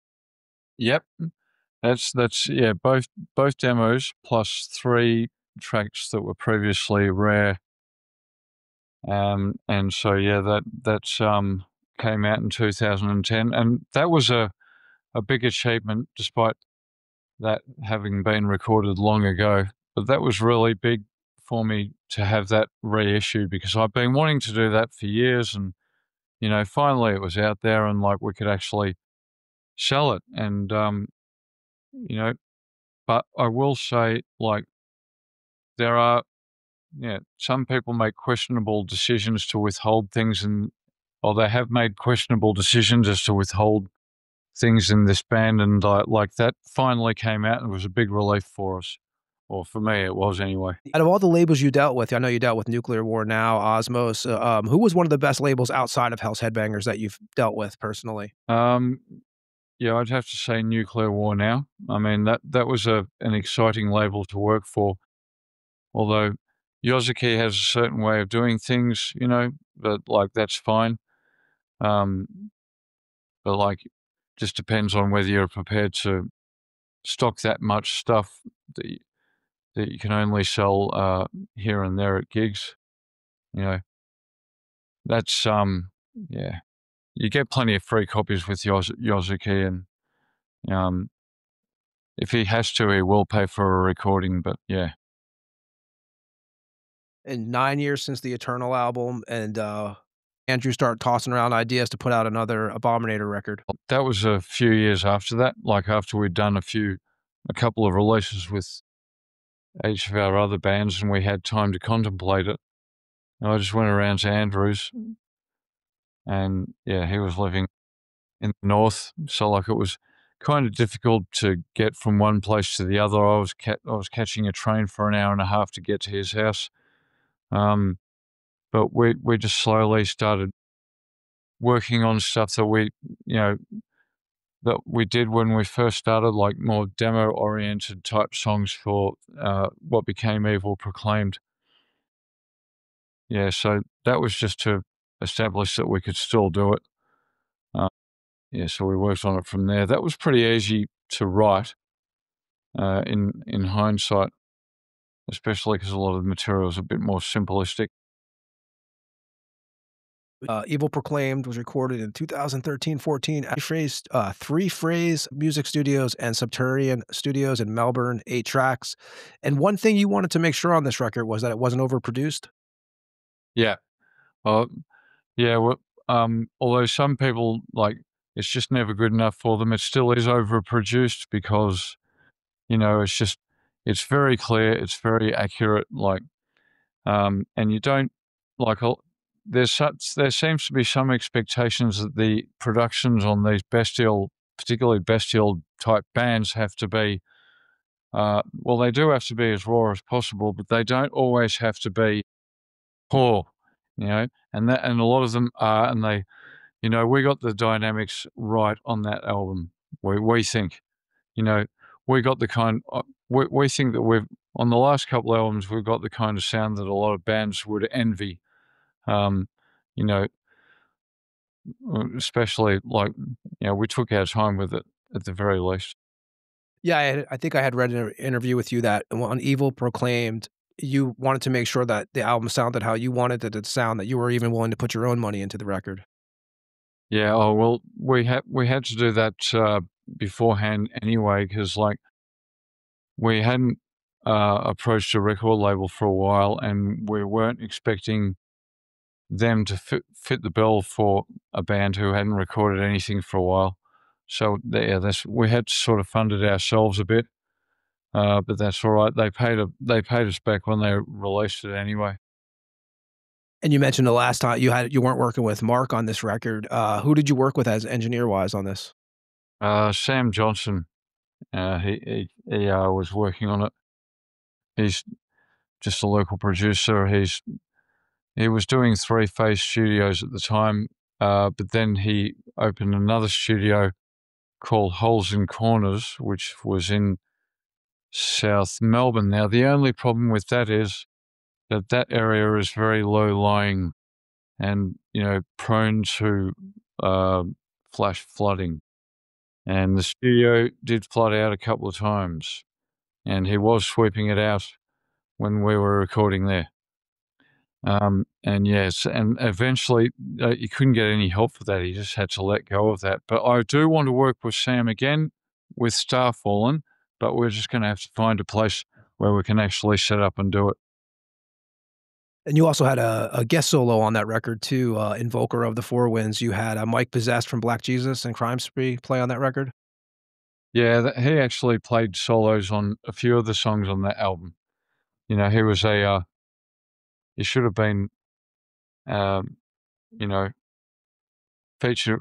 Yep. That's yeah, both demos plus 3 tracks that were previously rare. And so yeah, that's came out in 2010, and that was a big achievement despite that having been recorded long ago. But that was really big for me to have that reissued, because I've been wanting to do that for years, and finally it was out there, and like we could actually sell it. And but I will say, like, there are some people make questionable decisions to withhold things, or they have made questionable decisions as to withhold things in this band, and like that finally came out, and it was a big relief for us, or for me it was anyway. Out of all the labels you dealt with, I know you dealt with Nuclear War Now, Osmos, who was one of the best labels outside of Hell's Headbangers that you've dealt with personally? Yeah, I'd have to say Nuclear War Now. I mean, that was an exciting label to work for, although Yozuki has a certain way of doing things, but like that's fine. But like, just depends on whether you're prepared to stock that much stuff that you can only sell here and there at gigs. That's yeah. You get plenty of free copies with Yozuki, and if he has to, he will pay for a recording. But yeah. And 9 years since the Eternal album, and Andrew started tossing around ideas to put out another Abominator record. That was a few years after that, like after we'd done a couple of releases with each of our other bands, and we had time to contemplate it. And I just went around to Andrew's, and yeah, he was living in the north, so like it was kind of difficult to get from one place to the other. I was catching a train for an hour and a half to get to his house. But we just slowly started working on stuff that that we did when we first started, like more demo-oriented type songs for what became Evil Proclaimed. Yeah, so that was just to establish that we could still do it. Yeah, so we worked on it from there. That was pretty easy to write in hindsight, especially because a lot of the material is a bit more simplistic. Evil Proclaimed was recorded in 2013-14 at Three Phrase Music Studios and Subterranean Studios in Melbourne, 8 tracks. And one thing you wanted to make sure on this record was that it wasn't overproduced? Yeah. Yeah, well, although some people, like, it's just never good enough for them, it still is overproduced because, it's very clear, it's very accurate, like, and you don't, like, there seems to be some expectations that the productions on these particularly bestial type bands have to be, well, they do have to be as raw as possible, but they don't always have to be poor, and a lot of them are, and they, we got the dynamics right on that album. We think, we got the kind, we think that on the last couple albums, we've got the kind of sound that a lot of bands would envy. Especially like, we took our time with it at the very least. Yeah, I think I had read in an interview with you that on Evil Proclaimed, you wanted to make sure that the album sounded how you wanted it to sound, that you were even willing to put your own money into the record. Yeah, oh, well, we had to do that beforehand anyway, because like we hadn't approached a record label for a while, and we weren't expecting them to fit the bill for a band who hadn't recorded anything for a while. So yeah, we had to sort of fund it ourselves a bit, but that's all right. They paid us back when they released it anyway. And you mentioned the last time you weren't working with Mark on this record. Who did you work with as engineer-wise on this? Sam Johnson. He was working on it. He's just a local producer. He was doing Three Phase Studios at the time, but then he opened another studio called Holes in Corners, which was in South Melbourne. Now, the only problem with that is that that area is very low-lying and, you know, prone to flash flooding. And the studio did flood out a couple of times, and he was sweeping it out when we were recording there. And yes, and eventually he couldn't get any help for that. He just had to let go of that. But I do want to work with Sam again with Starfallen, but we're just going to have to find a place where we can actually set up and do it. And you also had a guest solo on that record too, Invoker of the Four Winds. You had Mike Possessed from Black Jesus and Crime Spree play on that record. Yeah, he actually played solos on a few of the songs on that album. You know, he was he should have been, you know, featured.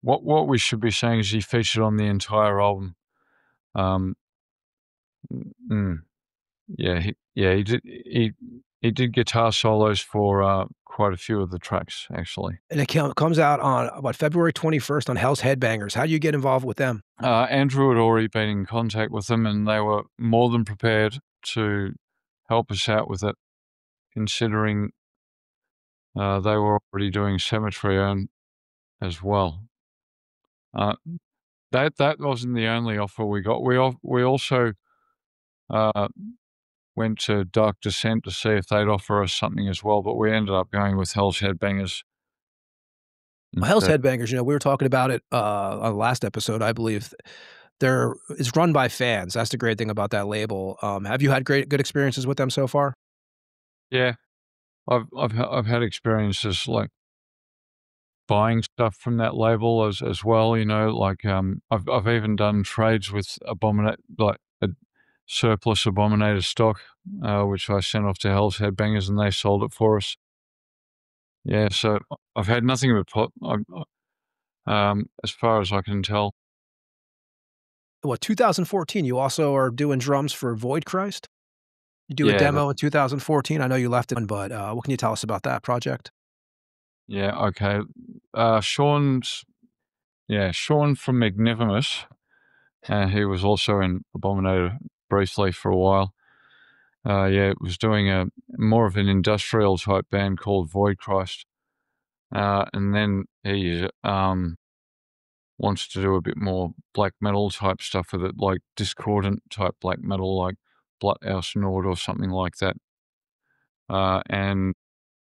What we should be saying is he featured on the entire album. Um, yeah, he did guitar solos for quite a few of the tracks, actually. And it comes out on February 21st on Hell's Headbangers. How do you get involved with them? Andrew had already been in contact with them, and they were more than prepared to help us out with it, considering they were already doing Cemetery Urn as well. That wasn't the only offer we got. We also went to Dark Descent to see if they'd offer us something as well, but we ended up going with Hell's Headbangers. Hell's Headbangers, you know, we were talking about it on the last episode, I believe. It's run by fans. That's the great thing about that label. Have you had good experiences with them so far? Yeah, I've had experiences like buying stuff from that label as well. You know, like I've even done trades with like a surplus Abominator stock, which I sent off to Hell's Headbangers, and they sold it for us. Yeah, so I've had nothing but as far as I can tell. What, 2014, you also are doing drums for Void Christ? You do a demo in 2014. I know you left it, but what can you tell us about that project? Yeah, okay. Sean from Ignivomous, he was also in Abominator briefly for a while. It was doing a more of an industrial type band called Void Christ. And then he wants to do a bit more black metal type stuff with it, like discordant type black metal, like Bloodhouse Nord or something like that. And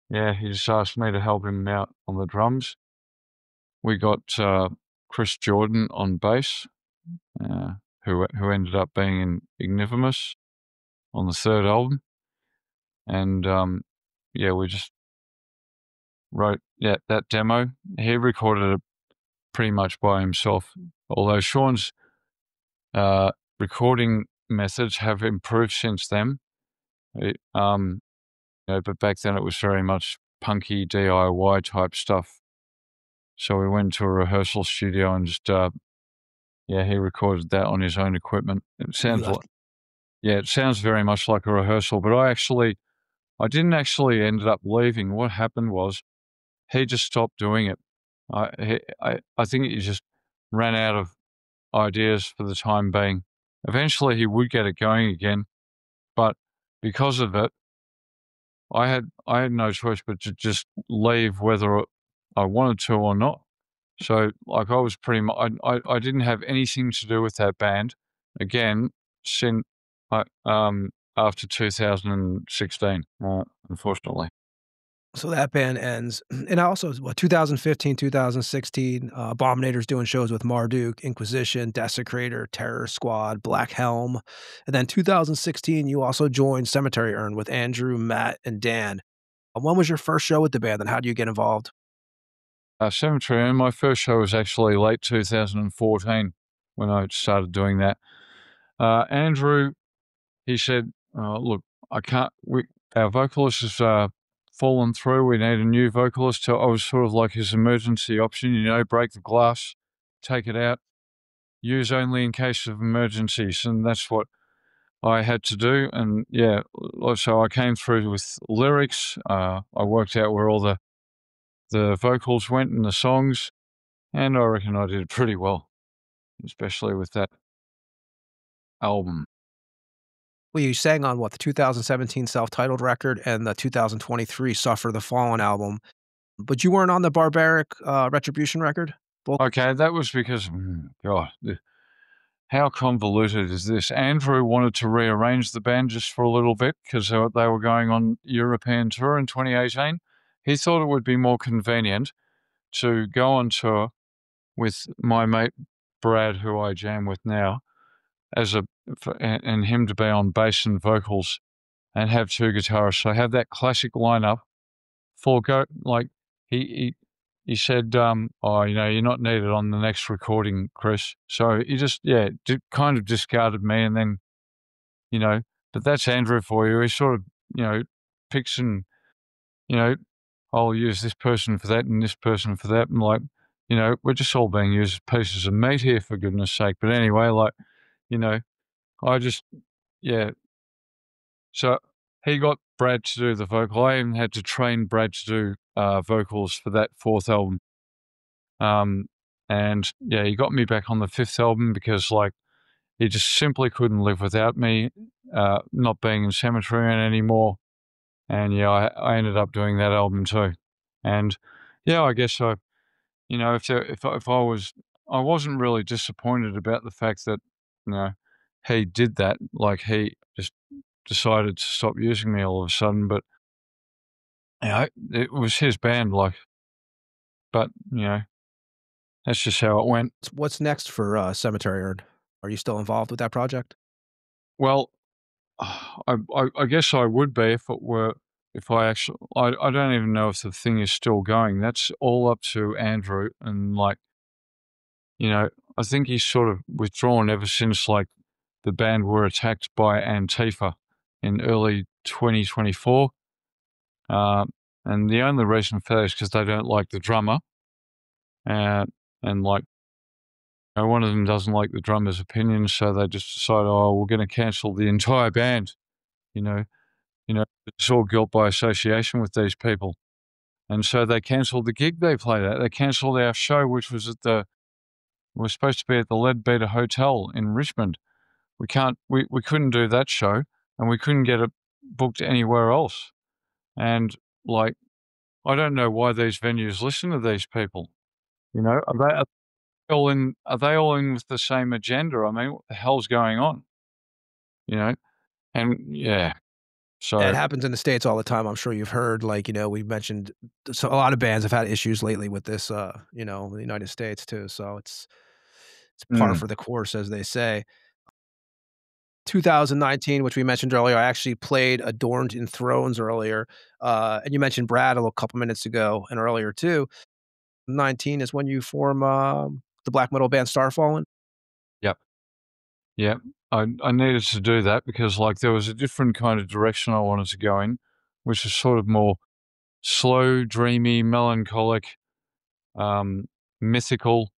yeah, he just asked me to help him out on the drums. We got Chris Jordan on bass, who ended up being in Ignivomous on the third album. And we just wrote that demo. He recorded it pretty much by himself, although Sean's recording methods have improved since then. But back then it was very much punky DIY type stuff. So we went to a rehearsal studio and just he recorded that on his own equipment. It sounds it sounds very much like a rehearsal, but I didn't actually end up leaving. What happened was he just stopped doing it. I think he just ran out of ideas for the time being. Eventually he would get it going again, but because of it, I had no choice but to just leave whether I wanted to or not. So like I was pretty much, I didn't have anything to do with that band again since after 2016, unfortunately. So that band ends. And also, 2015, 2016, Abominator's doing shows with Marduk, Inquisition, Desecrator, Terror Squad, Black Helm. And then 2016, you also joined Cemetery Urn with Andrew, Matt, and Dan. When was your first show with the band, and how do you get involved? Cemetery Urn, my first show was actually late 2014 when I started doing that. Andrew, he said, look, our vocalist has fallen through. We need a new vocalist. So I was sort of like his emergency option, you know, break the glass, take it out, use only in case of emergencies. And that's what I had to do. And yeah, so I came through with lyrics. I worked out where all the vocals went in the songs. And I reckon I did pretty well, especially with that album. Well, you sang on what, the 2017 self-titled record and the 2023 Suffer the Fallen album, but you weren't on the Barbaric Retribution record? Okay, that was because, God, how convoluted is this? Andrew wanted to rearrange the band just for a little bit because they were going on European tour in 2018. He thought it would be more convenient to go on tour with my mate Brad, who I jam with now, and him to be on bass and vocals and have two guitarists. So have that classic lineup. He said, oh, you're not needed on the next recording, Chris. So he just, kind of discarded me. And then, but that's Andrew for you. He sort of, picks and, I'll use this person for that and this person for that. And we're just all being used as pieces of meat here, for goodness sake. But anyway, I just, So he got Brad to do the vocal. I even had to train Brad to do vocals for that fourth album. And he got me back on the fifth album because he just simply couldn't live without me, not being in Cemetery anymore. And I ended up doing that album too. And I guess I wasn't really disappointed about the fact that he did that. He just decided to stop using me all of a sudden, but it was his band, but that's just how it went. What's next for Cemetery Urn? Are you still involved with that project? Well, I guess I would be if I don't even know if the thing is still going. That's all up to Andrew, and I think he's sort of withdrawn ever since the band were attacked by Antifa in early 2024. And the only reason for that is because they don't like the drummer. And one of them doesn't like the drummer's opinion, so they just decided, we're going to cancel the entire band. It's all guilt by association with these people. And so they cancelled the gig they played at. They cancelled our show, which was we're supposed to be at the Leadbeater Hotel in Richmond. We couldn't do that show, and we couldn't get it booked anywhere else. And I don't know why these venues listen to these people. Are they all in with the same agenda? I mean, what the hell's going on? And so it happens in the States all the time. I'm sure you've heard, we've mentioned, so a lot of bands have had issues lately with this, in the United States too. So it's par for the course, as they say. 2019, which we mentioned earlier, I actually played Adorned in Thorns earlier. And you mentioned Brad a couple minutes ago and earlier too. 19 is when you form the black metal band Starfallen. Yep. I needed to do that because there was a different kind of direction I wanted to go in, which is sort of more slow, dreamy, melancholic, mythical,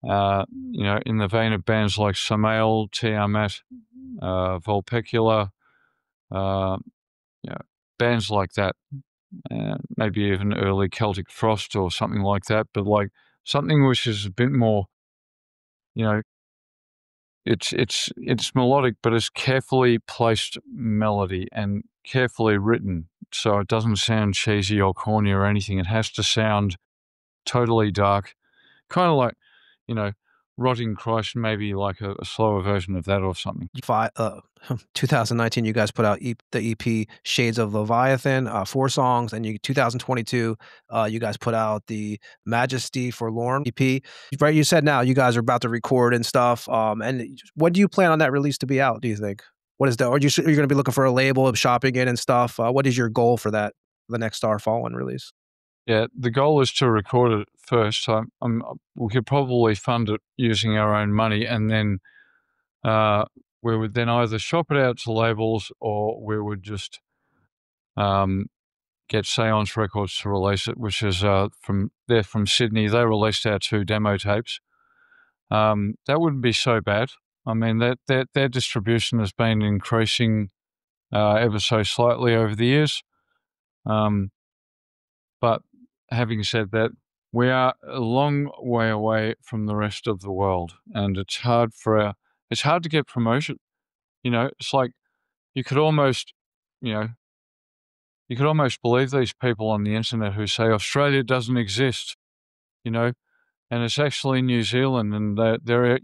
in the vein of bands like Samael, Tiamat, Vulpecula, bands like that. Maybe even early Celtic Frost or something like that, but something which is a bit more, it's melodic, but it's carefully placed melody and carefully written, so it doesn't sound cheesy or corny or anything. It has to sound totally dark, kind of like, Rotting Christ, maybe a slower version of that or something. 2019, you guys put out the EP Shades of Leviathan, 4 songs, and 2022, you guys put out the Majesty Forlorn EP. Right, you said now you guys are about to record and stuff. And when do you plan on that release to be out, do you think? What is are you going to be looking for a label, shopping it and stuff? What is your goal for that, the next Starfallen release? Yeah, the goal is to record it first. We could probably fund it using our own money, and then we would then either shop it out to labels, or we would just get Seance Records to release it, which is from Sydney. They released our 2 demo tapes. That wouldn't be so bad. I mean, their distribution has been increasing ever so slightly over the years. But having said that, we are a long way away from the rest of the world, and it's hard to get promotion. You know, it's like you could almost, you know, you could almost believe these people on the internet who say Australia doesn't exist, you know, and it's actually New Zealand, and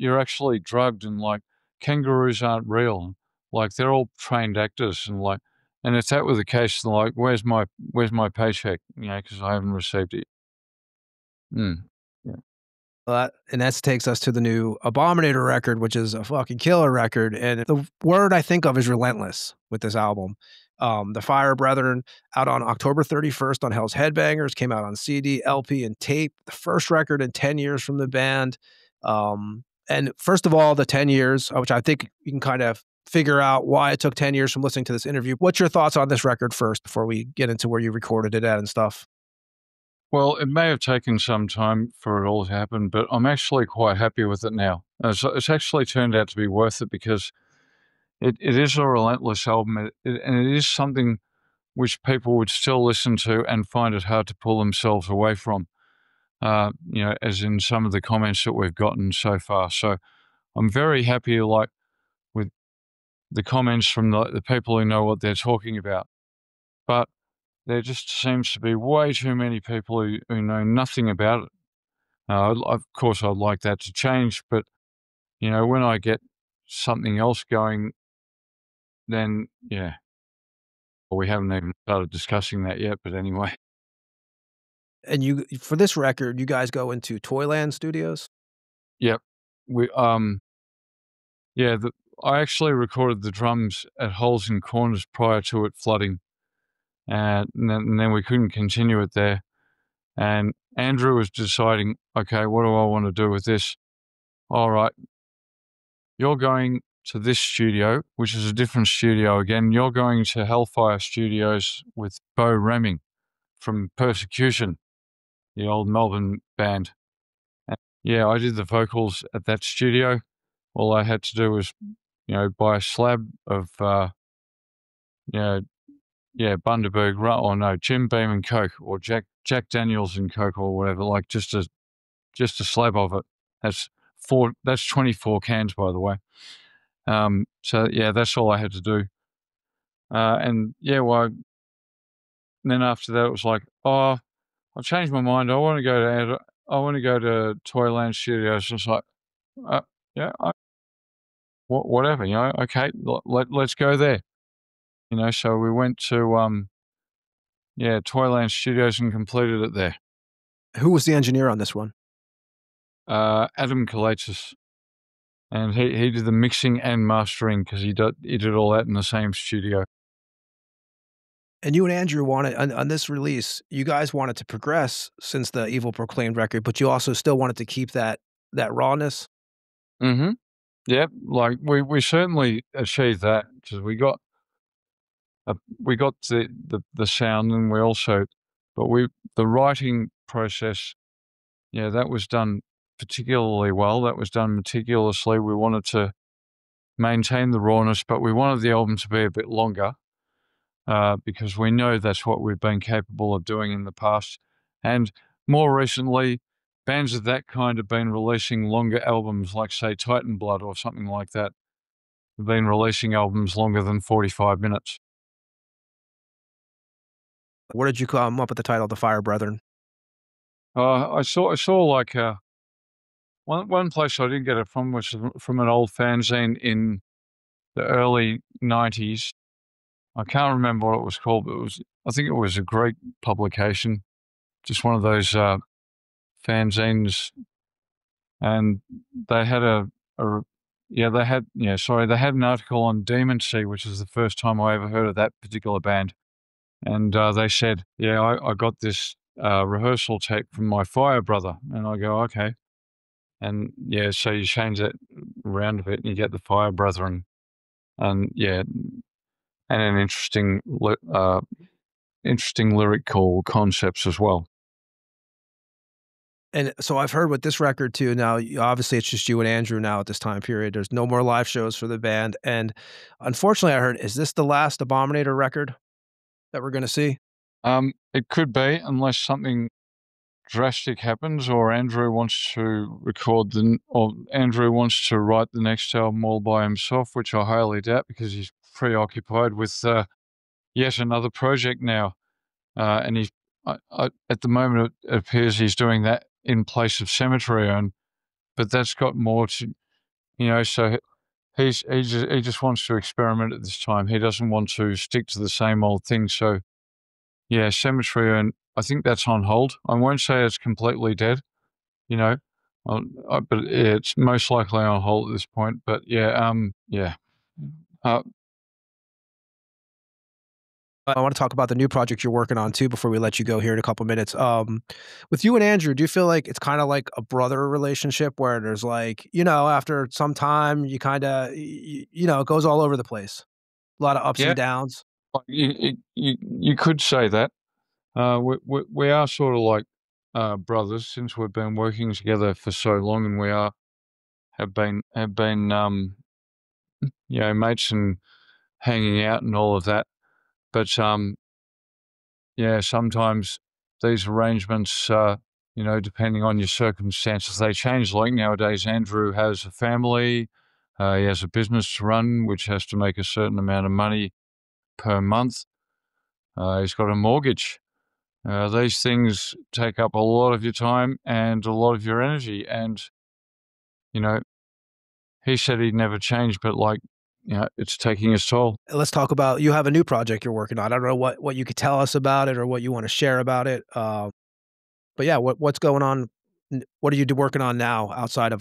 you're actually drugged, and like kangaroos aren't real, like they're all trained actors, and like, and if that were the case, then like, where's my paycheck? You know, because I haven't received it. Mm. Yeah. And that takes us to the new Abominator record, which is a fucking killer record. And the word I think of is relentless with this album. The Fire Brethren, out on October 31st on Hell's Headbangers, came out on CD, LP, and tape. The first record in 10 years from the band. And first of all, the 10 years, which I think you can kind of figure out why it took 10 years from listening to this interview. What's your thoughts on this record first before we get into where you recorded it at and stuff? Well, it may have taken some time for it all to happen, but I'm actually quite happy with it now. It's actually turned out to be worth it because it is a relentless album, and it is something which people would still listen to and find it hard to pull themselves away from, you know, as in some of the comments that we've gotten so far. So I'm very happy, like, with the comments from the people who know what they're talking about. But there just seems to be way too many people who know nothing about it. Of course, I'd like that to change, but, you know, when I get something else going, then, yeah. Well, we haven't even started discussing that yet, but anyway. And you, for this record, you guys go into Toyland Studios? Yep. Yeah, I actually recorded the drums at Holes in Corners prior to it flooding. And then we couldn't continue it there. And Andrew was deciding, okay, what do I want to do with this? All right, you're going to this studio, which is a different studio again. You're going to Hellfire Studios with Bo Remming from Persecution, the old Melbourne band. And yeah, I did the vocals at that studio. All I had to do was, you know, buy a slab of, you know, yeah, Bundaberg, or no, Jim Beam and Coke, or Jack Daniels and Coke, or whatever, like just a slab of it. That's 24 cans, by the way. So yeah, that's all I had to do. And yeah, well, then after that, it was like, oh, I changed my mind. I want to go to Toyland Studios. It's like, yeah, whatever, you know. Okay, let's go there. You know, so we went to yeah, Toyland Studios and completed it there. Who was the engineer on this one? Adam Kalatzis. And he did the mixing and mastering because he did all that in the same studio. And you and Andrew wanted, on this release, you guys wanted to progress since the Evil Proclaimed record, but you also still wanted to keep that rawness? Mm-hmm. Yep, like we certainly achieved that because we got the sound, and we also, but the writing process, yeah, that was done particularly well. That was done meticulously. We wanted to maintain the rawness, but we wanted the album to be a bit longer because we know that's what we've been capable of doing in the past. And more recently, bands of that kind have been releasing longer albums, like, say, Titan Blood or something like that. Have been releasing albums longer than 45 minutes. Where did you come up with the title, The Fire Brethren? I saw like one place I did get it from was from an old fanzine in the early 90s. I can't remember what it was called, but I think it was a Greek publication, just one of those fanzines, and they had they had an article on Demon Sea, which is the first time I ever heard of that particular band. And they said, yeah, I got this rehearsal tape from my Fire brother. And I go, okay. And yeah, so you change that around a bit and you get the Fire brother, and yeah, and an interesting lyrical concepts as well. And so I've heard with this record too, now obviously it's just you and Andrew now at this time period. There's no more live shows for the band. And unfortunately, I heard, is this the last Abominator record that we're going to see? It could be, unless something drastic happens, or Andrew wants to record or Andrew wants to write the next album all by himself, which I highly doubt because he's preoccupied with yet another project now, and he's at the moment it appears he's doing that in place of Cemetery Urn, but that's got more to, so he just wants to experiment at this time. He doesn't want to stick to the same old thing. So yeah, Cemetery Urn, I think that's on hold. I won't say it's completely dead, but it's most likely on hold at this point. But yeah, I want to talk about the new project you're working on too before we let you go here in a couple minutes. With you and Andrew, do you feel like it's kind of like a brother relationship where there's like, after some time you kind of, it goes all over the place, a lot of ups and downs? You could say that. We are sort of like brothers since we've been working together for so long, and we have been mates and hanging out and all of that. But sometimes these arrangements, depending on your circumstances, they change. Like nowadays, Andrew has a family, he has a business to run, which has to make a certain amount of money per month. He's got a mortgage. These things take up a lot of your time and a lot of your energy. And, he said he'd never change, but it's taking its toll. Let's talk about, you have a new project you're working on. I don't know what you could tell us about it or what you want to share about it. But yeah, what's going on? What are you working on now after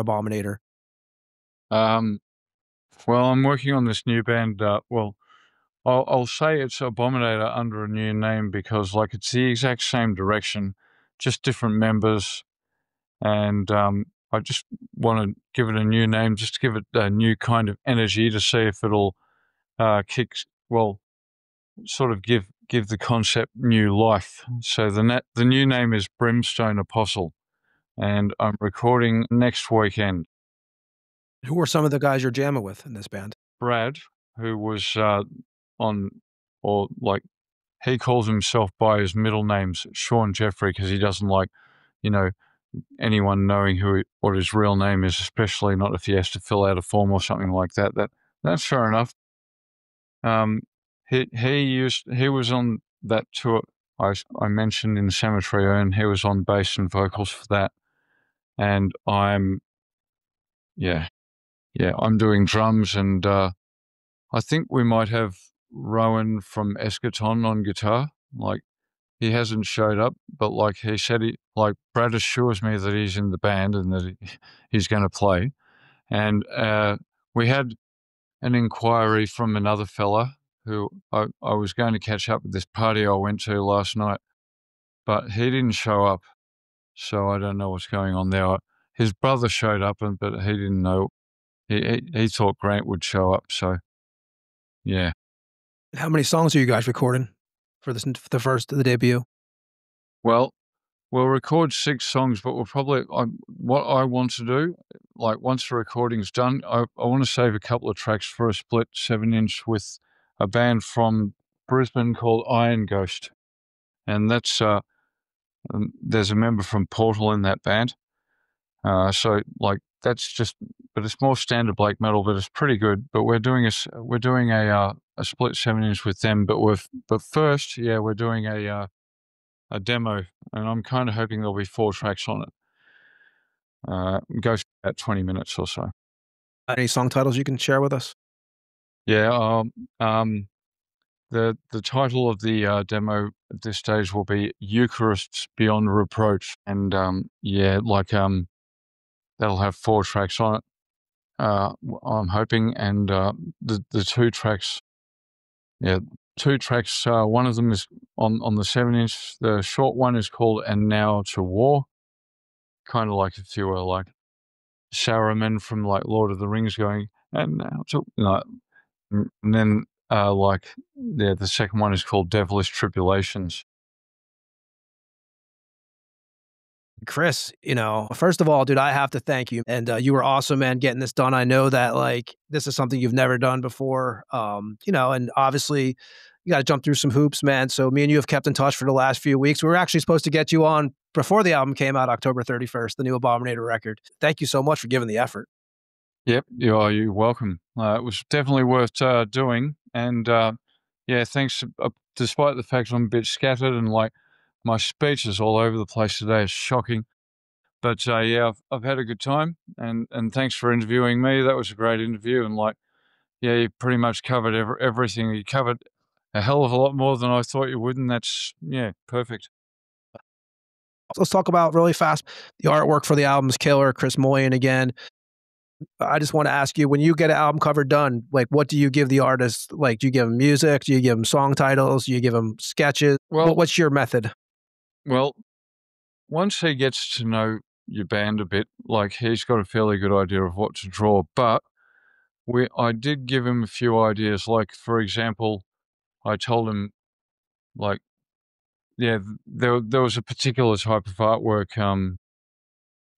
Abominator? Well, I'm working on this new band. I'll say it's Abominator under a new name because it's the exact same direction, just different members. And I just want to give it a new name, just to give it a new kind of energy to see if it'll sort of give the concept new life. So the new name is Brimstone Apostle, and I'm recording next weekend. Who are some of the guys you're jamming with in this band? Brad, who was he calls himself by his middle names, Sean Jeffrey, because he doesn't like, anyone knowing what his real name is, especially not if he has to fill out a form or something like that. That's fair enough. He was on that tour I mentioned in Cemetery Urn. He was on bass and vocals for that, and I'm doing drums, and I think we might have Rowan from Eschaton on guitar. He hasn't showed up, but he said, Brad assures me that he's in the band and that he's going to play. And we had an inquiry from another fella who I was going to catch up at this party I went to last night, but he didn't show up. So I don't know what's going on there. His brother showed up, but he didn't know. He thought Grant would show up. So, yeah. How many songs are you guys recording for the debut? Well, we'll record 6 songs, but we'll probably, what I want to do, once the recording's done, I want to save a couple of tracks for a split 7-inch with a band from Brisbane called Iron Ghost. And that's, there's a member from Portal in that band. That's just, but it's more standard black metal, but it's pretty good. But we're doing a split 7-inch with them. But first, we're doing a demo, and I'm kind of hoping there'll be 4 tracks on it. It goes about 20 minutes or so. Any song titles you can share with us? Yeah, the title of the demo at this stage will be Eucharists Beyond Reproach, and that'll have 4 tracks on it. I'm hoping, and the 2 tracks, one of them is on the 7-inch. The short one is called "And Now to War," kind of like if you were like Saruman from Lord of the Rings going, "And now to," and then the second one is called "Devilish Tribulations." Chris, first of all, dude, I have to thank you. And you were awesome, man, getting this done. I know that this is something you've never done before, and obviously you got to jump through some hoops, man. So me and you have kept in touch for the last few weeks. We were actually supposed to get you on before the album came out, October 31st, the new Abominator record. Thank you so much for giving the effort. Yep, you're welcome. It was definitely worth doing. And yeah, thanks. Despite the fact I'm a bit scattered and like my speech is all over the place today, it's shocking. But yeah, I've had a good time, and thanks for interviewing me. That was a great interview, and like, yeah, you pretty much covered everything. You covered a hell of a lot more than I thought you would, and that's, yeah, perfect. Let's talk about really fast. The artwork for the album's killer, Chris Moyen again. I just want to ask you, when you get an album cover done, like, what do you give the artist? Like, do you give them music? Do you give them song titles? Do you give them sketches? Well, what's your method? Well, once he gets to know your band a bit, like, he's got a fairly good idea of what to draw. But I did give him a few ideas. Like, for example, I told him, like, yeah, there was a particular type of artwork,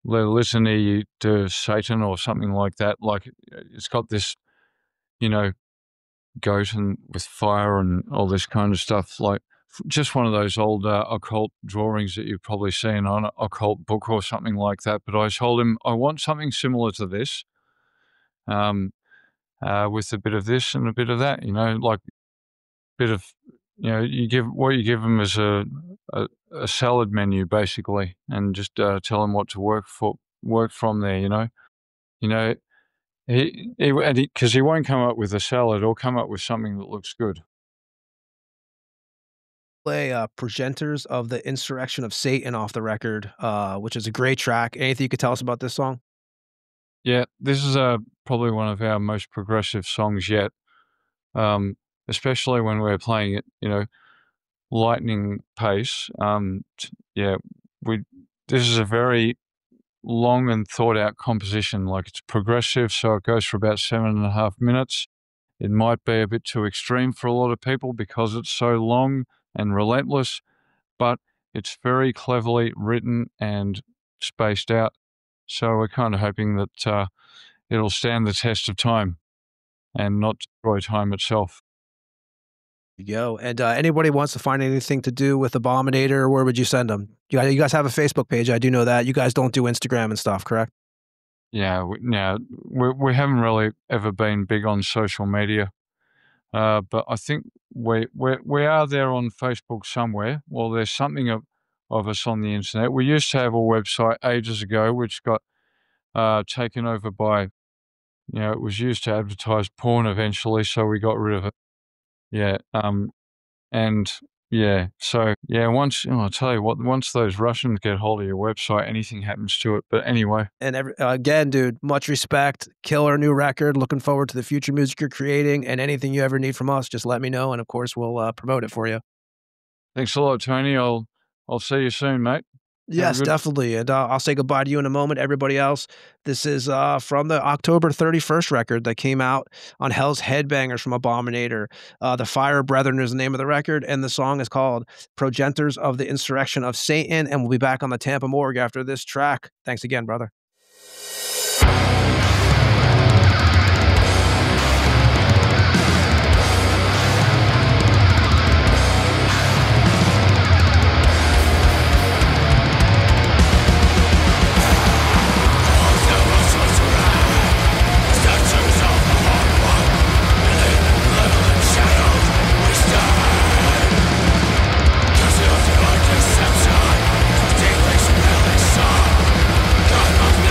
the Litany to Satan or something like that. Like, it's got this, you know, goat and with fire and all this kind of stuff. Like, just one of those old occult drawings that you've probably seen on an occult book or something like that. But I told him I want something similar to this, with a bit of this and a bit of that. You know, like a bit of, you know, you give them as a salad menu basically, and just tell them what to work from there. You know, because he won't come up with a salad or come up with something that looks good. Play Progenitors of the Insurrection of Satan off the record, which is a great track. Anything you could tell us about this song? Yeah, this is probably one of our most progressive songs yet, especially when we're playing it, you know, lightning pace. Yeah, this is a very long and thought out composition. Like, it's progressive, so it goes for about 7.5 minutes. It might be a bit too extreme for a lot of people because it's so long and relentless, but it's very cleverly written and spaced out. So we're kind of hoping that it'll stand the test of time and not destroy time itself. You go. And anybody wants to find anything to do with Abominator, where would you send them? You guys have a Facebook page. I do know that. You guys don't do Instagram and stuff, correct? Yeah, we haven't really ever been big on social media, but I think we are there on Facebook somewhere. Well, there's something of us on the internet. We used to have a website ages ago, which got taken over by, you know, it was used to advertise porn eventually, so we got rid of it. Yeah, and yeah, so yeah, I'll tell you what, once those Russians get hold of your website, anything happens to it. But anyway. And again, dude, much respect. Killer new record. Looking forward to the future music you're creating, and anything you ever need from us, just let me know, and of course we'll promote it for you. Thanks a lot, Tony. I'll see you soon, mate. Yes, definitely. And I'll say goodbye to you in a moment. Everybody else, this is from the October 31st record that came out on Hell's Headbangers from Abominator. The Fire Brethren is the name of the record, and the song is called Progenitors of the Insurrection of Satan, and we'll be back on the Tampa Morgue after this track. Thanks again, brother. Deception, deeply smelling song. God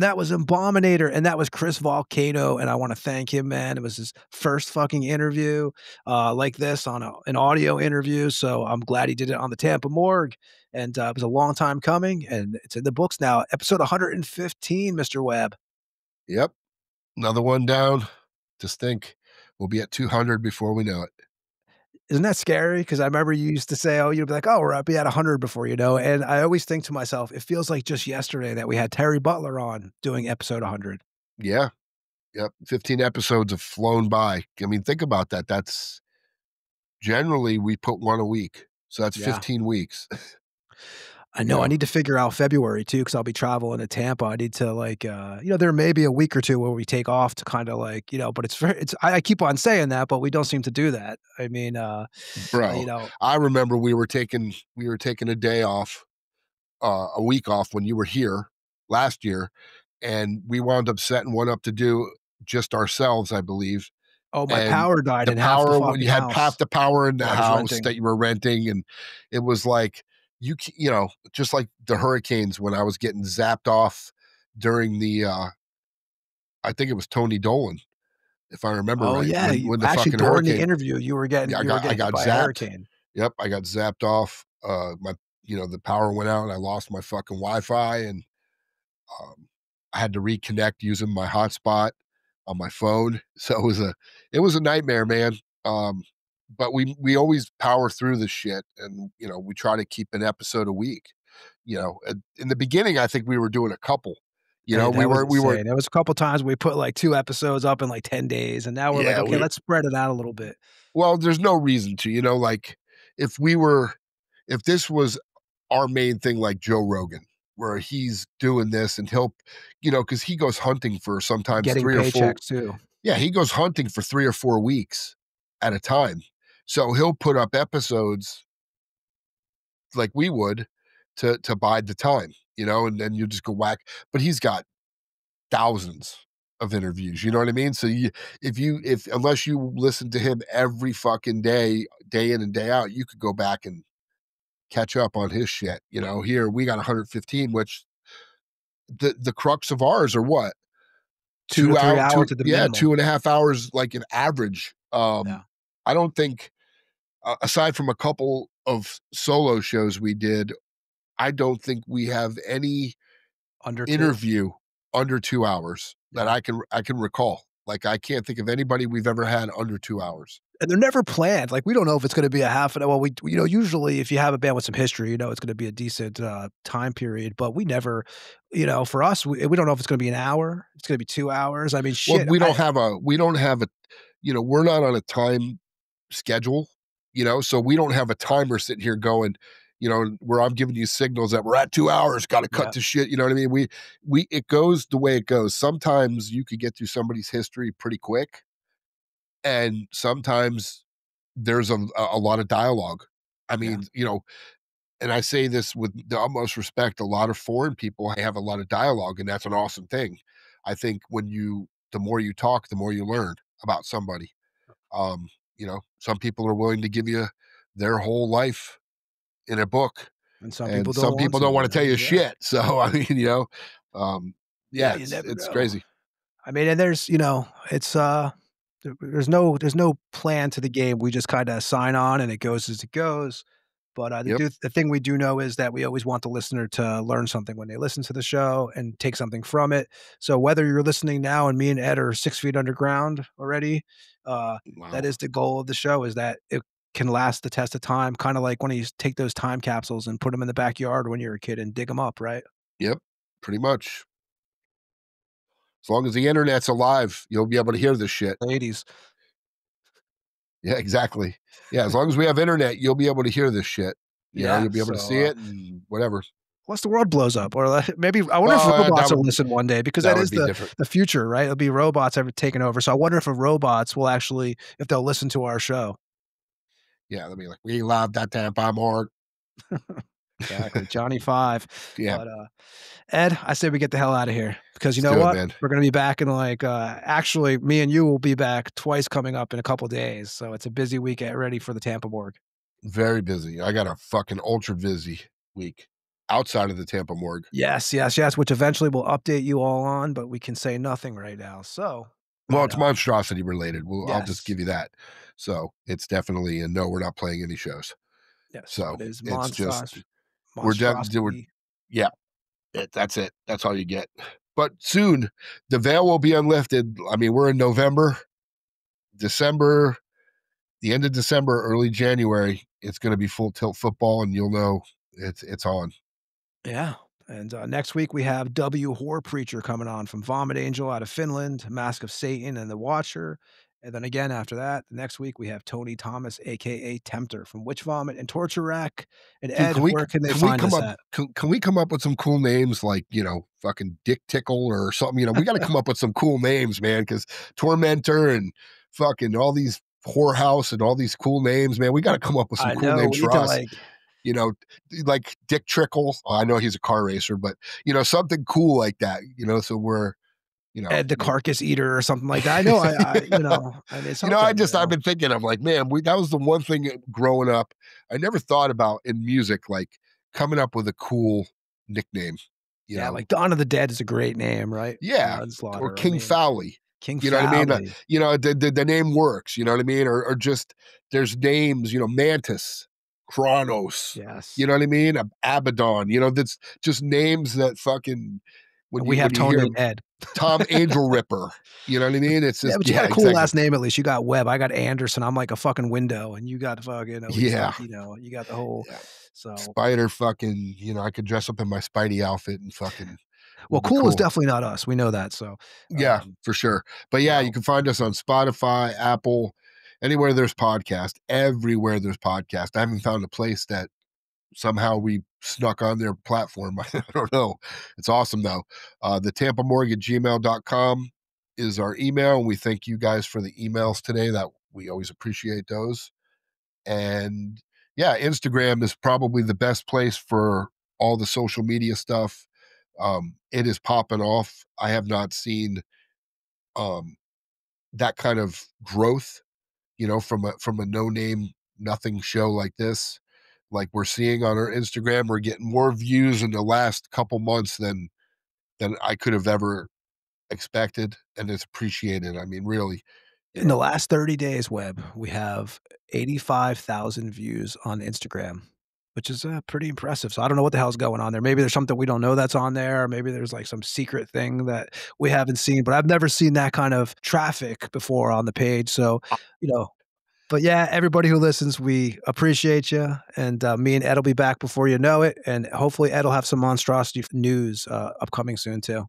that was Abominator, and that was Chris Volcano, and I want to thank him, man. It was his first fucking interview like this on an audio interview, so I'm glad he did it on the Tampa Morgue, and it was a long time coming, and it's in the books now. Episode 115, Mr. Webb. Yep. Another one down. Just think, we'll be at 200 before we know it. Isn't that scary? Because I remember you used to say, oh, you'd be like, oh, we're up at 100 before you know. And I always think to myself, it feels like just yesterday that we had Terry Butler on doing episode 100. Yeah. Yep. 15 episodes have flown by. I mean, think about that. That's generally we put one a week. So that's 15 weeks. I know. I need to figure out February too, because I'll be traveling to Tampa. I need to like, there may be a week or two where we take off to kind of like, but I keep on saying that, but we don't seem to do that. I mean, bro, I remember we were taking a day off, a week off when you were here last year, and we wound up setting one up to do just ourselves, I believe. Oh, my power died in half the fucking you had house. half the power in the house that you were renting, and it was like, just like the hurricanes when I was getting zapped off during the, I think it was Tony Dolan, if I remember right. Oh yeah, when the actually fucking during hurricane, the interview, you were getting, I got hit by a zapped. hurricane. Yep, I got zapped off. The power went out, and I lost my fucking Wi-Fi, and I had to reconnect using my hotspot on my phone. So it was a nightmare, man. But we always power through this shit, and we try to keep an episode a week. In the beginning, I think we were doing a couple. We were. There was a couple times we put like 2 episodes up in like 10 days, and now we're like, okay, let's spread it out a little bit. Well, there's no reason to, like if this was our main thing, like Joe Rogan, where he's doing this and he'll, because he goes hunting for sometimes getting 3 or 4 paychecks too. Yeah, he goes hunting for 3 or 4 weeks at a time. So he'll put up episodes like we would to bide the time, and then you just go whack. But he's got thousands of interviews, you know what I mean? So unless you listen to him every fucking day in and day out, you could go back and catch up on his shit. Here we got 115, which the crux of ours are what? 2 to 3 hours at the minimum. 2.5 hours, like an average. I don't think, aside from a couple of solo shows we did, I don't think we have any interview under 2 hours that I can recall. Like, I can't think of anybody we've ever had under 2 hours. And they're never planned. Like, we don't know if it's going to be a half an hour. Well, usually if you have a band with some history, it's going to be a decent time period. But we never, for us, we don't know if it's going to be an hour. It's going to be 2 hours. I mean, shit. Well, we don't have a, we're not on a time schedule, so we don't have a timer sitting here going, where I'm giving you signals that we're at 2 hours, got to cut to shit. You know what I mean? It goes the way it goes. Sometimes you could get through somebody's history pretty quick. And sometimes there's a lot of dialogue. I mean, and I say this with the utmost respect, a lot of foreign people have a lot of dialogue, and that's an awesome thing. I think the more you talk, the more you learn about somebody. Some people are willing to give you their whole life in a book, and some people don't want to tell you shit. So, I mean, it's know. crazy. I mean, and there's, there's no plan to the game. We just kind of sign on and it goes as it goes. But the thing we do know is that we always want the listener to learn something when they listen to the show and take something from it. So whether you're listening now and me and Ed are 6 feet underground already, that is the goal of the show, is that it can last the test of time. Kind of like when you take those time capsules and put them in the backyard when you're a kid and dig them up, right? Yep, pretty much. As long as the internet's alive, you'll be able to hear this shit. 80s. Yeah, exactly. Yeah, as long as we have internet, you'll be able to hear this shit. You'll be able to see it and whatever. Unless the world blows up, or maybe I wonder if robots will listen one day, because that is the future, right? It'll be robots ever taking over. So I wonder if robots will actually, if they'll listen to our show. Yeah, they'll be like, we love that Tampa Morgue. Exactly, Johnny 5. Yeah. But Ed, I say we get the hell out of here, because you know what? We're going to be back in actually, me and you will be back twice coming up in a couple days. So it's a busy week. Get ready for the Tampa Morgue. Very busy. I got a fucking ultra busy week. outside of the Tampa Morgue. Yes, which eventually we'll update you all on, but we can say nothing right now. So, well, it's monstrosity related. I'll just Yes. give you that. So it's definitely, and no, we're not playing any shows. Yes, So but it's just, monstrosity. yeah, that's it. That's all you get. But soon the veil will be unlifted. I mean, we're in November, December, the end of December, early January. It's going to be full tilt football, and you'll know it's on. Yeah. And next week we have W. Horror Preacher coming on from Vomit Angel out of Finland, Mask of Satan and the Watcher. And then again after that, next week we have Tony Thomas, aka Tempter from Witch Vomit and Torture Rack. And Ed, where can they find us at? Can we come up with some cool names like, fucking Dick Tickle or something? We got to come up with some cool names, man, because Tormentor and fucking all these Whorehouse and all these cool names, man. We got to come up with some cool names for us. Like Dick Trickle. Oh, I know he's a car racer, but something cool like that. So we're, Ed the Carcass Eater or something like that. I know. I've been thinking. I'm like, man, that was the one thing growing up I never thought about in music, like coming up with a cool nickname. Like Dawn of the Dead is a great name, right? Yeah, or King Fowley. King you know Fowley. what I mean? The name works. You know what I mean? Or just there's names. Mantis. Kronos. Yes. You know what I mean? Abaddon. That's just names that fucking we have Tony and Ed. Tom Angel Ripper. You know what I mean? It's just but you got a cool last name at least. You got Webb. I got Anderson. I'm like a fucking window, and you got fucking you got the whole Spider fucking. I could dress up in my Spidey outfit and fucking. Well, cool is definitely not us. We know that. So yeah, for sure. But yeah, you can find us on Spotify, Apple. Anywhere there's podcast, everywhere there's podcast. I haven't found a place that somehow we snuck on their platform. I don't know. It's awesome though. The thetampamorgue@gmail.com is our email. And we thank you guys for the emails today. That we always appreciate those. And yeah, Instagram is probably the best place for all the social media stuff. It is popping off. I have not seen that kind of growth. From a no-name, nothing show like this, like we're seeing on our Instagram. We're getting more views in the last couple months than I could have ever expected, and it's appreciated. I mean, really. In the last 30 days, Webb, we have 85,000 views on Instagram, which is pretty impressive. So I don't know what the hell's going on there. Maybe there's something we don't know that's on there. Or maybe there's like some secret thing that we haven't seen, but I've never seen that kind of traffic before on the page. So, but yeah, everybody who listens, we appreciate you. And me and Ed will be back before you know it. And hopefully Ed will have some monstrosity news upcoming soon too.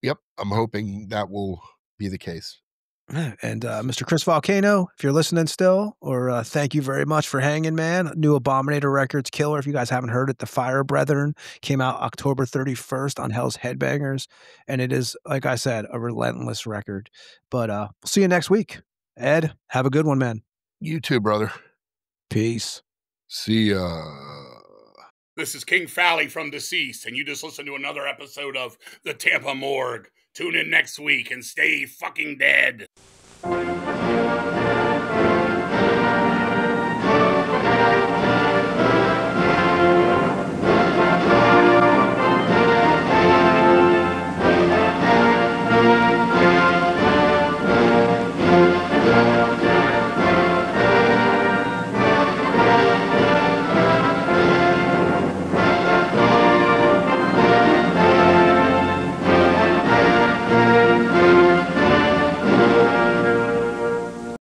Yep. I'm hoping that will be the case. And Mr. Chris Volcano, if you're listening still, or thank you very much for hanging, man. New Abominator Records killer. If you guys haven't heard it, The Fire Brethren came out October 31st on Hell's Headbangers. And it is, like I said, a relentless record. But we'll see you next week. Ed, have a good one, man. You too, brother. Peace. See ya. This is King Fowley from Deceased, and you just listened to another episode of the Tampa Morgue. Tune in next week and stay fucking dead.